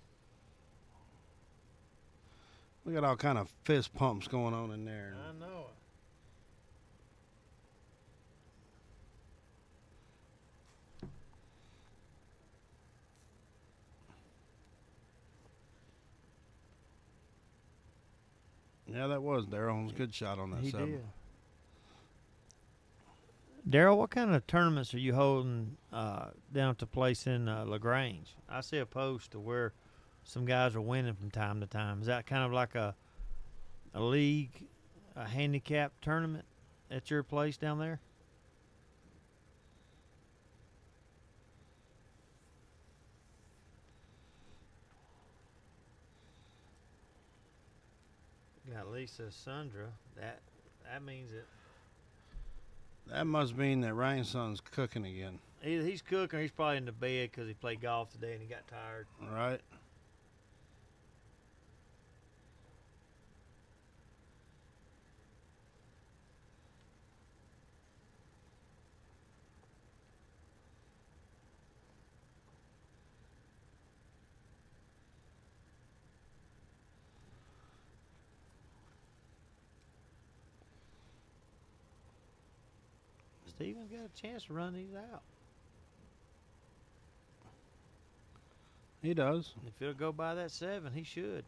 We got all kind of fist pumps going on in there. I know Yeah, that was Daryl. It was a good shot on that He 7. did. Daryl, what kind of tournaments are you holding down to place in LaGrange? I see a post to where some guys are winning from time to time. Is that kind of like a league, a handicap tournament at your place down there? Got Lisa Sundra. That means it. That must mean that Rainson's cooking again, Either he's cooking or he's probably in the bed because he played golf today and he got tired. right? Steven's got a chance to run these out. He does. If it'll go by that 7, he should.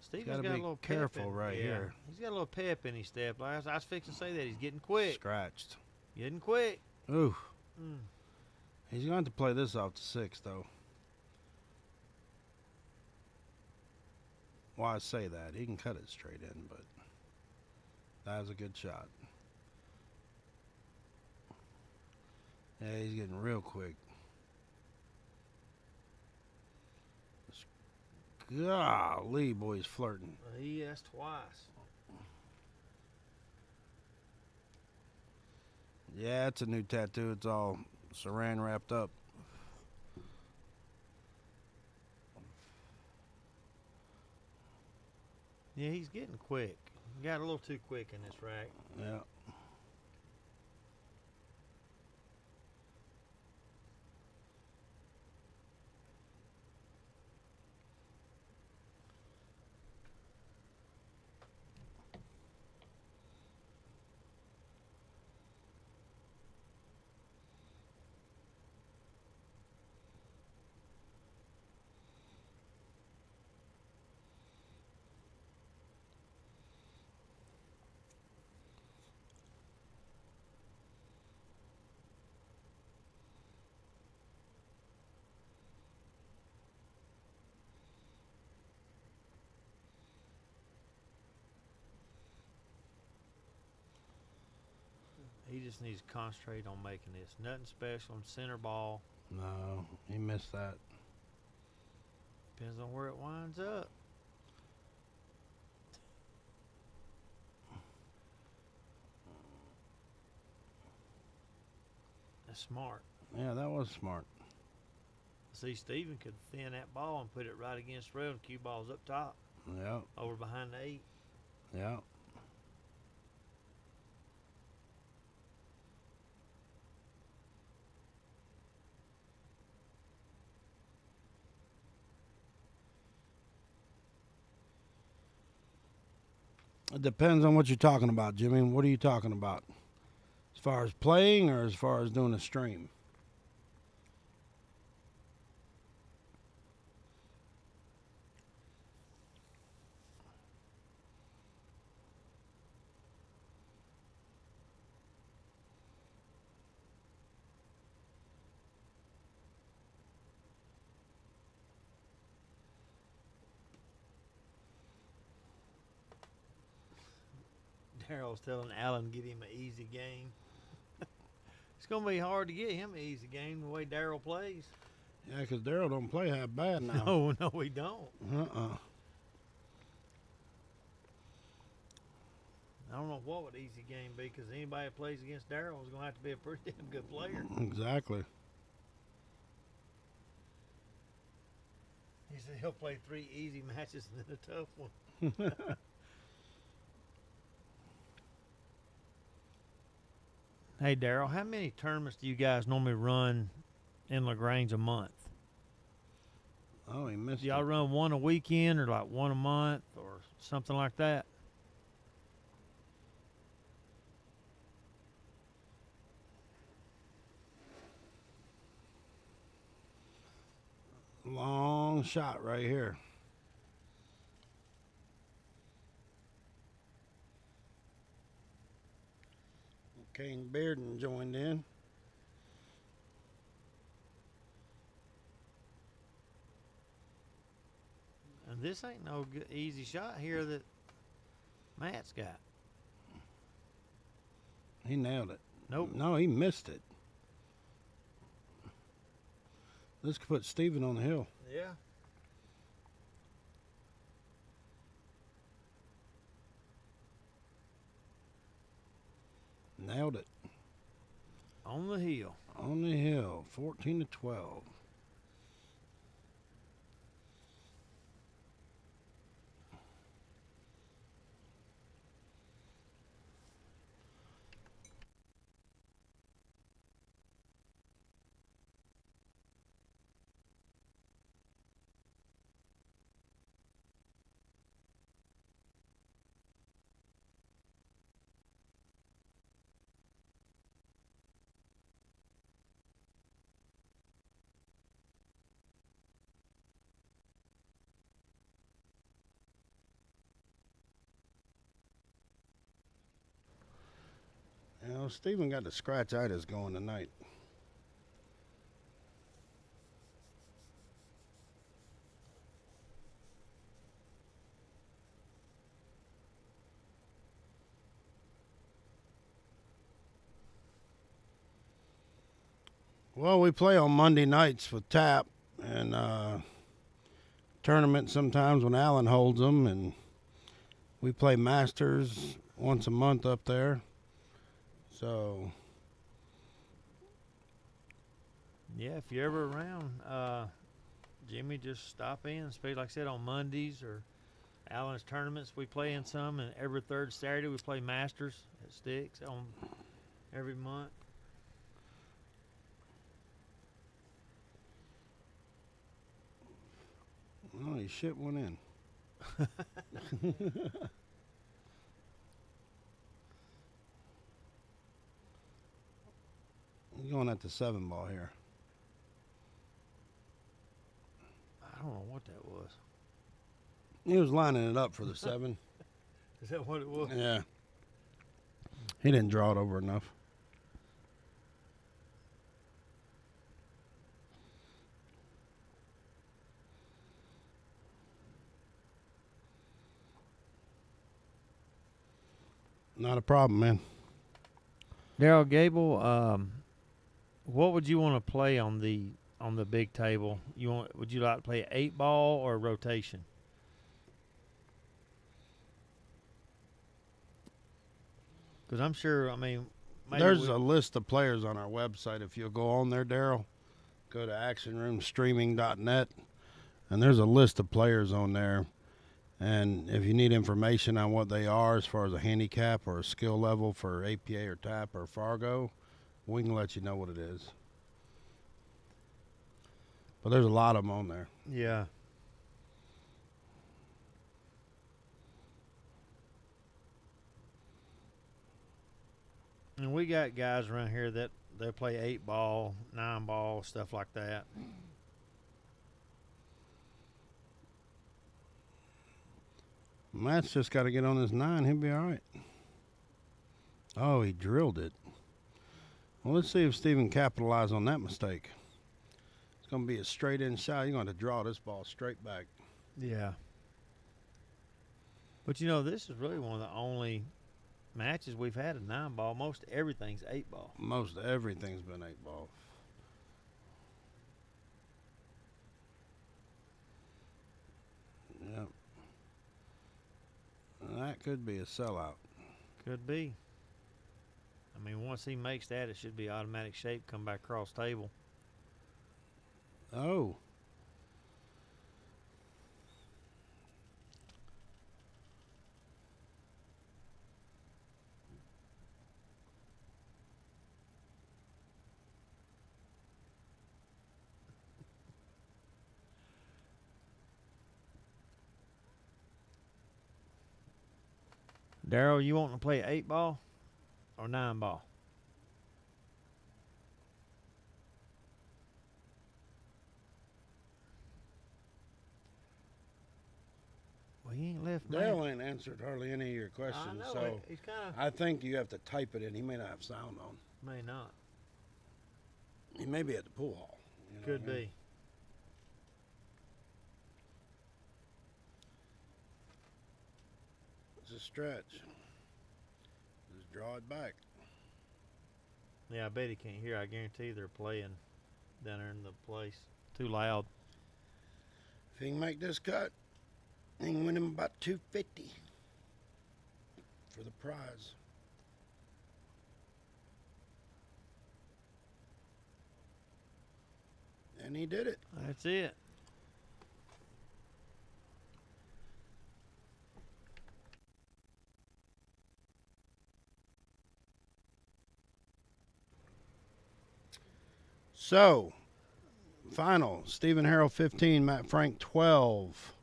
Steven's gotta got a be little careful pep in, right here. He's got a little pep in his step. Like I was fixing to say that he's getting quick. Scratched. Getting quick. Ooh. Mm. He's going to play this off to 6, though. Well, I say that. He can cut it straight in, but that was a good shot. Yeah, he's getting real quick. Golly, boy, he's flirting. He asked twice. Yeah, it's a new tattoo. It's all saran wrapped up. Yeah, he's getting quick. Got a little too quick in this rack. Yeah. just needs to concentrate on making this. Nothing special on center ball. No, he missed that. Depends on where it winds up. That's smart. Yeah, that was smart. See, Steven could thin that ball and put it right against the rail, and cue ball's up top, Yeah, over behind the 8. yeah. It depends on what you're talking about, Jimmy. What are you talking about? As far as playing or as far as doing a stream? Daryl's telling Alan get him an easy game. It's going to be hard to get him an easy game the way Daryl plays. Yeah, because Daryl don't play half bad now. No, we don't. I don't know what would easy game be, because anybody that plays against Daryl is going to have to be a pretty damn good player. Exactly. He said he'll play 3 easy matches and then a tough one. Hey, Daryl, how many tournaments do you guys normally run in LaGrange a month? Oh, he missed Do y'all it. run one a weekend or like one a month or something like that? Long shot right here. Kane Bearden joined in. And this ain't no good, easy shot here that Matt's got. He nailed it. Nope. No, he missed it. This could put Steven on the hill. Yeah. Nailed it. On the hill. On the hill. 14-12. You know, Steven got the scratchitis going tonight. Well, we play on Monday nights with TAP and tournament sometimes when Alan holds them, and we play Masters once a month up there. So Yeah, if you're ever around, Jimmy, just stop in. Especially like I said, on Mondays or Alan's tournaments, we play in some, and every third Saturday we play Masters at Sticks on every month. oh, he shit one in. He's going at the 7 ball here. I don't know what that was. He was lining it up for the 7. Is that what it was? Yeah. He didn't draw it over enough. Not a problem, man. Daryl Gable, what would you want to play on the big table? Would you like to play 8-ball or rotation? Because I'm sure, I mean, maybe There's a list of players on our website. If you'll go on there, Daryl, go to actionroomstreaming.net, and there's a list of players on there. And if you need information on what they are as far as a handicap or a skill level for APA or TAP or Fargo, we can let you know what it is. But there's a lot of them on there. Yeah. And we got guys around here that they play 8-ball, 9-ball, stuff like that. Matt's just got to get on his 9. He'll be all right. Oh, he drilled it. Well, let's see if Steven capitalized on that mistake. It's going to be a straight in shot. You're going to draw this ball straight back. Yeah. But you know, this is really one of the only matches we've had a 9-ball. Most everything's 8-ball. Most everything's been 8-ball. Yep. That could be a sellout. Could be. I mean, once he makes that, it should be automatic shape, come back across table. Oh. Daryl, you want to play 8-ball or 9-ball? Well, he ain't left. Dale ain't answered hardly any of your questions, I know, so he's kind of I think you have to type it in. He may not have sound on. may not. He may be at the pool hall. You know Could what I mean? be. It's a stretch. Just draw it back. Yeah, I bet he can't hear. I guarantee they're playing down there in the place. Too loud. If he can make this cut, he can win him about $250 for the prize. And he did it. That's it. So, final, Stephen Harrell 15, Matt Frank 12.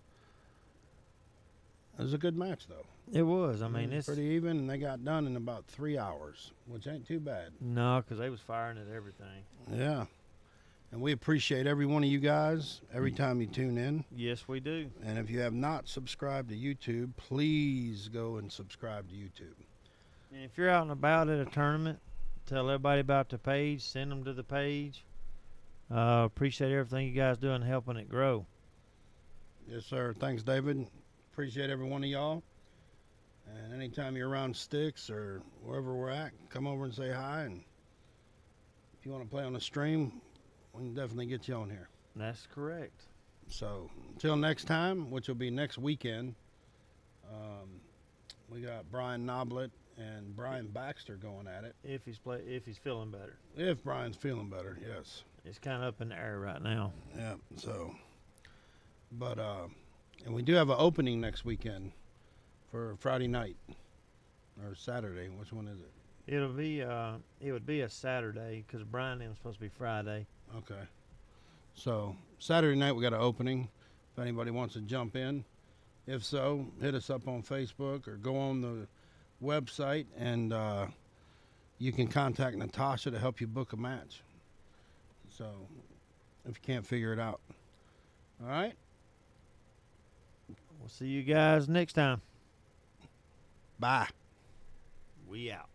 It was a good match, though. It was. I mean, It was it's pretty even, and they got done in about 3 hours, which ain't too bad. no, because they was firing at everything. Yeah. And we appreciate every one of you guys every time you tune in. Yes, we do. And if you have not subscribed to YouTube, please go and subscribe to YouTube. And if you're out and about at a tournament, tell everybody about the page. Send them to the page. Appreciate everything you guys do in helping it grow. Yes, sir. Thanks, David. Appreciate every one of y'all. And anytime you're around Sticks or wherever we're at, come over and say hi. And if you want to play on the stream, we can definitely get you on here. That's correct. So until next time, which will be next weekend, we got Brian Noblet and Brian Baxter going at it. If he's feeling better. If Brian's feeling better, yes. It's kind of up in the air right now. Yeah. So, but and we do have an opening next weekend for Friday night or Saturday. Which one is it? It would be a Saturday because Brian and him supposed to be Friday. Okay. So Saturday night we got an opening. If anybody wants to jump in, if so, hit us up on Facebook or go on the website and you can contact Natasha to help you book a match. So if you can't figure it out. All right. We'll see you guys next time. Bye. We out.